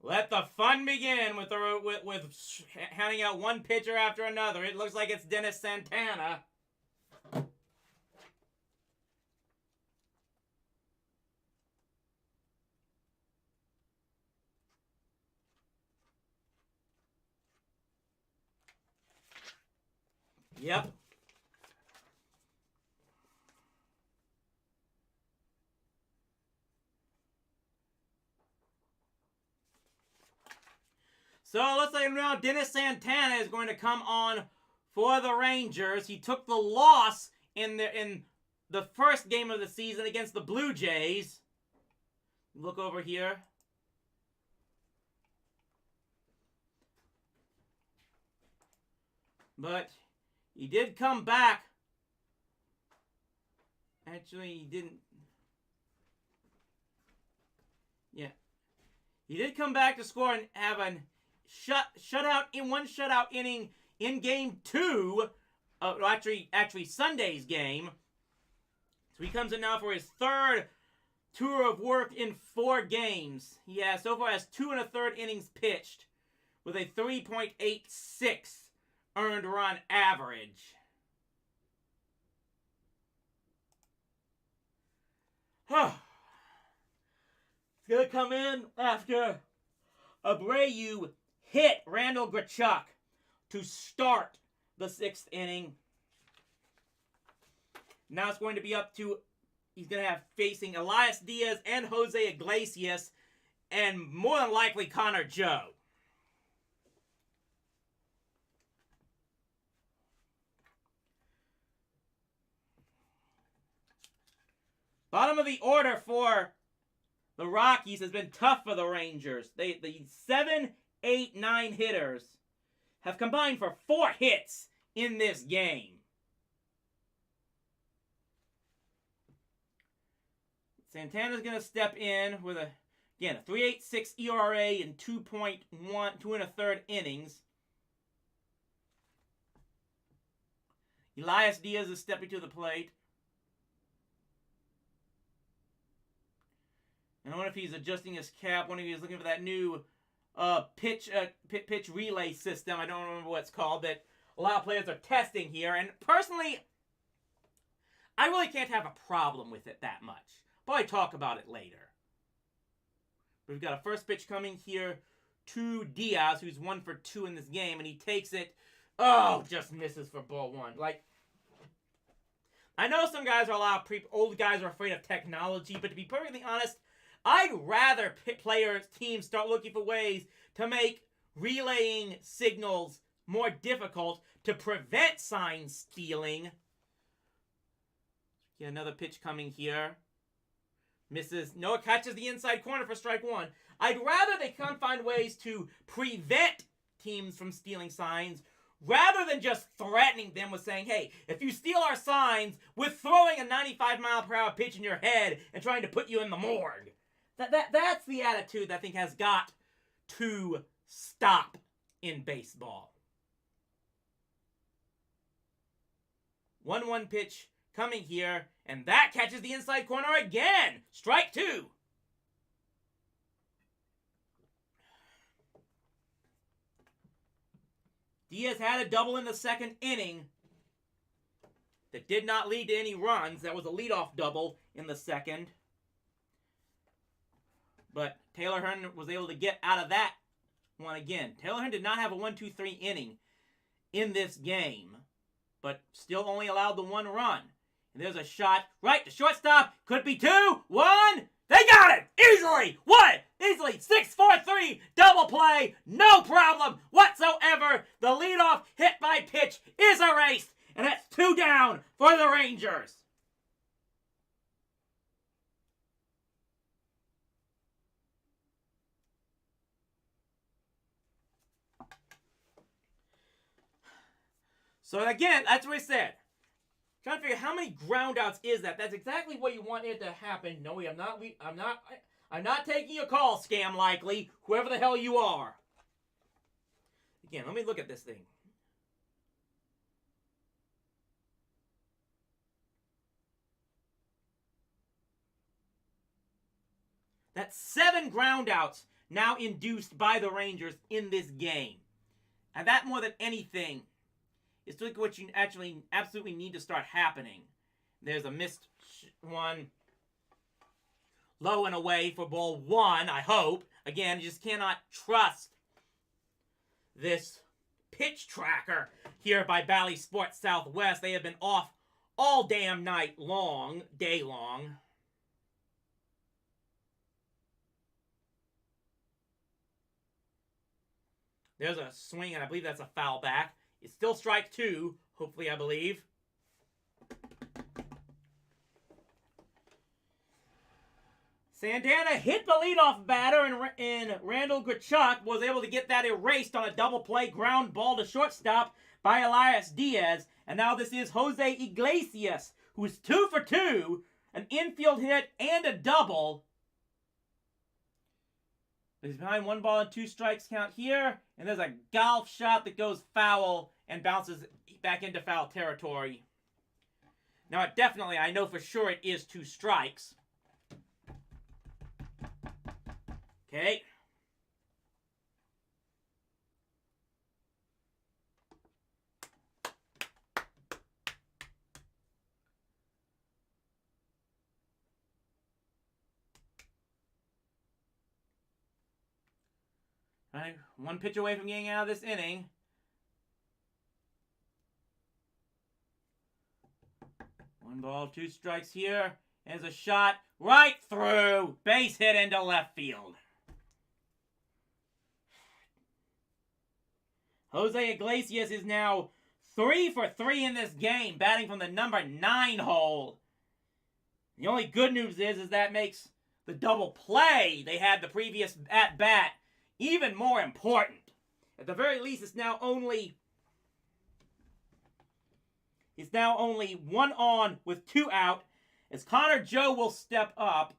Let the fun begin with handing out one pitcher after another. It looks like it's Dennis Santana. Yep. So let's say now Dennis Santana is going to come on for the Rangers. He took the loss in the first game of the season against the Blue Jays. Look over here. But he did come back. Actually, he didn't. Yeah. He did come back to score and have a shutout inning in game 2. Actually Sunday's game. So he comes in now for his third tour of work in 4 games. He has so far has 2 1/3 innings pitched with a 3.86 earned run average. It's going to come in after Abreu hit Randall Grichuk to start the 6th inning. Now it's going to be up to, he's going to have facing Elias Diaz and Jose Iglesias and more than likely Connor Joe. Bottom of the order for the Rockies has been tough for the Rangers. The 7, 8, 9 hitters have combined for 4 hits in this game. Santana's going to step in with a 3.86 ERA in 2 1/3 innings. Elias Diaz is stepping to the plate. And I wonder if he's adjusting his cap. I wonder if he's looking for that new pitch relay system. I don't remember what it's called, that a lot of players are testing here. And personally, I really can't have a problem with it that much. But I talk about it later. We've got a first pitch coming here to Diaz, who's 1 for 2 in this game, and he takes it. Oh, just misses for ball 1. Like, I know some guys are old guys are afraid of technology, but to be perfectly honest, I'd rather teams start looking for ways to make relaying signals more difficult to prevent sign stealing. Yeah, another pitch coming here. Misses. Noah catches the inside corner for strike 1. I'd rather they find ways to prevent teams from stealing signs rather than just threatening them with saying, hey, if you steal our signs, we're throwing a 95-mile-per-hour pitch in your head and trying to put you in the morgue. That's the attitude that I think has got to stop in baseball. 1-1 pitch coming here, and that catches the inside corner again. Strike 2. Diaz had a double in the 2nd inning that did not lead to any runs. That was a leadoff double in the 2nd. But Taylor Hearn was able to get out of that one again. Taylor Hearn did not have a 1-2-3 inning in this game, but still only allowed the 1 run. And there's a shot right to shortstop. Could be 2, 1. They got it! Easily! 1! Easily! 6-4-3 double play. No problem whatsoever. The leadoff hit by pitch is erased. And that's 2 down for the Rangers. So again, that's what I said. Trying to figure how many groundouts is that. That's exactly what you want it to happen. No, I'm not taking your call, Scam Likely, whoever the hell you are. Again, let me look at this thing. That's 7 groundouts now induced by the Rangers in this game. And that, more than anything, is what you actually absolutely need to start happening. There's a missed one. Low and away for ball one, I hope. Again, you just cannot trust this pitch tracker here by Bally Sports Southwest. They have been off all damn night long, day long. There's a swing, and I believe that's a foul back. It's still strike two, hopefully, I believe. Santana hit the leadoff batter, and Randall Grichuk was able to get that erased on a double play ground ball to shortstop by Elias Diaz. And now this is Jose Iglesias, who's 2 for 2, an infield hit and a double. He's behind 1 ball and 2 strikes count here. And there's a golf shot that goes foul and bounces back into foul territory. Now, definitely, I know for sure it is 2 strikes. Okay. All right, 1 pitch away from getting out of this inning. One ball, 2 strikes here. There's a shot right through. Base hit into left field. Jose Iglesias is now 3 for 3 in this game, batting from the number 9 hole. The only good news is that makes the double play they had the previous at-bat even more important. At the very least, it's now only 1 on with 2 out, as Connor Joe will step up.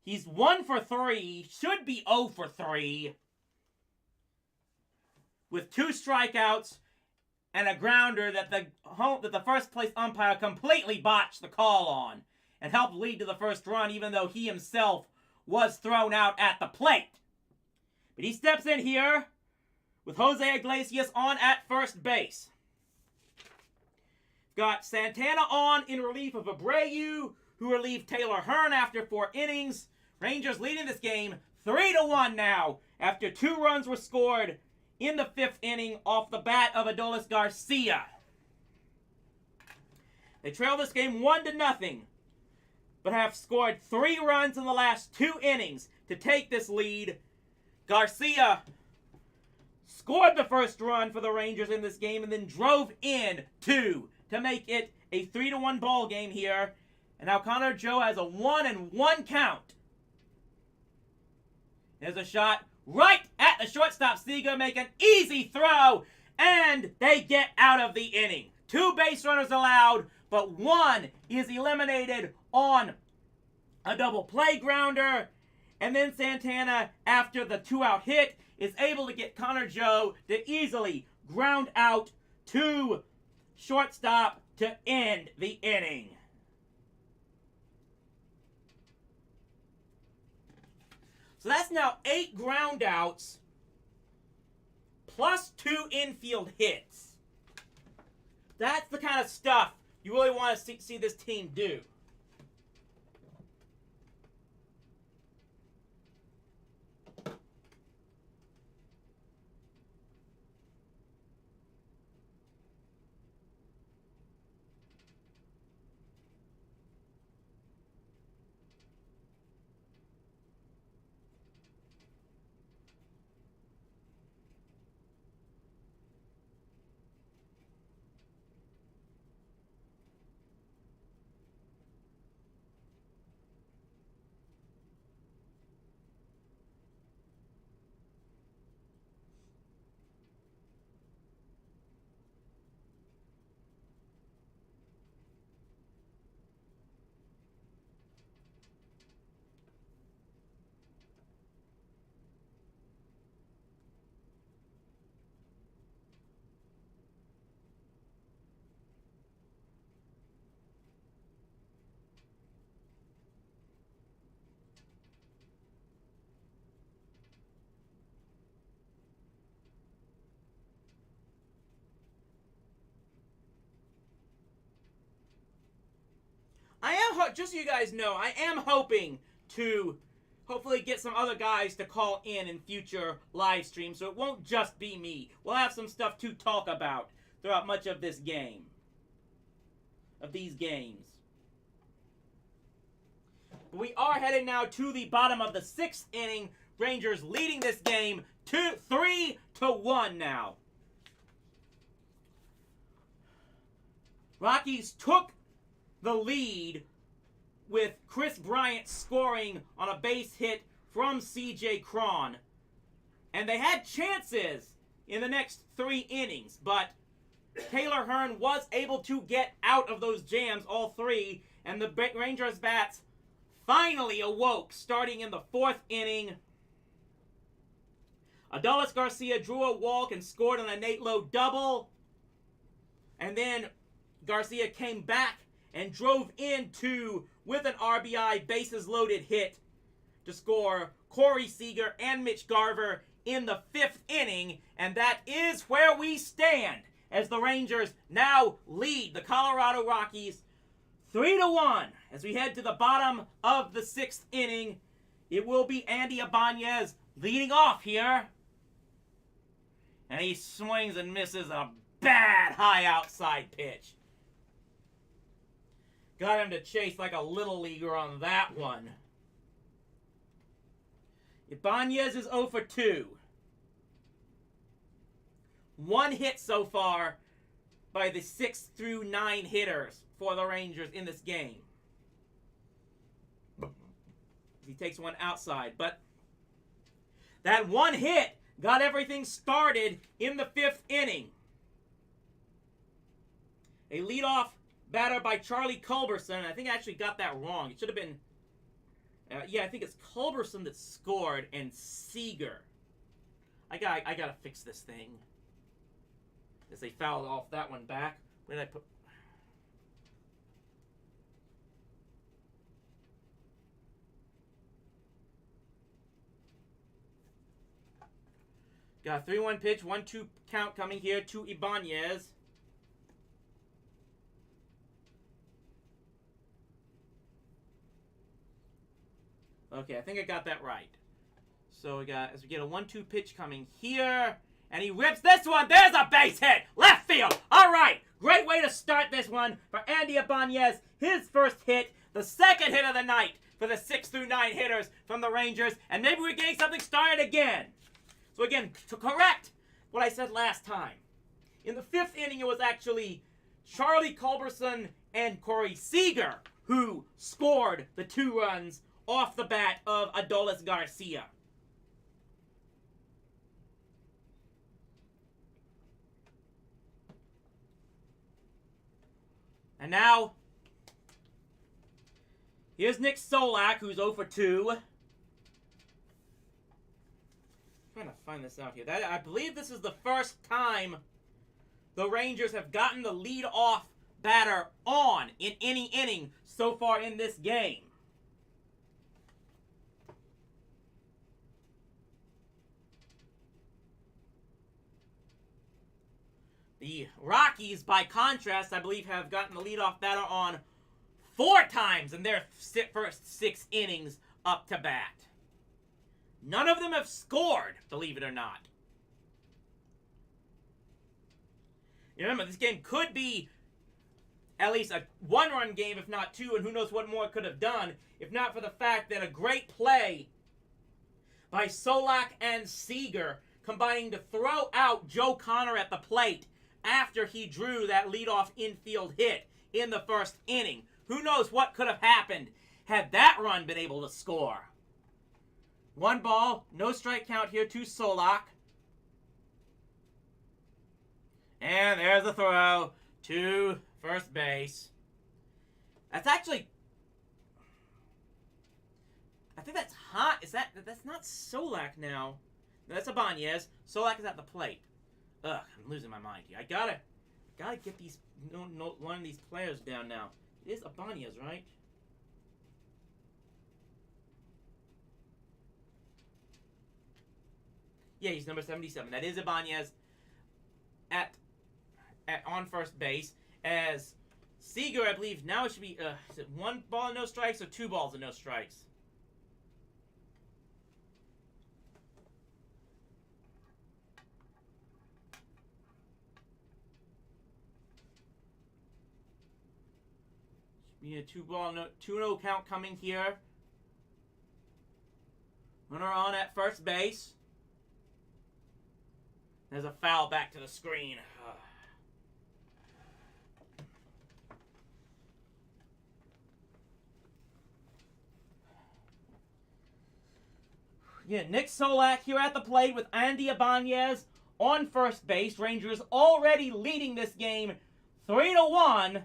He's 1 for 3, should be 0 for 3, with 2 strikeouts and a grounder that the first place umpire completely botched the call on and helped lead to the first run, even though he himself was thrown out at the plate. But he steps in here with Jose Iglesias on at first base. Got Santana on in relief of Abreu, who relieved Taylor Hearn after 4 innings. Rangers leading this game 3-1 now after 2 runs were scored in the 5th inning off the bat of Adolis Garcia. They trail this game 1-0, but have scored 3 runs in the last 2 innings to take this lead. Garcia scored the first run for the Rangers in this game and then drove in 2 to make it a 3-1 ball game here. And now Connor Joe has a 1-1 count. There's a shot right at the shortstop. Seager make an easy throw, and they get out of the inning. 2 base runners allowed, but 1 is eliminated on a double play grounder. And then Santana, after the 2-out hit, is able to get Connor Joe to easily ground out to shortstop to end the inning. So that's now 8 ground outs plus 2 infield hits. That's the kind of stuff you really want to see this team do. just so you guys know, I am hoping to hopefully get some other guys to call in future live streams, so it won't just be me. We'll have some stuff to talk about throughout much of this game. Of these games. But we are headed now to the bottom of the 6th inning. Rangers leading this game 3-1 now. Rockies took the lead with Chris Bryant scoring on a base hit from C.J. Cron. And they had chances in the next 3 innings, but Taylor Hearn was able to get out of those jams, all 3, and the Rangers bats finally awoke, starting in the 4th inning. Adolis Garcia drew a walk and scored on a Nate Lowe double. And then Garcia came back and drove into, with an RBI, bases loaded hit to score Corey Seager and Mitch Garver in the 5th inning. And that is where we stand as the Rangers now lead the Colorado Rockies 3-1. As we head to the bottom of the 6th inning, it will be Andy Ibanez leading off here. And he swings and misses a bad high outside pitch. Got him to chase like a little leaguer on that one. Ibanez is 0 for 2. 1 hit so far by the 6 through 9 hitters for the Rangers in this game. He takes one outside, but that 1 hit got everything started in the 5th inning. A leadoff batter by Charlie Culberson. I think I actually got that wrong. It should have been... yeah, I think it's Culberson that scored and Seager. I gotta fix this thing. As they fouled off that one back. Where did I put... Got a 3-1 pitch, 1-2 count coming here to Ibanez. Okay, I think I got that right. So we got, as we get a 1-2 pitch coming here, and he rips this one. There's a base hit, left field. All right, great way to start this one for Andy Ibanez. His first hit, the 2nd hit of the night for the 6 through 9 hitters from the Rangers, and maybe we're getting something started again. So again, to correct what I said last time, in the 5th inning, it was actually Charlie Culberson and Corey Seager who scored the 2 runs off the bat of Adolis Garcia. And now, here's Nick Solak, who's 0 for 2. Trying to find this out here. I believe this is the first time the Rangers have gotten the lead-off batter on in any inning so far in this game. The Rockies, by contrast, I believe, have gotten the leadoff batter on 4 times in their first 6 innings up to bat. None of them have scored, believe it or not. You remember, this game could be at least a 1-run game, if not 2, and who knows what more it could have done, if not for the fact that a great play by Solak and Seager combining to throw out Joe Connor at the plate after he drew that leadoff infield hit in the 1st inning. Who knows what could have happened had that run been able to score. 1 ball, no strike count here to Solak. And there's the throw to first base. That's actually... I think that's hot. That's not Solak now. No, that's Ibanez. Solak is at the plate. Ugh, I'm losing my mind here. I gotta get these, one of these players down now. It is Ibanez, right? Yeah, he's number 77. That is Ibanez at on first base, as Seager, I believe, now it should be, is it 1 ball and no strikes or 2 balls and no strikes? Should be a 2-0 count coming here. Runner on at first base. There's a foul back to the screen. Yeah, Nick Solak here at the plate with Andy Ibanez on first base. Rangers already leading this game 3-1.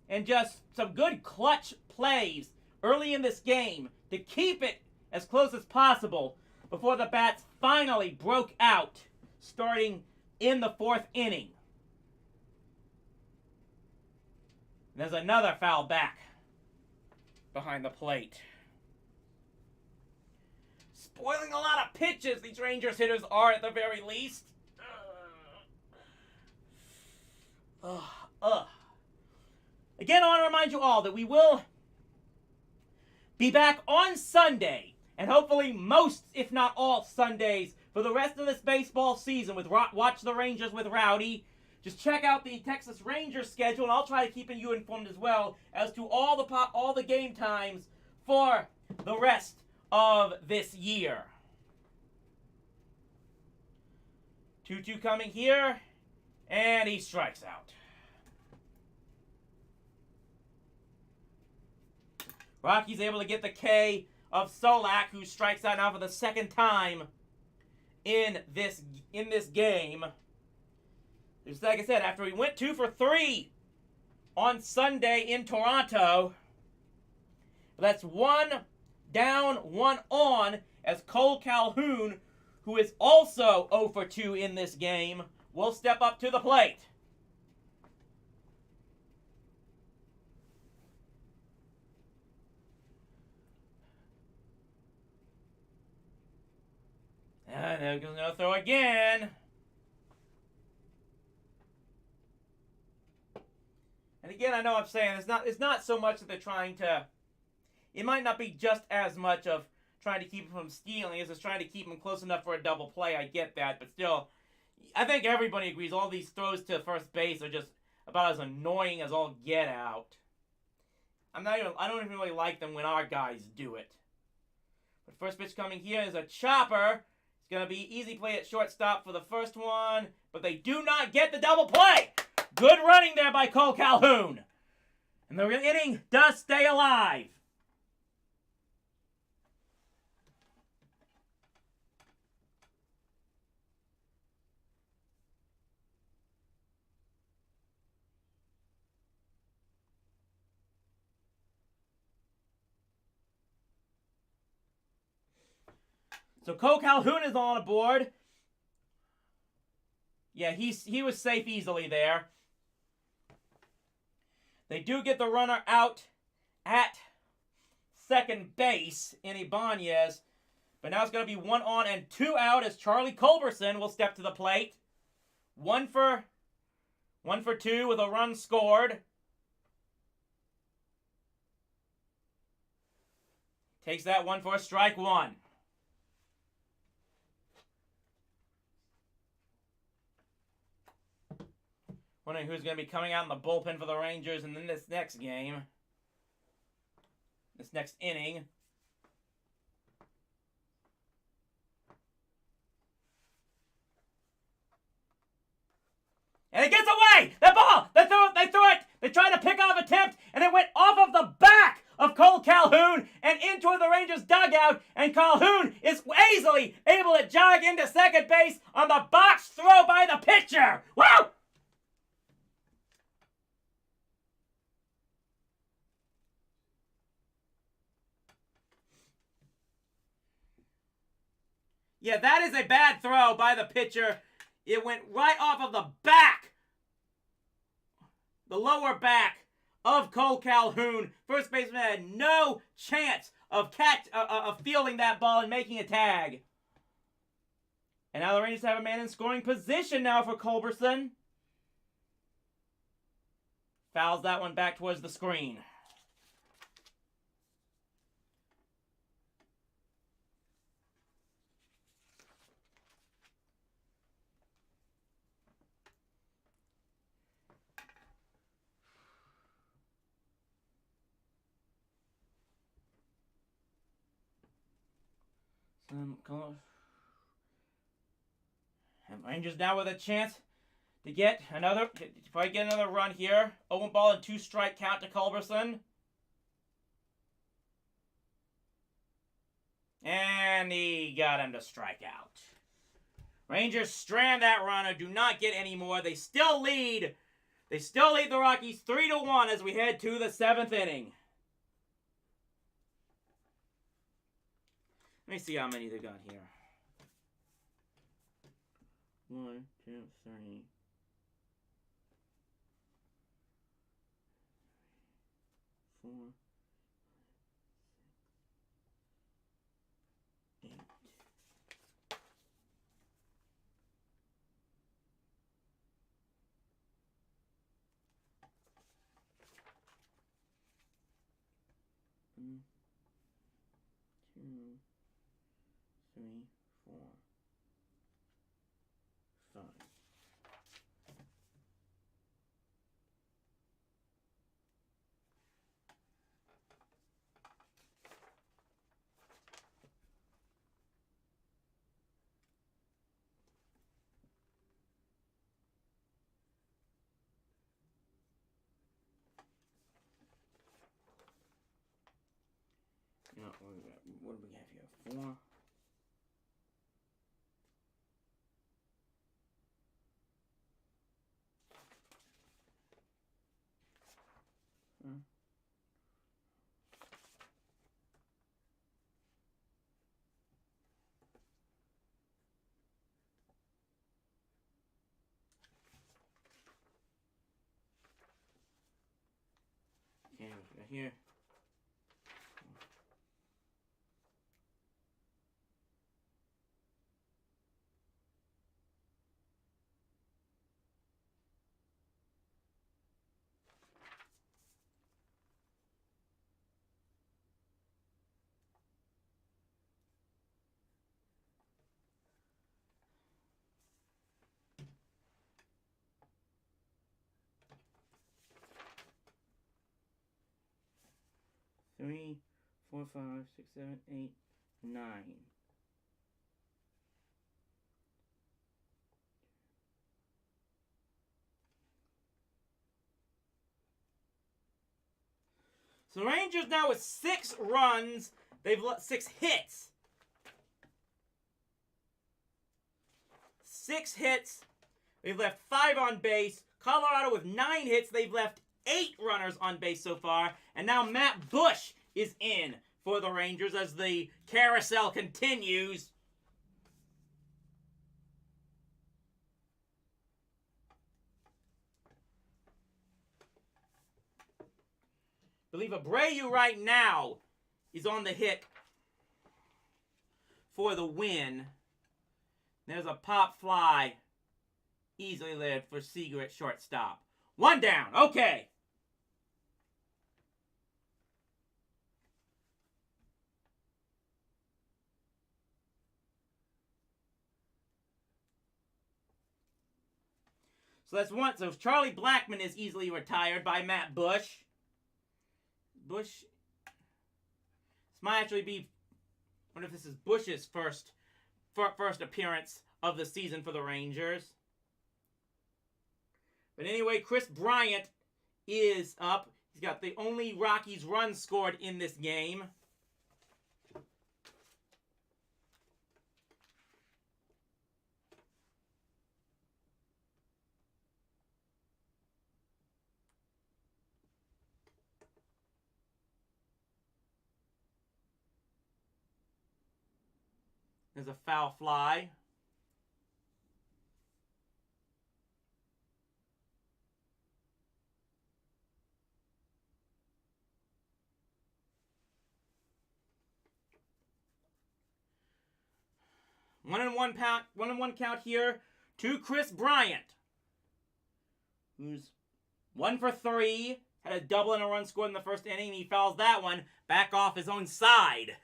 And just some good clutch plays early in this game to keep it as close as possible before the bats finally broke out, starting in the 4th inning. There's another foul back behind the plate. Spoiling a lot of pitches, these Rangers hitters are at the very least. Again, I want to remind you all that we will be back on Sunday, and hopefully most, if not all, Sundays for the rest of this baseball season with Watch the Rangers with Rowdy. Just check out the Texas Rangers schedule, and I'll try to keep you informed as well as to all the game times for the rest of this year. 2-2 coming here, and he strikes out. Rocky's able to get the K of Solak, who strikes out now for the 2nd time in this game. Just like I said, after he went 2 for 3 on Sunday in Toronto, that's 1 down, 1 on, as Cole Calhoun, who is also 0 for 2 in this game, will step up to the plate. And there goes no throw again. And again, I know I'm saying it's not so much that they're trying to. It might not be just as much of trying to keep him from stealing as it's trying to keep him close enough for a double play. I get that, but still, I think everybody agrees all these throws to first base are just about as annoying as all get out. I don't even really like them when our guys do it. But first pitch coming here is a chopper. It's going to be easy play at shortstop for the first one, but they do not get the double play. Good running there by Cole Calhoun. And the inning does stay alive. So Cole Calhoun is on board. Yeah, he was safe easily there. They do get the runner out at second base in Ibanez. But now it's going to be 1 on and 2 out as Charlie Culberson will step to the plate. 1 for 2 with a run scored. Takes that one for strike 1. Wondering who's going to be coming out in the bullpen for the Rangers in this next game. This next inning. And it gets away! The ball! They threw it! They tried to pick off attempt, and it went off of the back of Cole Calhoun and into the Rangers dugout, and Calhoun is easily able to jog into second base on the botched throw by the pitcher! Woo! Yeah, that is a bad throw by the pitcher. It went right off of the back, the lower back of Cole Calhoun. First baseman had no chance of fielding that ball and making a tag. And now the Rangers have a man in scoring position now for Culberson. Fouls that one back towards the screen. And Rangers now with a chance to get another, probably get another run here. 0 ball and 2 strike count to Culberson. And he got him to strike out. Rangers strand that runner, do not get any more. They still lead. They still lead the Rockies 3-1 as we head to the 7th inning. Let me see how many they got here. 1, 2, 3. 4, 8. One, 2, 3, 4, 5. No, what do we have here? 4. Okay, we got here. Three, 4, 5, 6, 7, 8, 9. So Rangers now with 6 runs. They've let 6 hits. 6 hits. They've left 5 on base. Colorado with 9 hits. They've left 8 runners on base so far. And now Matt Bush is in for the Rangers as the carousel continues. I believe Abreu right now is on the hit for the win. There's a pop fly easily led for Seager at shortstop. 1 down. Okay. So that's one. So Charlie Blackmon is easily retired by Matt Bush. This might actually be, I wonder if this is Bush's first appearance of the season for the Rangers. But anyway, Chris Bryant is up. He's got the only Rockies run scored in this game. There's a foul fly. One and one count here to Chris Bryant, who's 1 for 3. Had a double and a run scored in the first inning. And he fouls that one back off his own side.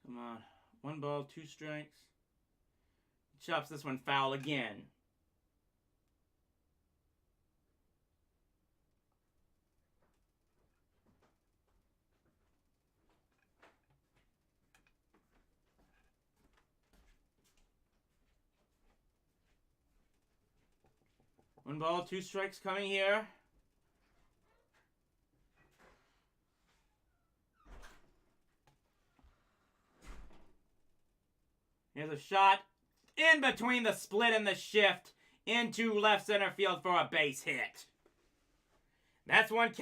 Come on. 1 ball, 2 strikes. Chops this one foul again. One ball, 2 strikes coming here. Here's a shot in between the split and the shift into left center field for a base hit. That's one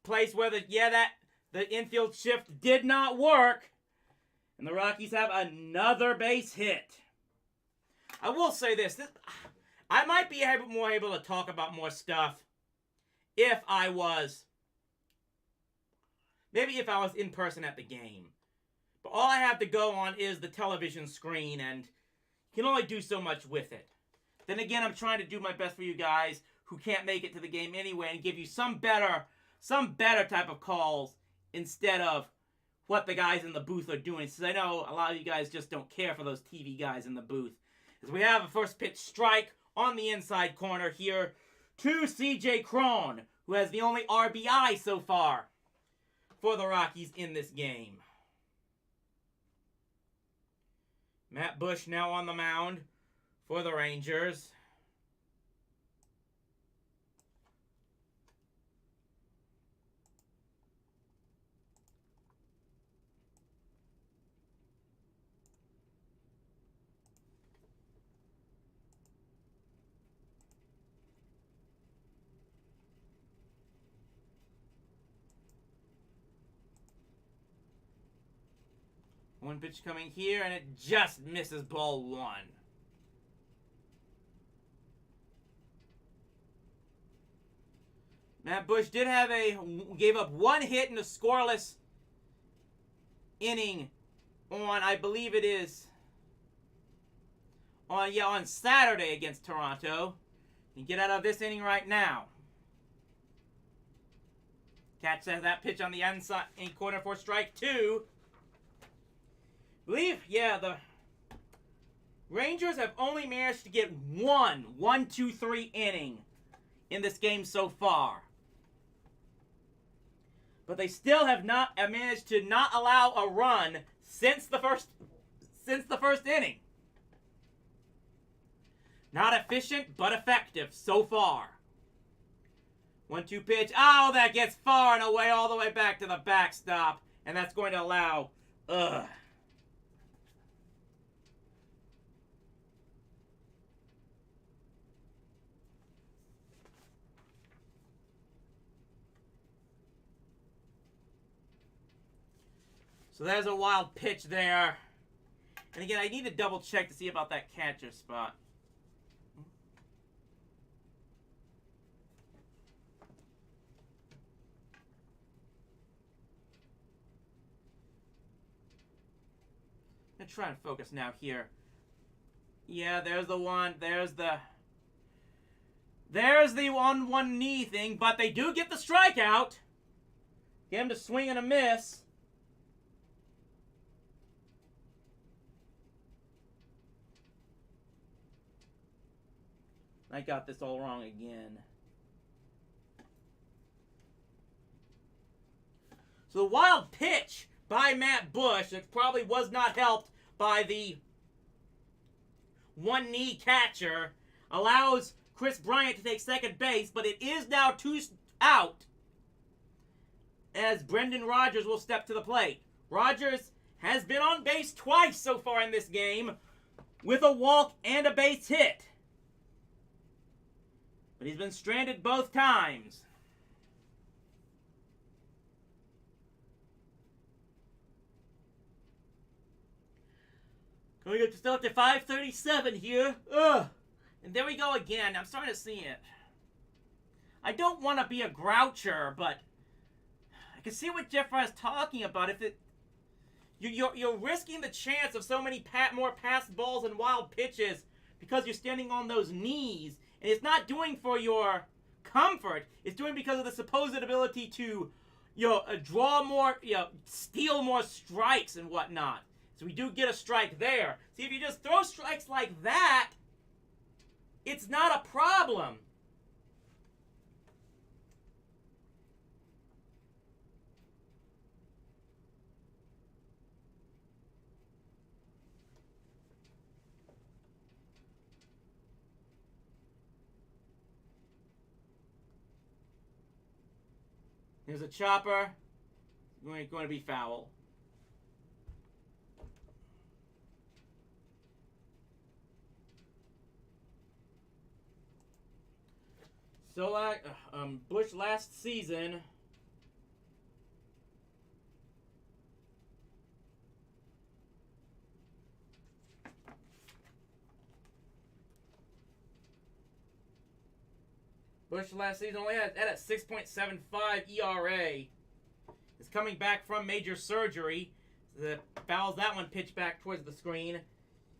place where the infield shift did not work. And the Rockies have another base hit. I will say this I might be more able to talk about more stuff if I was in person at the game. But all I have to go on is the television screen, and you can only do so much with it. Then again, I'm trying to do my best for you guys who can't make it to the game anyway and give you some better type of calls instead of what the guys in the booth are doing. Since I know a lot of you guys just don't care for those TV guys in the booth. As we have a first pitch strike on the inside corner here to C.J. Cron, who has the only RBI so far for the Rockies in this game. Matt Bush now on the mound for the Rangers. One pitch coming here, and it just misses ball 1. Matt Bush gave up 1 hit in a scoreless inning on, I believe it is, on Saturday against Toronto. You get out of this inning right now. Catch that pitch on the inside in corner for strike 2. The Rangers have only managed to get 1, 2, 3 inning in this game so far. But they still have not managed to not allow a run since the first inning. Not efficient, but effective so far. 1-2 pitch. Oh, that gets far and away, all the way back to the backstop. And that's going to allow... So there's a wild pitch there. And again, I need to double check to see about that catcher spot. I'm trying to focus now here. Yeah, there's the one. There's the 1 knee thing, but they do get the strikeout. Get him to swing and a miss. I got this all wrong again. So the wild pitch by Matt Bush, that probably was not helped by the 1 knee catcher, allows Chris Bryant to take second base, but it is now 2 out as Brendan Rodgers will step to the plate. Rodgers has been on base twice so far in this game with a walk and a base hit. But he's been stranded both times. Going up to start at 5:37 here. Ugh. And there we go again. I'm starting to see it. I don't want to be a groucher, but I can see what Jeff is talking about. If it, you're risking the chance of so many more passed balls and wild pitches because you're standing on those knees, and it's not doing for your comfort. It's doing because of the supposed ability to, draw more, steal more strikes and whatnot. So we do get a strike there. See, if you just throw strikes like that, it's not a problem. Here's a chopper. Going to be foul. So, Bush last season only had a 6.75 ERA. Is coming back from major surgery. The fouls that one pitch back towards the screen.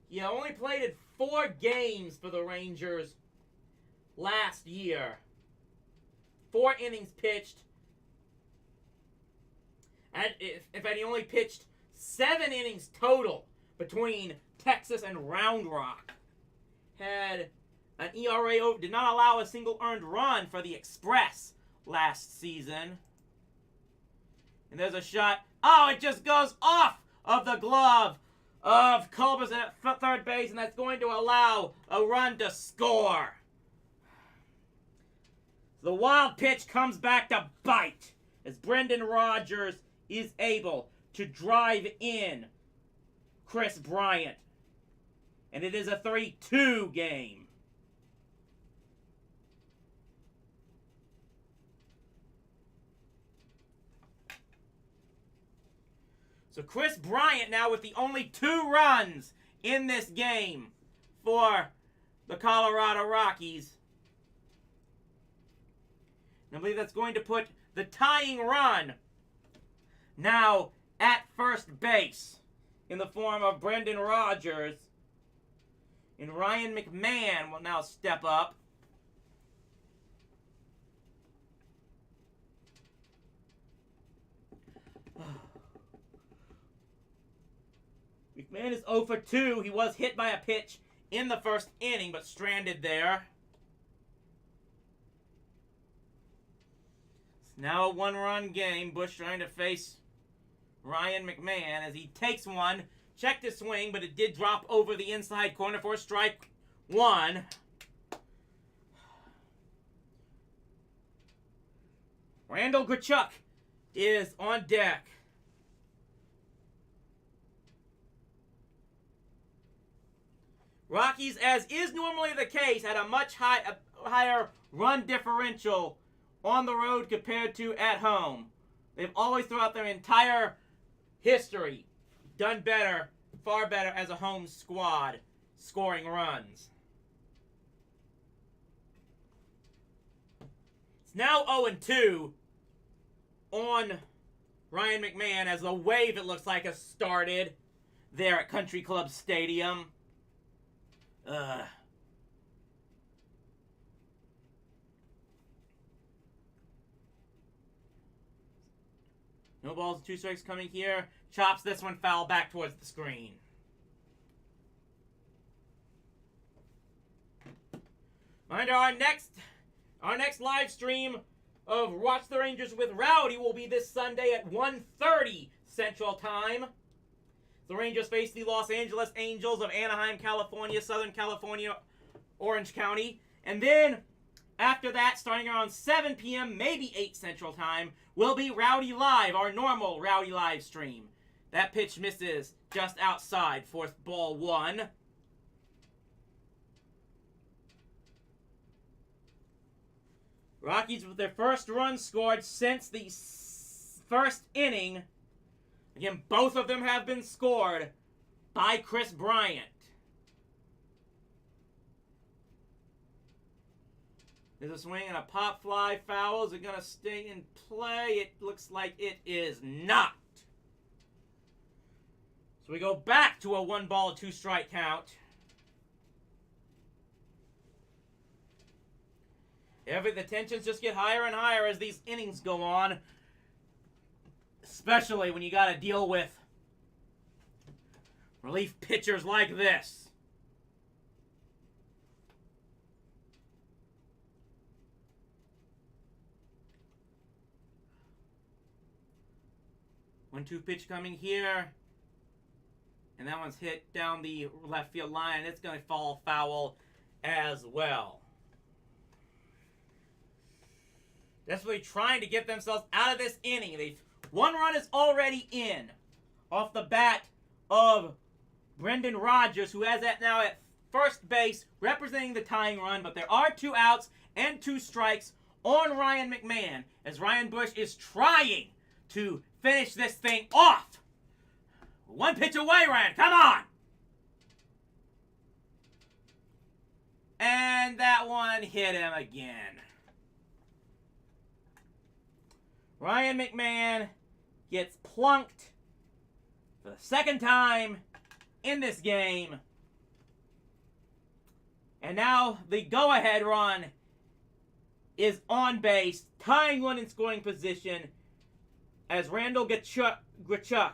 He only played in 4 games for the Rangers last year. 4 innings pitched. And he only pitched 7 innings total between Texas and Round Rock. Had an ERA did not allow a single earned run for the Express last season. And there's a shot. Oh, it just goes off of the glove of Culberson at third base, and that's going to allow a run to score. The wild pitch comes back to bite as Brendan Rodgers is able to drive in Chris Bryant. And it is a 3-2 game. So Chris Bryant now with the only 2 runs in this game for the Colorado Rockies. And I believe that's going to put the tying run now at first base in the form of Brendan Rodgers. And Ryan McMahon will now step up. McMahon is 0 for 2. He was hit by a pitch in the first inning, but stranded there. It's now a 1-run game. Bush trying to face Ryan McMahon as he takes one. Checked his swing, but it did drop over the inside corner for strike 1. Randall Grichuk is on deck. Rockies, as is normally the case, had a much higher run differential on the road compared to at home. They've always, throughout their entire history, done better, far better as a home squad, scoring runs. It's now 0-2 on Ryan McMahon as the wave, it looks like, has started there at Country Club Stadium. No balls, 2 strikes coming here. Chops this one foul back towards the screen. And our next live stream of Watch the Rangers with Rowdy will be this Sunday at 1:30 Central Time. The Rangers face the Los Angeles Angels of Anaheim, California, Southern California, Orange County. And then, after that, starting around 7 p.m., maybe 8 Central Time, will be Rowdy Live, our normal Rowdy Live stream. That pitch misses just outside, 4th ball 1. Rockies with their first run scored since the first inning. Again, both of them have been scored by Chris Bryant. There's a swing and a pop fly foul. Is it going to stay in play? It looks like it is not. So we go back to a 1-ball, 2-strike count. The tensions just get higher and higher as these innings go on. Especially when you got to deal with relief pitchers like this. One-two pitch coming here. And that one's hit down the left field line. It's going to fall foul as well. Desperately trying to get themselves out of this inning. One run is already in off the bat of Brendan Rodgers, who has that now at first base, representing the tying run. But there are 2 outs and 2 strikes on Ryan McMahon, as Ryan Bush is trying to finish this thing off. 1 pitch away, Ryan. Come on. And that one hit him again. Ryan McMahon gets plunked for the 2nd time in this game. And now the go-ahead run is on base, tying one in scoring position, as Randall Grichuk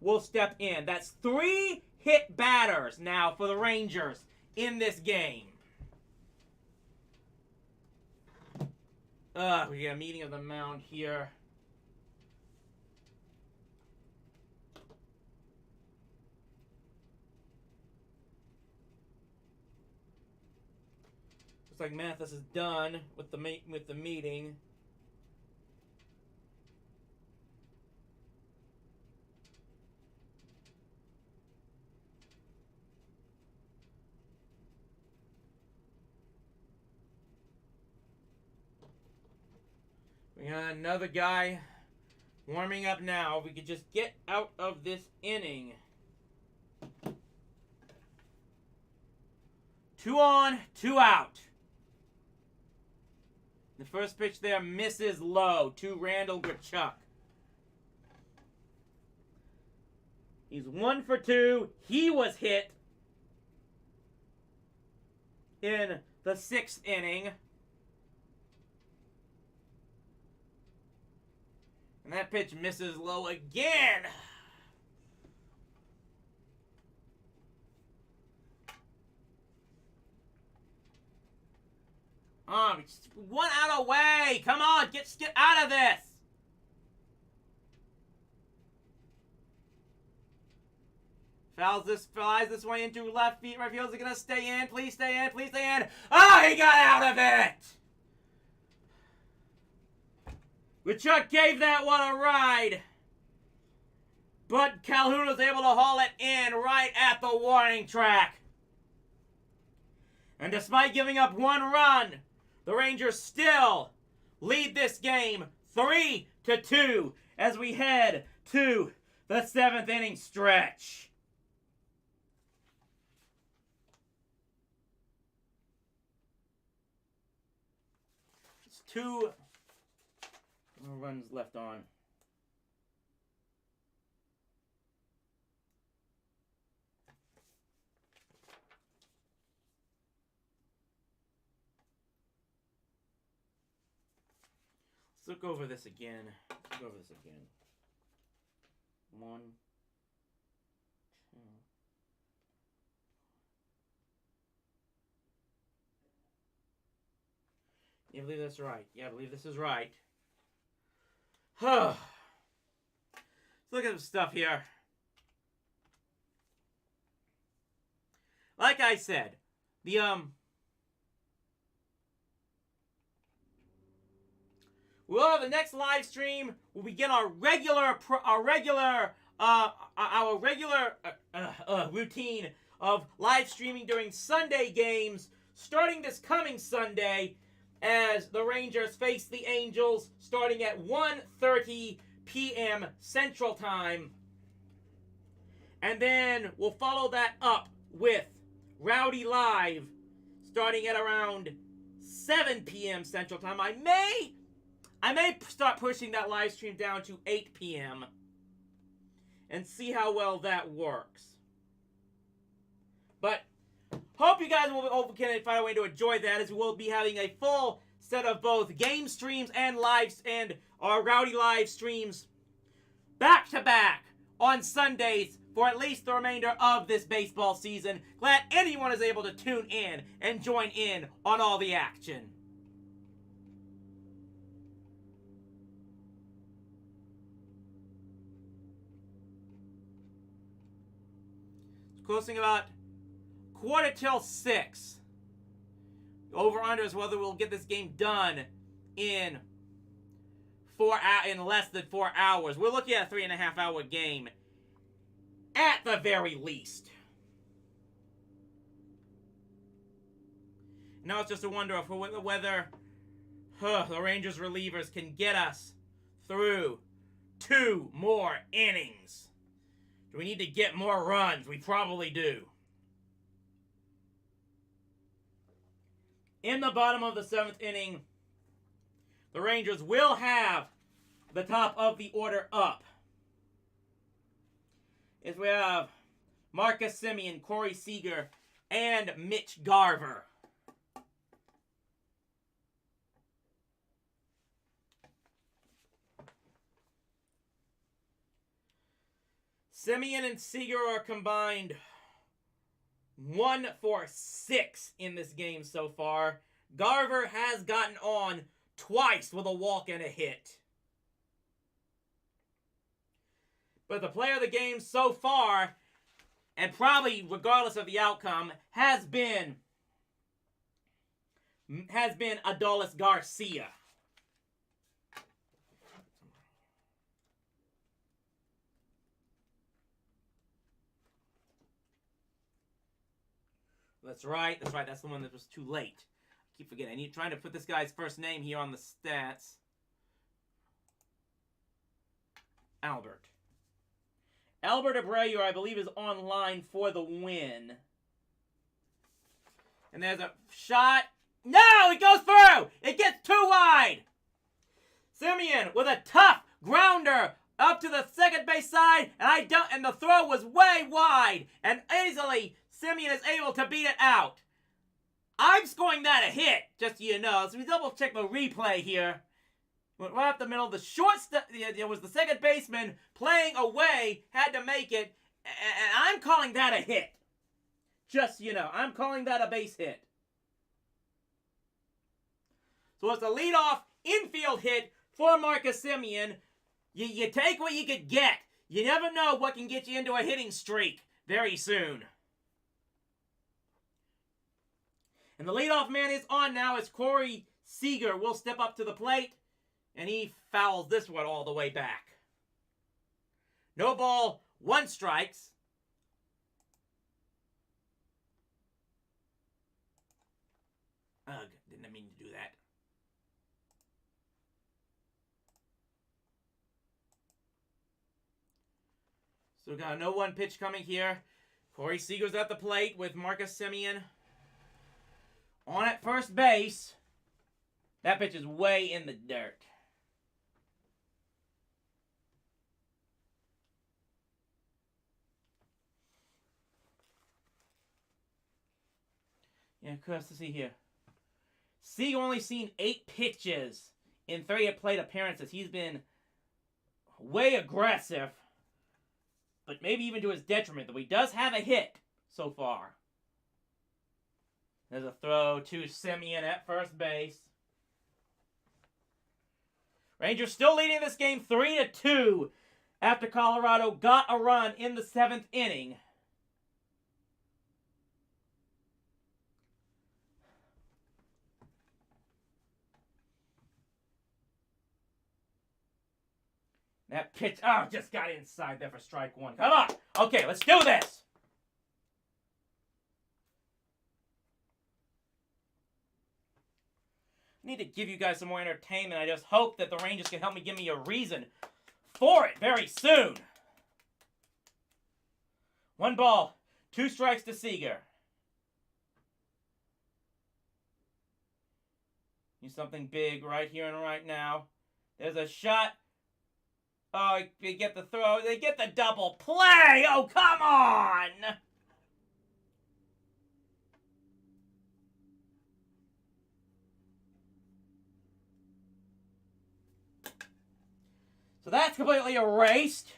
will step in. That's 3 hit batters now for the Rangers in this game. We got a meeting of the mound here. Looks like Mathis is done with the meeting. We got another guy warming up now. We could just get out of this inning. 2 on, 2 out. The first pitch there misses low to Randall Grichuk. He's 1 for 2. He was hit in the 6th inning. And that pitch misses low again. Just 1 out away. Come on, get out of this. Flies this way into left field. Right field is going to stay in. Please stay in. Please stay in. Oh, he got out of it. Grichuk gave that one a ride. But Calhoun was able to haul it in right at the warning track. And despite giving up 1 run, the Rangers still lead this game 3-2 as we head to the 7th inning stretch. It's 2 runs left on. Let's look over this again. 1, 2. Yeah, I believe that's right. Yeah, I believe this is right. Let's look at some stuff here. Like I said, the we'll have the next live stream. We'll begin our regular routine of live streaming during Sunday games, starting this coming Sunday, as the Rangers face the Angels, starting at 1:30 p.m. Central Time. And then we'll follow that up with Rowdy Live starting at around 7 p.m. Central Time. I may start pushing that live stream down to 8 p.m. and see how well that works. But hope you guys can find a way to enjoy that, as we will be having a full set of both game streams and our Rowdy live streams back to back on Sundays for at least the remainder of this baseball season. Glad anyone is able to tune in and join in on all the action. It's closing about 5:45. Over-under is whether we'll get this game done in less than 4 hours. We're looking at a 3.5-hour game at the very least. Now it's just a wonder of whether the Rangers relievers can get us through 2 more innings. Do we need to get more runs? We probably do. In the bottom of the 7th inning, the Rangers will have the top of the order up. As we have Marcus Semien, Corey Seager, and Mitch Garver. Semien and Seager are combined 1 for 6 in this game so far. Garver has gotten on twice with a walk and a hit. But the player of the game so far, and probably regardless of the outcome, has been Adolis Garcia. That's right. That's the one that was too late. I keep forgetting. I'm trying to put this guy's first name here on the stats. Albert Abreu, I believe, is online for the win. And there's a shot. No! It goes through! It gets too wide! Semien with a tough grounder up to the second base side, and the throw was way wide. And easily, Semien is able to beat it out. I'm scoring that a hit, just so you know. So we double check the replay here. Went right up the middle. The shortstop, it was the second baseman playing away, had to make it, and I'm calling that a hit. Just so you know, I'm calling that a base hit. So it's a leadoff infield hit for Marcus Semien. You take what you could get. You never know what can get you into a hitting streak very soon. And the leadoff man is on now as Corey Seager will step up to the plate. And he fouls this one all the way back. No ball, 1 strikes. Ugh, didn't mean to do that. So we got a 0-1 pitch coming here. Corey Seager's at the plate with Marcus Semien on at first base. That pitch is way in the dirt. Yeah, let's see here. Seager only seen 8 pitches in 30 plate appearances. He's been way aggressive, but maybe even to his detriment, though he does have a hit so far. There's a throw to Semien at first base. Rangers still leading this game 3-2 after Colorado got a run in the 7th inning. That pitch, just got inside there for strike 1. Come on. Okay, let's do this. I need to give you guys some more entertainment. I just hope that the Rangers can help me give me a reason for it very soon. 1 ball, 2 strikes to Seager. Do something big right here and right now. There's a shot. Oh, they get the throw. They get the double play. Oh, come on. So that's completely erased.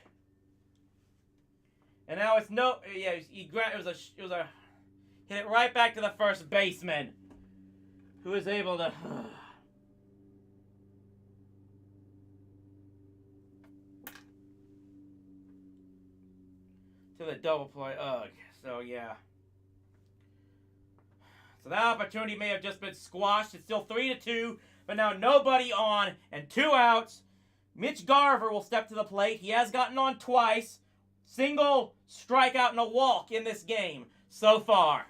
And now it's no. Yeah, it was a hit it right back to the first baseman, who was able to. To the double play. Ugh. So, yeah. So that opportunity may have just been squashed. It's still 3-2, but now nobody on and 2 outs. Mitch Garver will step to the plate. He has gotten on twice. Single strikeout and a walk in this game so far.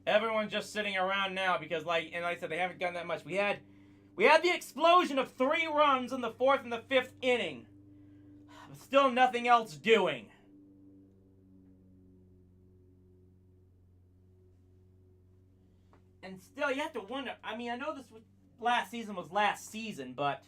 Everyone's just sitting around now because, like I said, they haven't gotten that much. We had the explosion of 3 runs in the 4th and the 5th inning. But still nothing else doing. And still, you have to wonder. I mean, I know this last season was last season, but...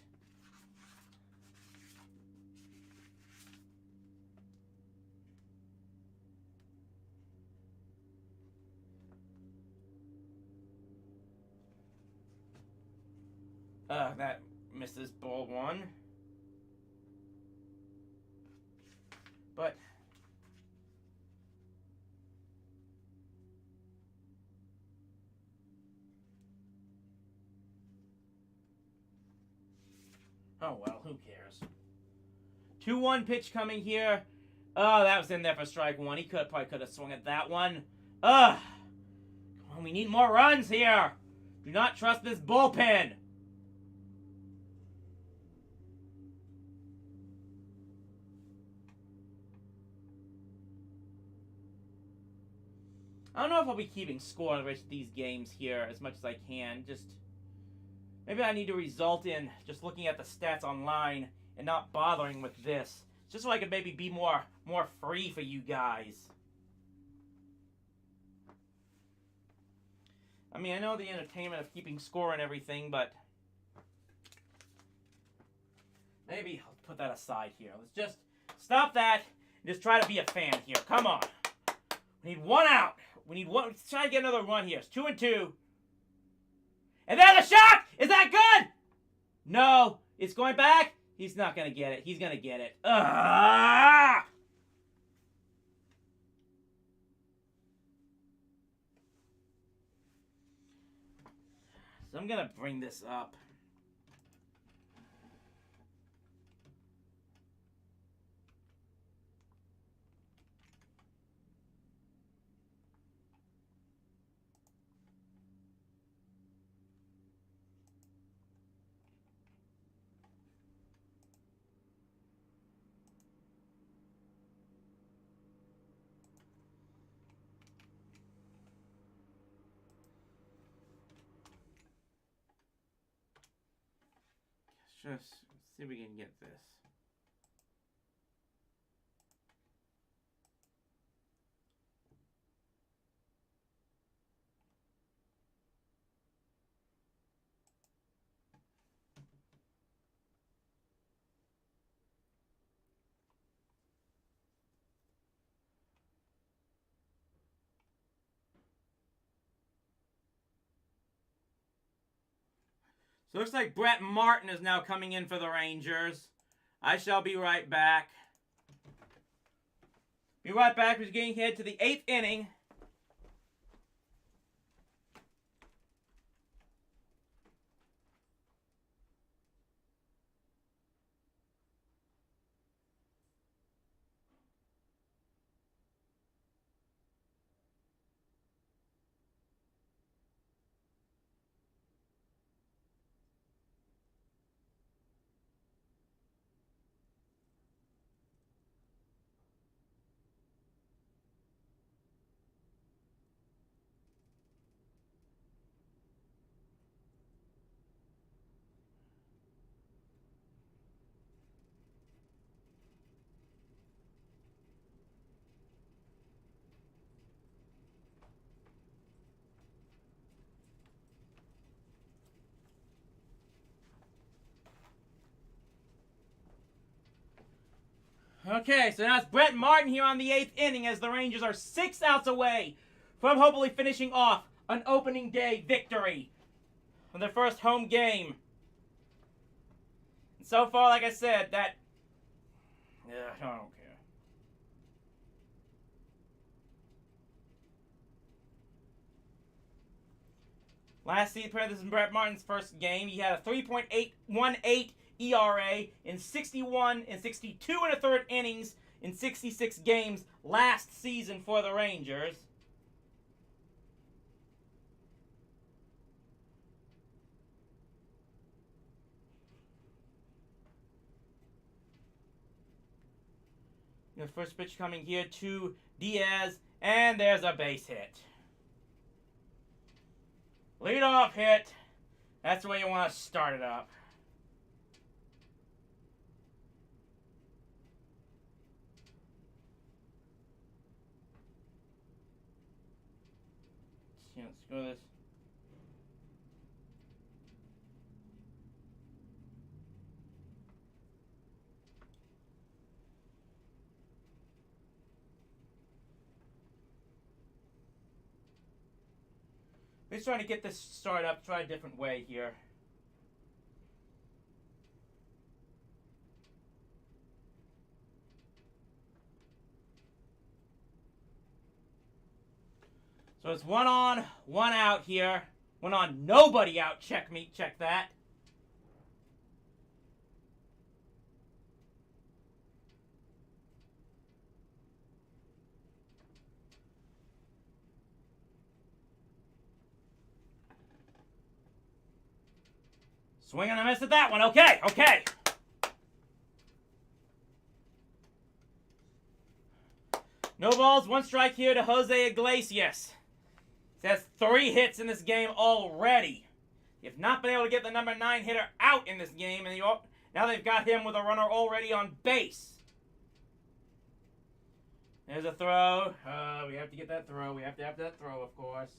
that misses ball 1. But... oh, well, who cares? 2-1 pitch coming here. Oh, that was in there for strike 1. He probably could have swung at that one. Ugh. Come on, we need more runs here. Do not trust this bullpen. I don't know if I'll be keeping score on the rest of these games here as much as I can. Just maybe I need to result in just looking at the stats online and not bothering with this, just so I could maybe be more free for you guys. I mean, I know the entertainment of keeping score and everything, but maybe I'll put that aside here. Let's just stop that and just try to be a fan here. Come on. We need 1 out. We need 1. Let's try to get another run here. It's 2-2. And then a shot! Is that good? No. It's going back. He's not going to get it. He's going to get it. Ah! So I'm going to bring this up. Just see if we can get this. So it looks like Brett Martin is now coming in for the Rangers. I shall be right back. Be right back. We're getting head to the 8th inning. Okay, so now it's Brett Martin here on the 8th inning as the Rangers are 6 outs away from hopefully finishing off an opening day victory on their first home game. And so far, like I said, I don't care. Last season, this is Brett Martin's first game. He had a 3.818 ERA in 61 and 62 and a third innings in 66 games last season for the Rangers. The first pitch coming here to Diaz, and there's a base hit. Leadoff hit. That's the way you want to start it up. Let's go this. Let's try to get this started up. Try a different way here. So it's 1 on, 1 out here. 1 on, nobody out. Check me. Check that. Swing and a miss at that one. Okay. No balls, 1 strike here to Jose Iglesias. He has 3 hits in this game already. You've not been able to get the number 9 hitter out in this game, and now they've got him with a runner already on base. There's a throw. We have to get that throw. We have to have that throw, of course.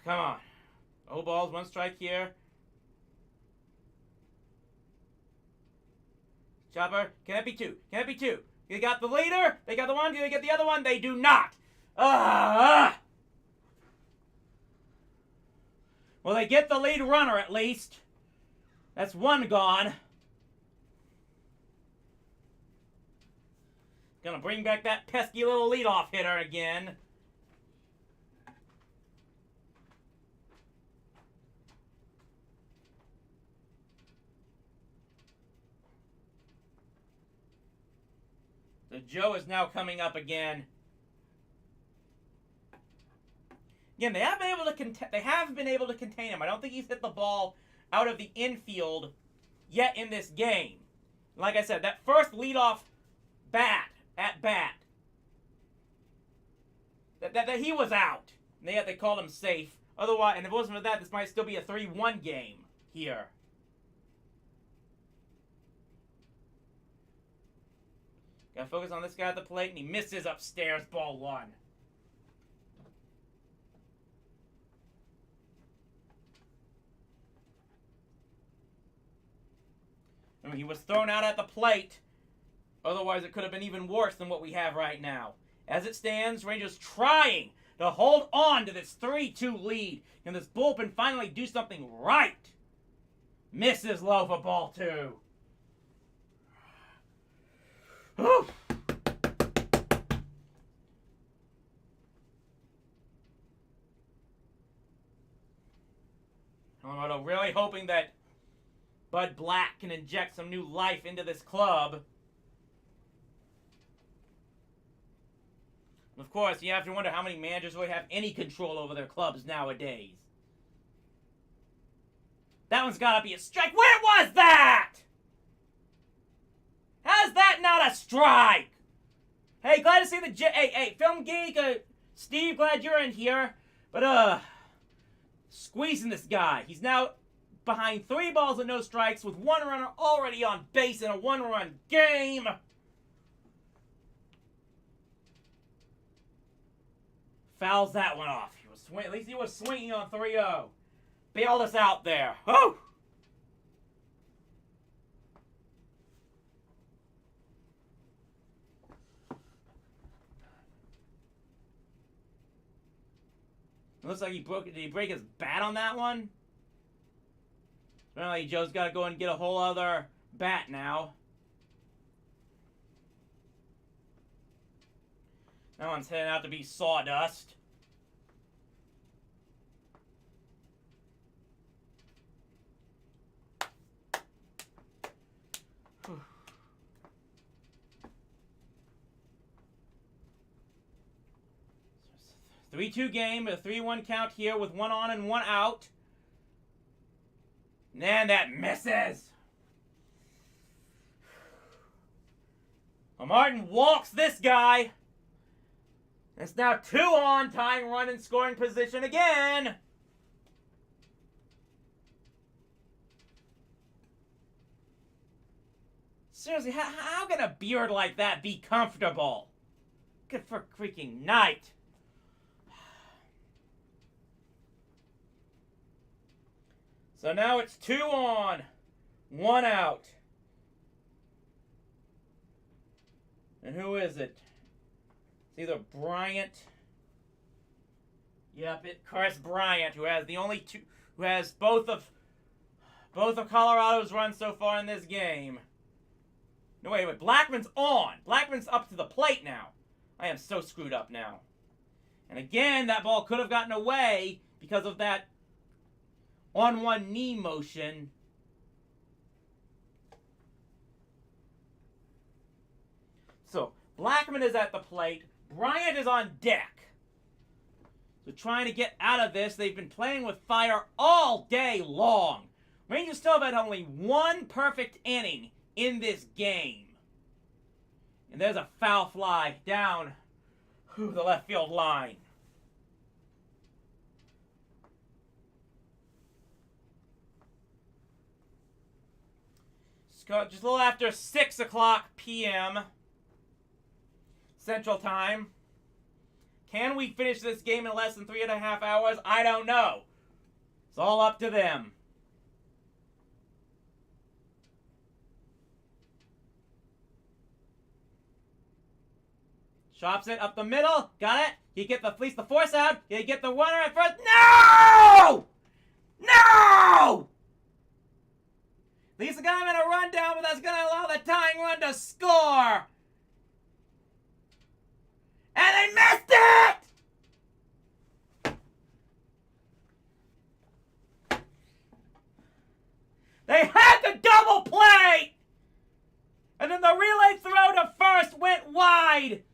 Come on. 0 balls, 1 strike here. Chopper, can it be 2? Can it be 2? They got the leader. They got the one. Do they get the other one? They do not. Well, they get the lead runner at least. That's 1 gone. Gonna bring back that pesky little leadoff hitter again. So Joe is now coming up again. Again, they have been able to contain him. I don't think he's hit the ball out of the infield yet in this game. Like I said, that first leadoff at bat, that he was out. And they called him safe. Otherwise, and if it wasn't for that, this might still be a 3-1 game here. Gotta focus on this guy at the plate, and he misses upstairs, ball 1. I mean, he was thrown out at the plate. Otherwise, it could have been even worse than what we have right now. As it stands, Rangers trying to hold on to this 3-2 lead. Can this bullpen finally do something right? Misses low for ball 2. I'm really hoping that Bud Black can inject some new life into this club. Of course, you have to wonder how many managers really have any control over their clubs nowadays. That one's got to be a strike. Where was that? How's that not a strike? Hey, glad to see the... Hey, Film Geek, Steve, glad you're in here. But, Squeezing this guy. He's now behind 3 balls and no strikes with 1 runner already on base in a 1-run game. Fouls that one off. At least he was swinging on 3-0. Bailed us out there. Oh! It looks like did he break his bat on that one? Apparently Joe's got to go and get a whole other bat now. That one's heading out to be sawdust. Whew. 3-2 game, a 3-1 count here with 1 on and 1 out. And that misses. Well, Martin walks this guy. It's now 2 on, tying run in scoring position again. Seriously, how can a beard like that be comfortable? Good for freaking night. So now it's 2 on, 1 out. And who is it? It's either Bryant. Yep, it's Chris Bryant, who has both of Colorado's runs so far in this game. No, wait, Blackman's on. Blackman's up to the plate now. I am so screwed up now. And again, that ball could have gotten away because of that on 1 knee motion. So, Blackman is at the plate. Bryant is on deck. So trying to get out of this. They've been playing with fire all day long. Rangers still have had only 1 perfect inning in this game. And there's a foul fly down the left field line. Just a little after 6 o'clock p.m. Central Time. Can we finish this game in less than 3.5 hours? I don't know. It's all up to them. Chops it up the middle. Got it. You get the fleece, the force out. You get the runner at first. No! No! At least got him in a rundown, but that's going to allow the tying run to score. And they missed it! They had the double play! And then the relay throw to first went wide.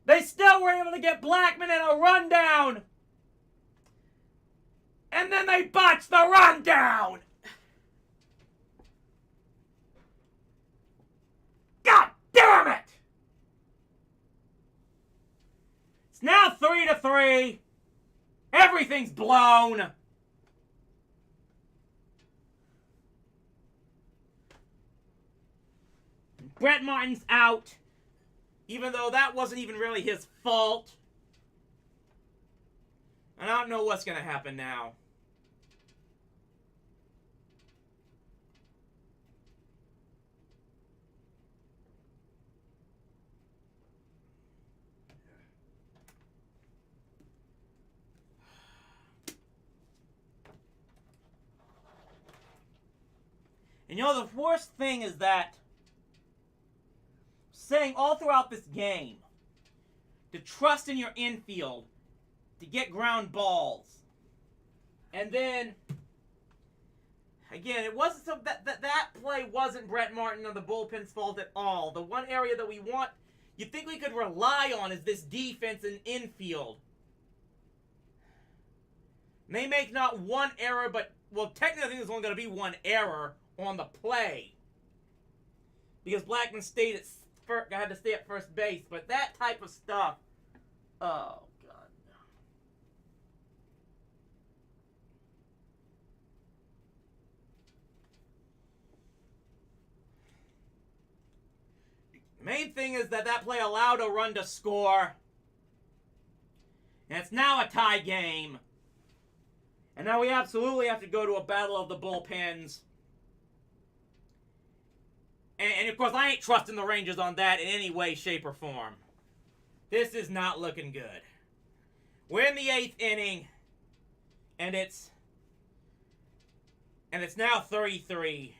They still were able to get Blackman in a rundown. And then they botched the rundown. God damn it! It's now 3-3. Everything's blown. Brett Martin's out. Even though that wasn't even really his fault. And I don't know what's going to happen now. And you know, the worst thing is that saying all throughout this game to trust in your infield to get ground balls. And then, again, it wasn't so that play wasn't Brett Martin or the bullpen's fault at all. The one area that you think we could rely on is this defense and infield. And they make not one error, but, well, technically I think there's only going to be one error on the play. Because Blackman had to stay at first base, but that type of stuff, oh God. The main thing is that play allowed a run to score. And it's now a tie game. And now we absolutely have to go to a battle of the bullpens. And of course, I ain't trusting the Rangers on that in any way, shape, or form. This is not looking good. We're in the 8th inning. And it's now 3-3.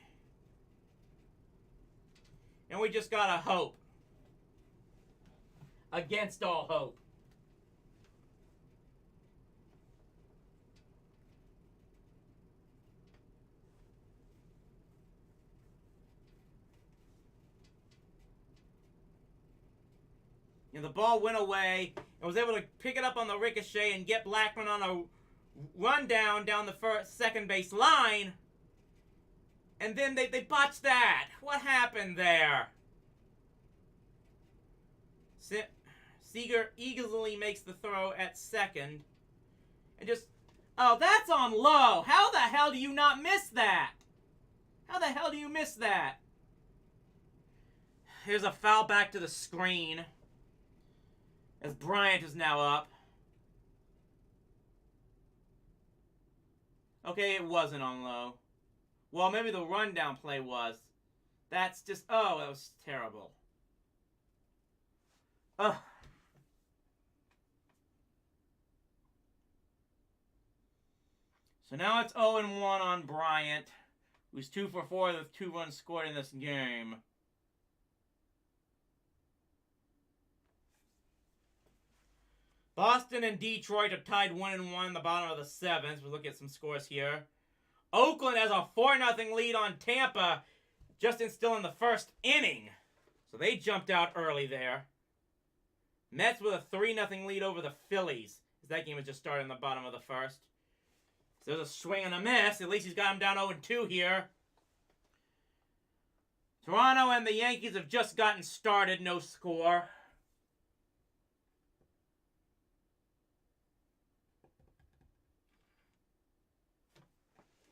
And we just gotta hope. Against all hope. And the ball went away and was able to pick it up on the ricochet and get Blackman on a rundown down the second base line. And then they botched that. What happened there? Seager easily makes the throw at second. And just... Oh, that's on low. How the hell do you not miss that? How the hell do you miss that? Here's a foul back to the screen. As Bryant is now up. Okay, it wasn't on low. Well, maybe the rundown play was. That's just... Oh, that was terrible. Ugh. So now it's 0-1 on Bryant, who's 2 for 4 with 2 runs scored in this game. Boston and Detroit are tied 1-1 in the bottom of the 7th. We'll look at some scores here. Oakland has a 4-0 lead on Tampa, just still in the 1st inning. So they jumped out early there. Mets with a 3-0 lead over the Phillies. That game was just started in the bottom of the 1st. So there's a swing and a miss. At least he's got him down 0-2 here. Toronto and the Yankees have just gotten started. No score.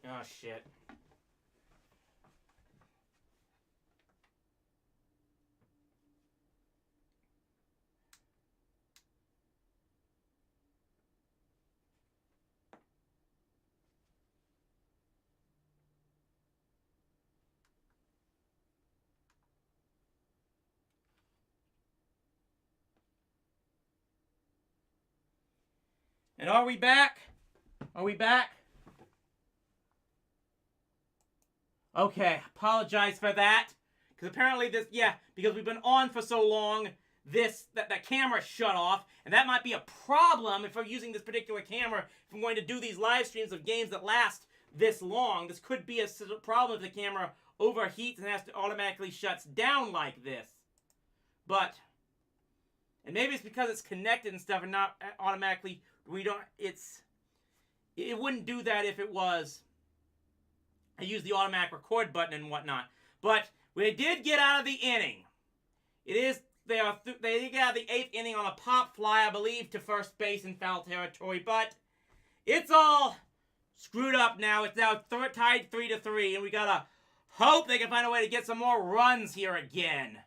Oh, shit. And are we back? Are we back? Okay, apologize for that. Because apparently this, because we've been on for so long, that camera shut off. And that might be a problem if I'm using this particular camera. If I'm going to do these live streams of games that last this long. This could be a problem if the camera overheats and has to automatically shuts down like this. But, and maybe it's because it's connected and stuff and not automatically, it wouldn't do that if it was... I used the automatic record button and whatnot. But we did get out of the inning. They did get out of the 8th inning on a pop fly, I believe, to first base in foul territory. But it's all screwed up now. It's now tied 3-3. And we got to hope they can find a way to get some more runs here again.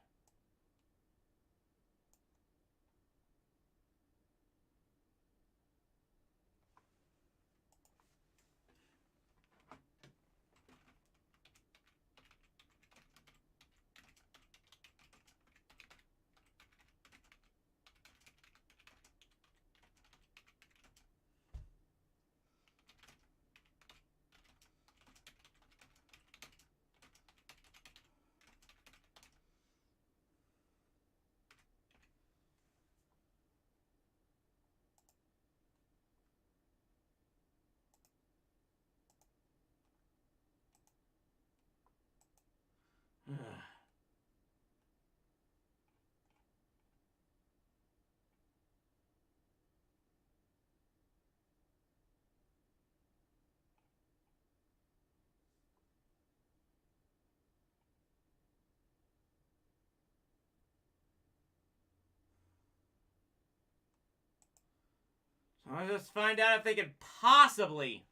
I'll just find out if they could possibly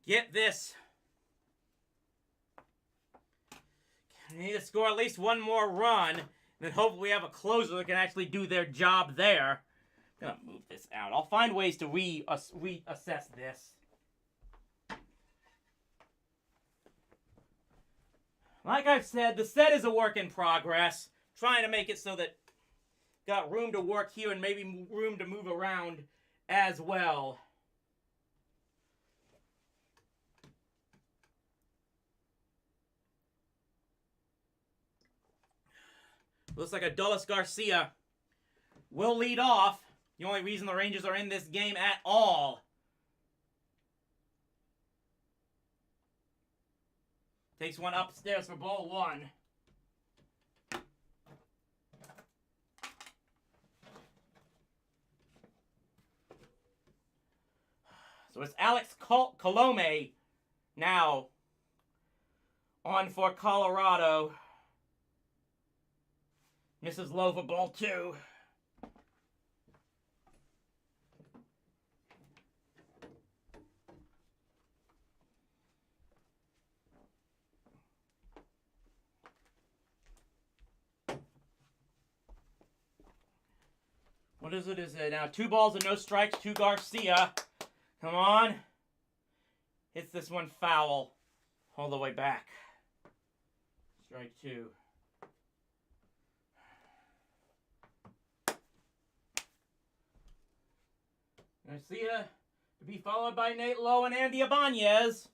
get this We need to score at least one more run. And then hopefully we have a closer that can actually do their job there. I'm going to move this out. I'll find ways to reassess this. Like I've said, the set is a work in progress. Trying to make it so that got room to work here and maybe room to move around as well. Looks like Adolis Garcia will lead off. The only reason the Rangers are in this game at all. Takes one upstairs for ball one. So it's Alex Colome now on for Colorado. Misses low for ball two. What is it? Is it now 2 balls and no strikes to Garcia? Come on. Hits this one foul. All the way back. Strike 2. Garcia to be followed by Nate Lowe and Andy Ibanez.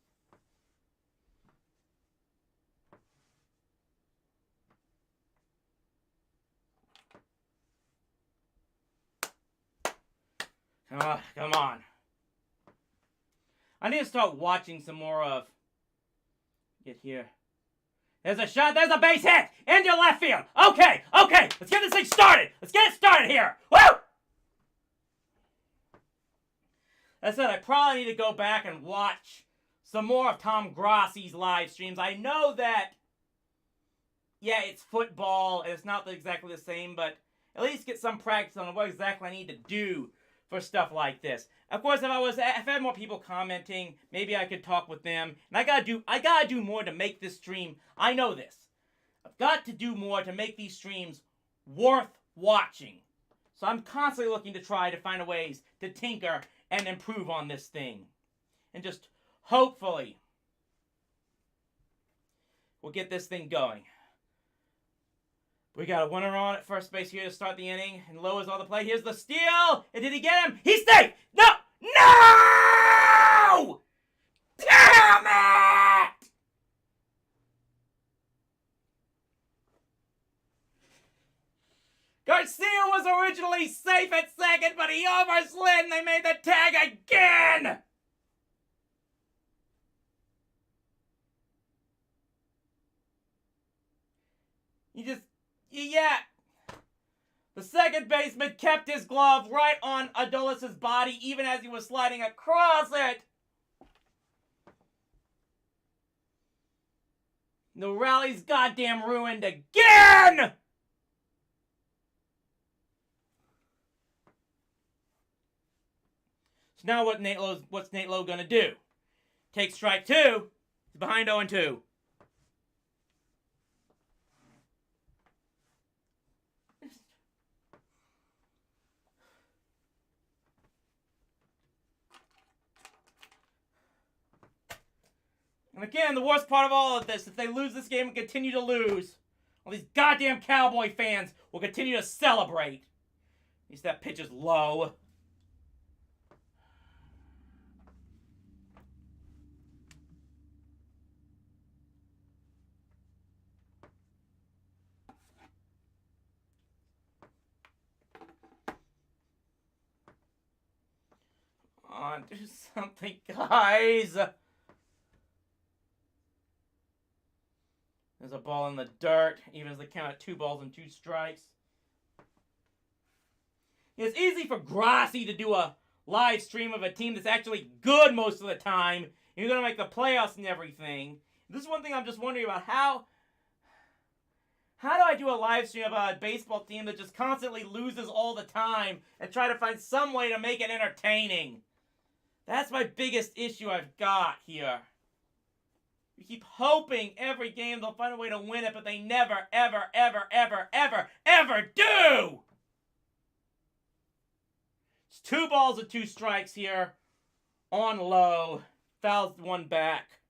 Come on. I need to start watching some more of. Get here. There's a shot. There's a base hit into left field. Okay. Let's get this thing started. Let's get it started here. Woo! That said, I probably need to go back and watch some more of Tom Grassi's live streams. I know that, yeah, it's football and it's not exactly the same, but at least get some practice on what exactly I need to do for stuff like this. Of course, if I had more people commenting, maybe I could talk with them. And I gotta do more to make this stream. I know this. I've got to do more to make these streams worth watching. So I'm constantly looking to try to find ways to tinker and improve on this thing. And just hopefully we'll get this thing going. We got a winner on at first base here to start the inning. And Lowe is on the play. Here's the steal. And did he get him? He's safe. No! Damn it! Garcia was originally safe at second, but he overslid and they made the tag again! Yeah. The second baseman kept his glove right on Adolis' body even as he was sliding across it. The rally's goddamn ruined again! So now what's Nate Lowe gonna do? Take strike 2. He's behind 0-2. And again, the worst part of all of this, if they lose this game and continue to lose, all these goddamn Cowboy fans will continue to celebrate. At least that pitch is low. Come on, do something, guys. There's a ball in the dirt, even as they count at 2 balls and 2 strikes. It's easy for Grassi to do a live stream of a team that's actually good most of the time. You're going to make the playoffs and everything. This is one thing I'm just wondering about. How do I do a live stream about a baseball team that just constantly loses all the time and try to find some way to make it entertaining? That's my biggest issue I've got here. We keep hoping every game they'll find a way to win it, but they never, ever, ever, ever, ever, ever do! It's 2 balls and 2 strikes here. On low. Fouls one back.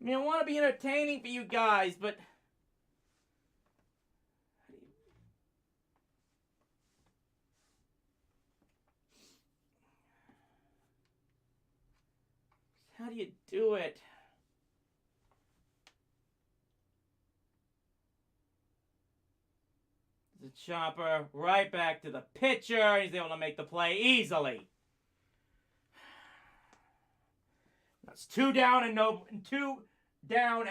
I mean, I want to be entertaining for you guys, but... how do you do it? The chopper right back to the pitcher. He's able to make the play easily. That's 2 down and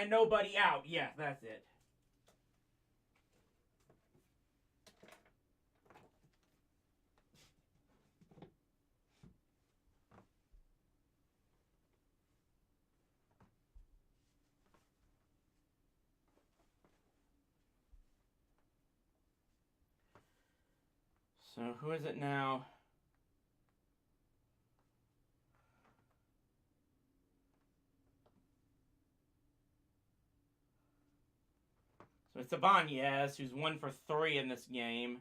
nobody out. Yeah, that's it. So who is it now? So it's Ibanez, who's 1 for 3 in this game.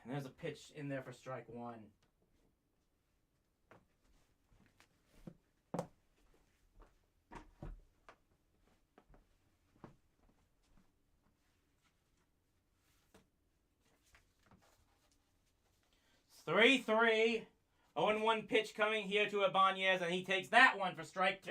And there's a pitch in there for strike 1. It's 3-3. 0-1 pitch coming here to Ibanez, and he takes that one for strike 2.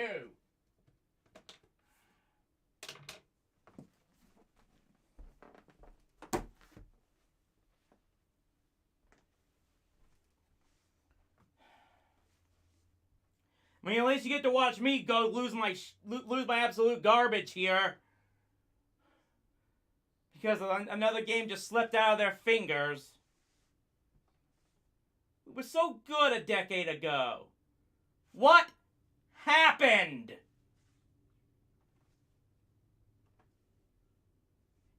I mean, at least you get to watch me go lose my absolute garbage here. Because another game just slipped out of their fingers. It was so good a decade ago. What happened?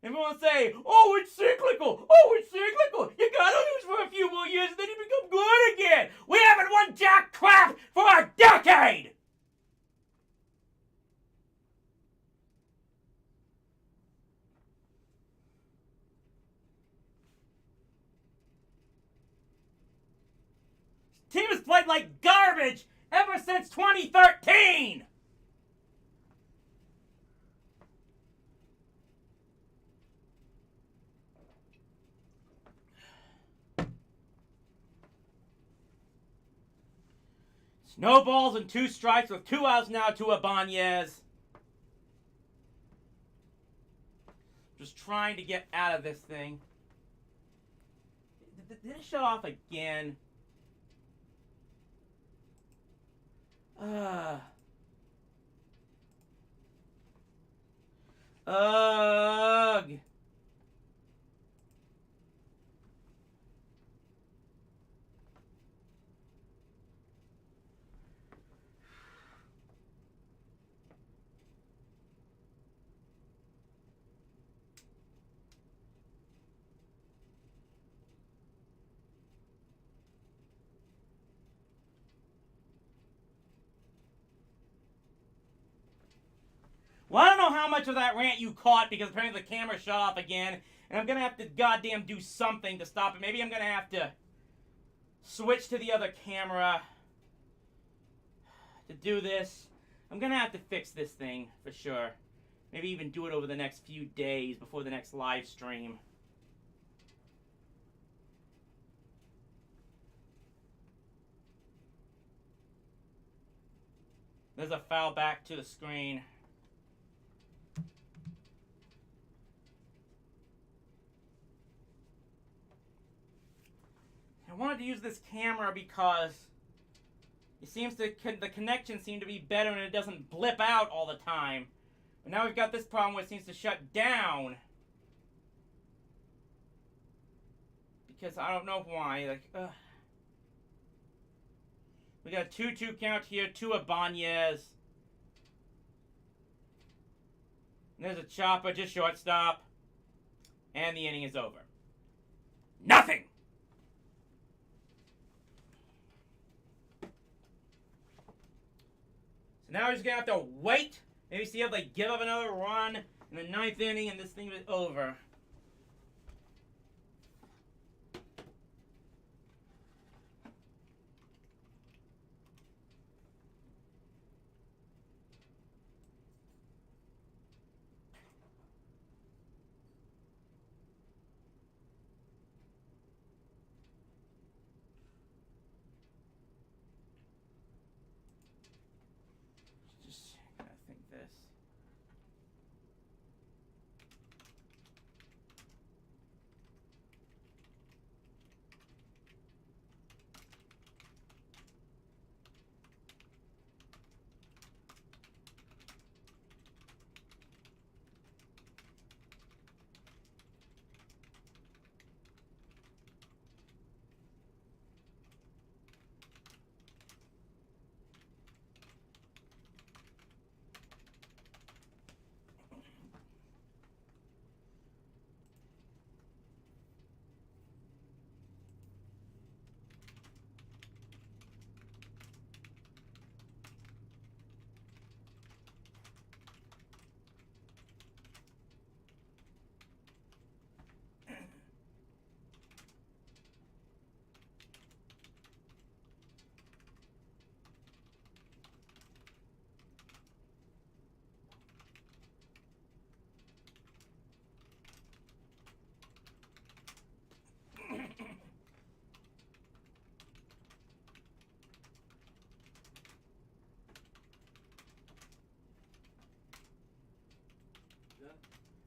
Everyone say, oh, it's cyclical. Oh, it's cyclical. You gotta lose for a few more years and then you become good again. We haven't won jack crap for a decade. This team has played like garbage ever since 2013. No balls and 2 strikes with 2 outs now to Ibanez. Just trying to get out of this thing. Did it shut off again? Ugh. Well, I don't know how much of that rant you caught because apparently the camera shut off again. And I'm going to have to goddamn do something to stop it. Maybe I'm going to have to switch to the other camera to do this. I'm going to have to fix this thing for sure. Maybe even do it over the next few days before the next live stream. There's a foul back to the screen. I wanted to use this camera because it seems to the connection seemed to be better and it doesn't blip out all the time. But now we've got this problem where it seems to shut down. Because I don't know why. Like, ugh. We got a 2-2 count here to Ibanez. And there's a chopper, just shortstop. And the inning is over. Nothing! Now we're just going to have to wait. Maybe see if they give up another run in the 9th inning and this thing is over. Just gotta think this.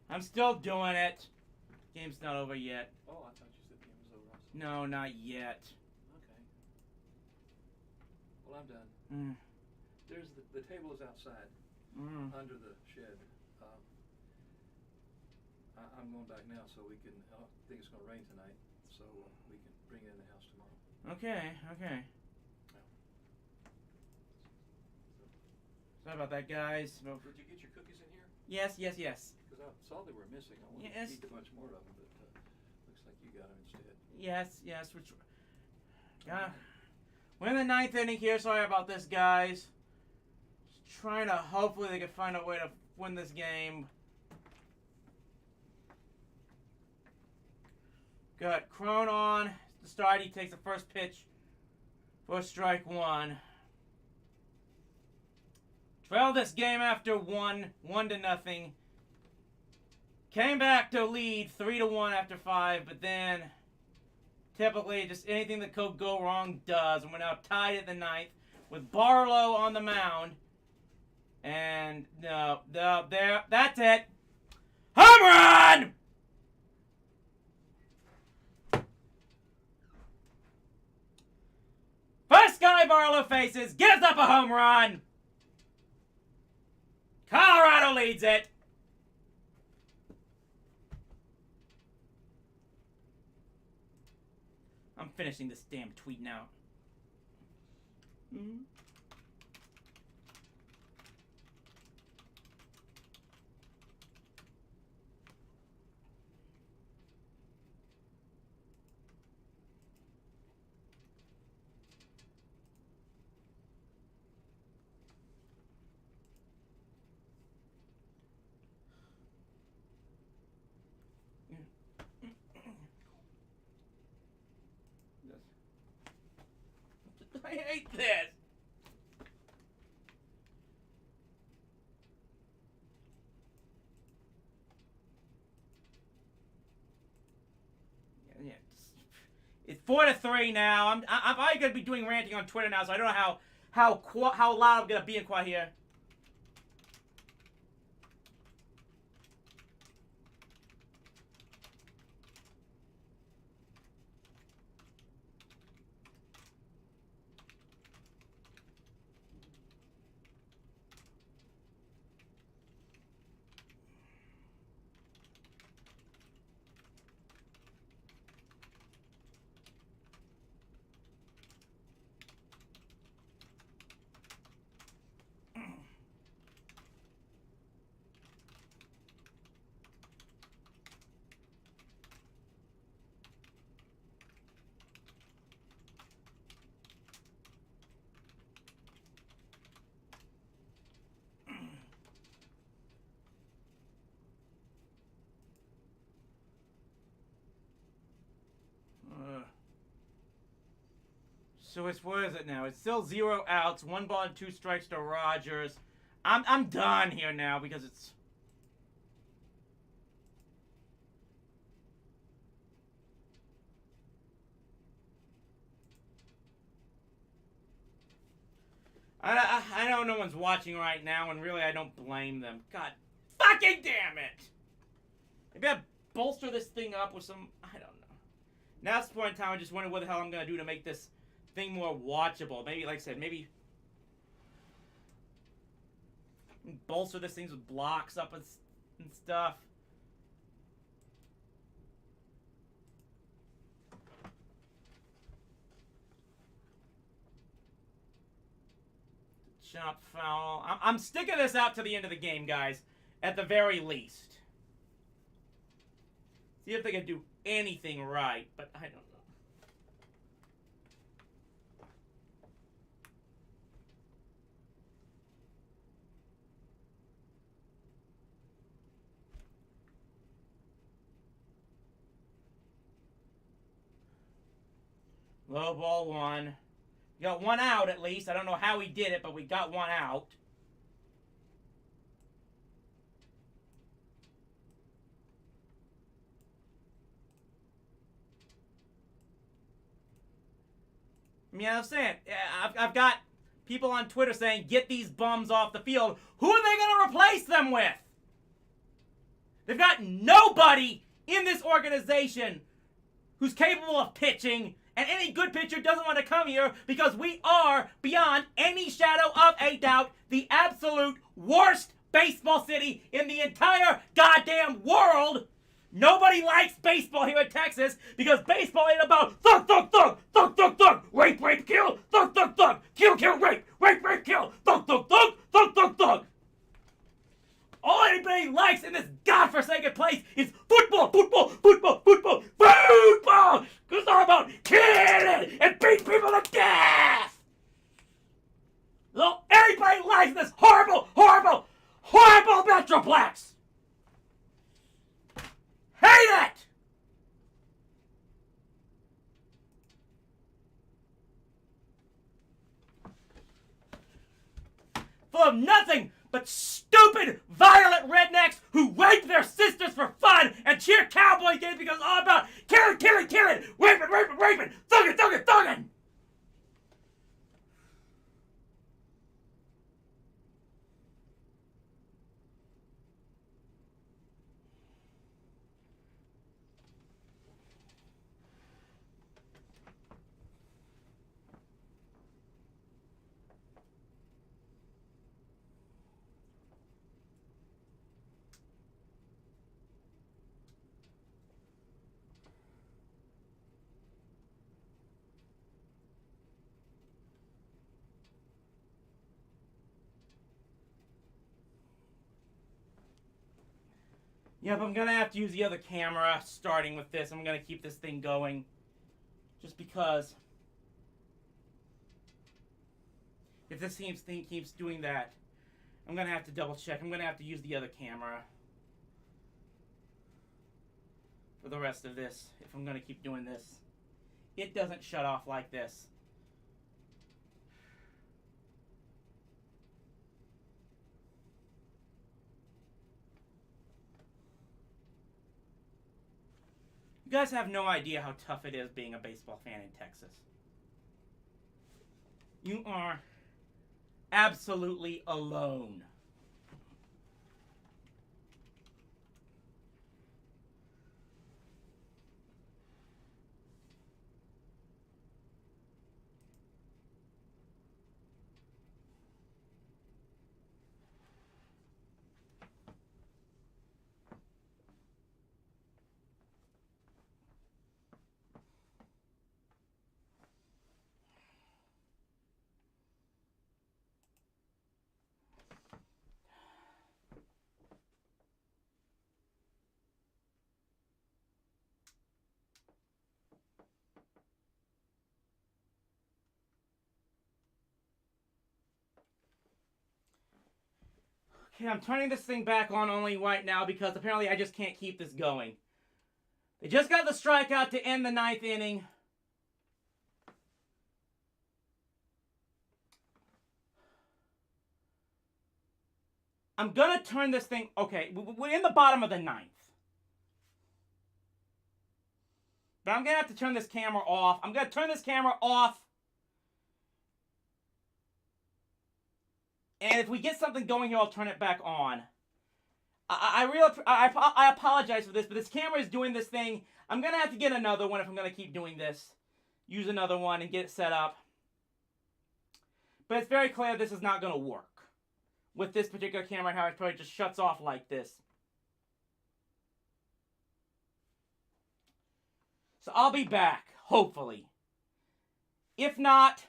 I'm still doing it. Game's not over yet. Oh, I thought you said the game was over also. No, not yet. Okay. Well, I'm done. There's the table is outside, under the shed. I'm going back now so we can, I don't think it's going to rain tonight, so we can bring it in the house tomorrow. Okay, okay. Sorry about that, guys. Did you get your cookies in here? Yes, yes, yes. Because I saw they were missing. I wanted to eat a bunch more of them, but looks like you got them instead. Yes, yes. We're in the 9th inning here. Sorry about this, guys. Just trying to, hopefully they can find a way to win this game. Good. Crone on the start. He takes the first pitch for strike one. Trailed this game after 1-0. Came back to lead 3-1 after 5, but then typically just anything that could go wrong does. And we're now tied at the 9th with Barlow on the mound. And no, there, that's it. Home run! First guy Barlow faces gives up a home run. Colorado leads it. I'm finishing this damn tweet now. I hate this. Yeah, it's 4-3 now. I'm probably gonna be doing ranting on Twitter now, so I don't know how loud I'm gonna be in quiet here. So it's, what is it now? It's still 0 outs, 1 ball and 2 strikes to Rogers. I'm done here now because it's... I know no one's watching right now, and really I don't blame them. God fucking damn it! Maybe I bolster this thing up with some... I don't know. Now at this point in time, I just wonder what the hell I'm going to do to make this thing more watchable. Maybe, like I said, maybe... bolster this thing with blocks up and stuff. Jump foul. I'm sticking this out to the end of the game, guys. At the very least. See if they can do anything right, but I don't know. Low ball 1. We got 1 out at least. I don't know how he did it, but we got 1 out. I mean, I'm saying, I've got people on Twitter saying, get these bums off the field. Who are they going to replace them with? They've got nobody in this organization who's capable of pitching, and any good pitcher doesn't want to come here because we are, beyond any shadow of a doubt, the absolute worst baseball city in the entire goddamn world. Nobody likes baseball here in Texas because baseball ain't about thug, thug, thug, thug, thug, thug, rape, rape, kill, thug, thug, thug, kill, kill, rape, rape, rape, kill, thug, thug, thug, thug, thug, thug. All anybody likes in this godforsaken place is football, football, football, football, football! Because it's all about killing and beating people to death! All anybody likes in this horrible, horrible, horrible Metroplex! Hate it! Full of nothing but stupid, violent rednecks who rape their sisters for fun and cheer cowboy games because it's all about killing, killing, killing, raping, raping, raping, thugging, thugging, thugging! Yep, I'm gonna have to use the other camera starting with this. I'm gonna keep this thing going. Just because if this thing keeps doing that, I'm gonna have to double check. I'm gonna have to use the other camera for the rest of this if I'm gonna keep doing this. It doesn't shut off like this. You guys have no idea how tough it is being a baseball fan in Texas. You are absolutely alone. Okay, I'm turning this thing back on only right now because apparently I just can't keep this going. They just got the strikeout to end the 9th inning. I'm going to turn this thing... Okay, we're in the bottom of the ninth. But I'm going to have to turn this camera off. I'm going to turn this camera off. And if we get something going here, I'll turn it back on. I apologize for this, but this camera is doing this thing. I'm going to have to get another one if I'm going to keep doing this. Use another one and get it set up. But it's very clear this is not going to work. With this particular camera, how it probably just shuts off like this. So I'll be back, hopefully. If not...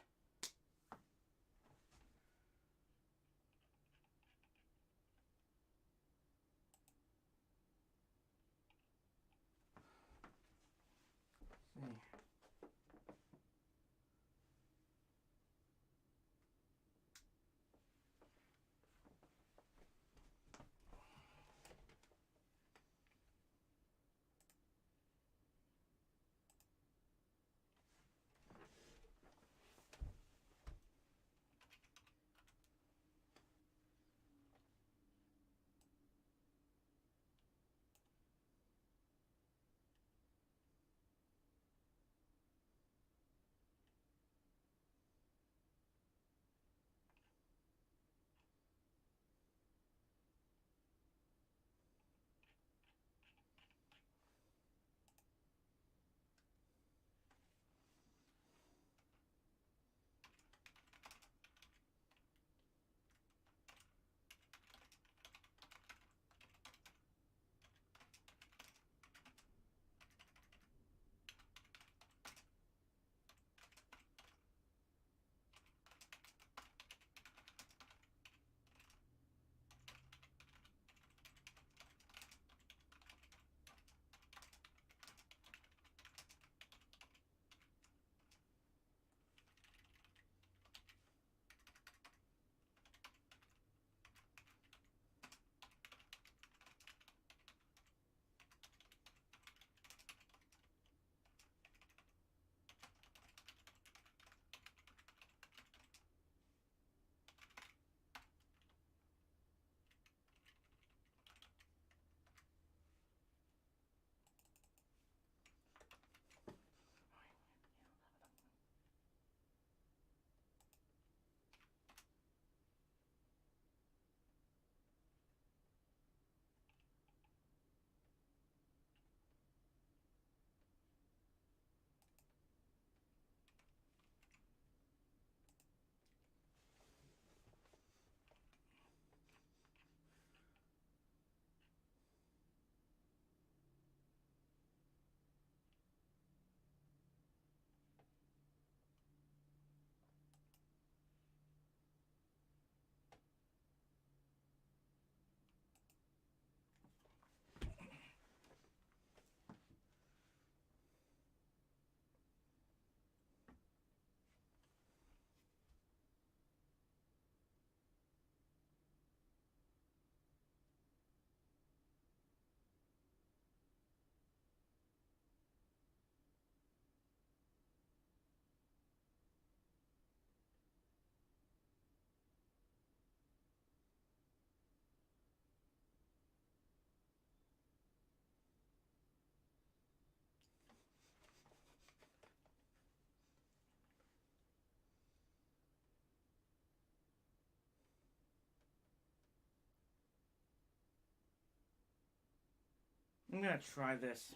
I'm going to try this.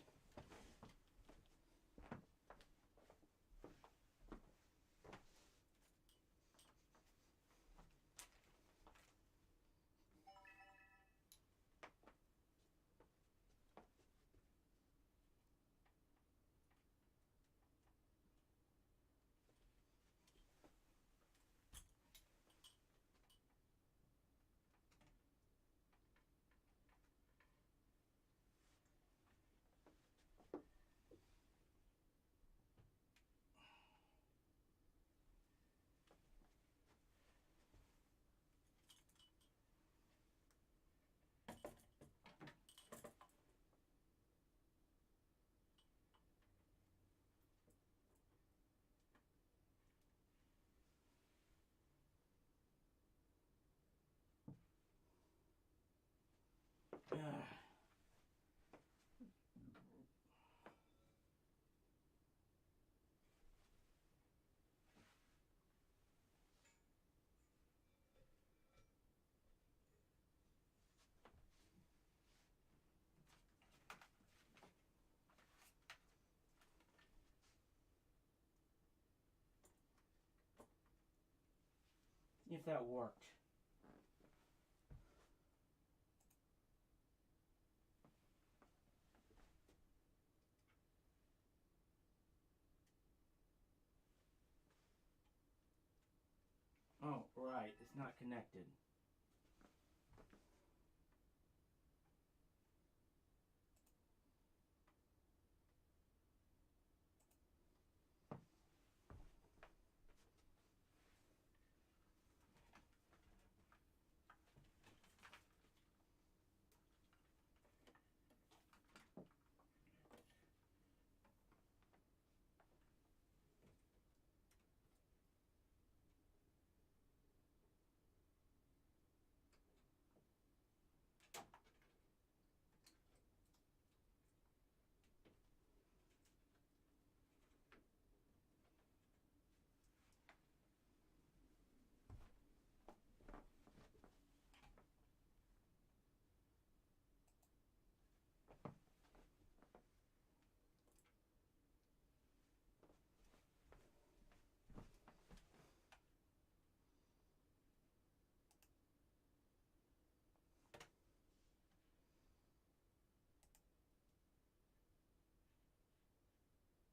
See if that worked. Oh, right. It's not connected.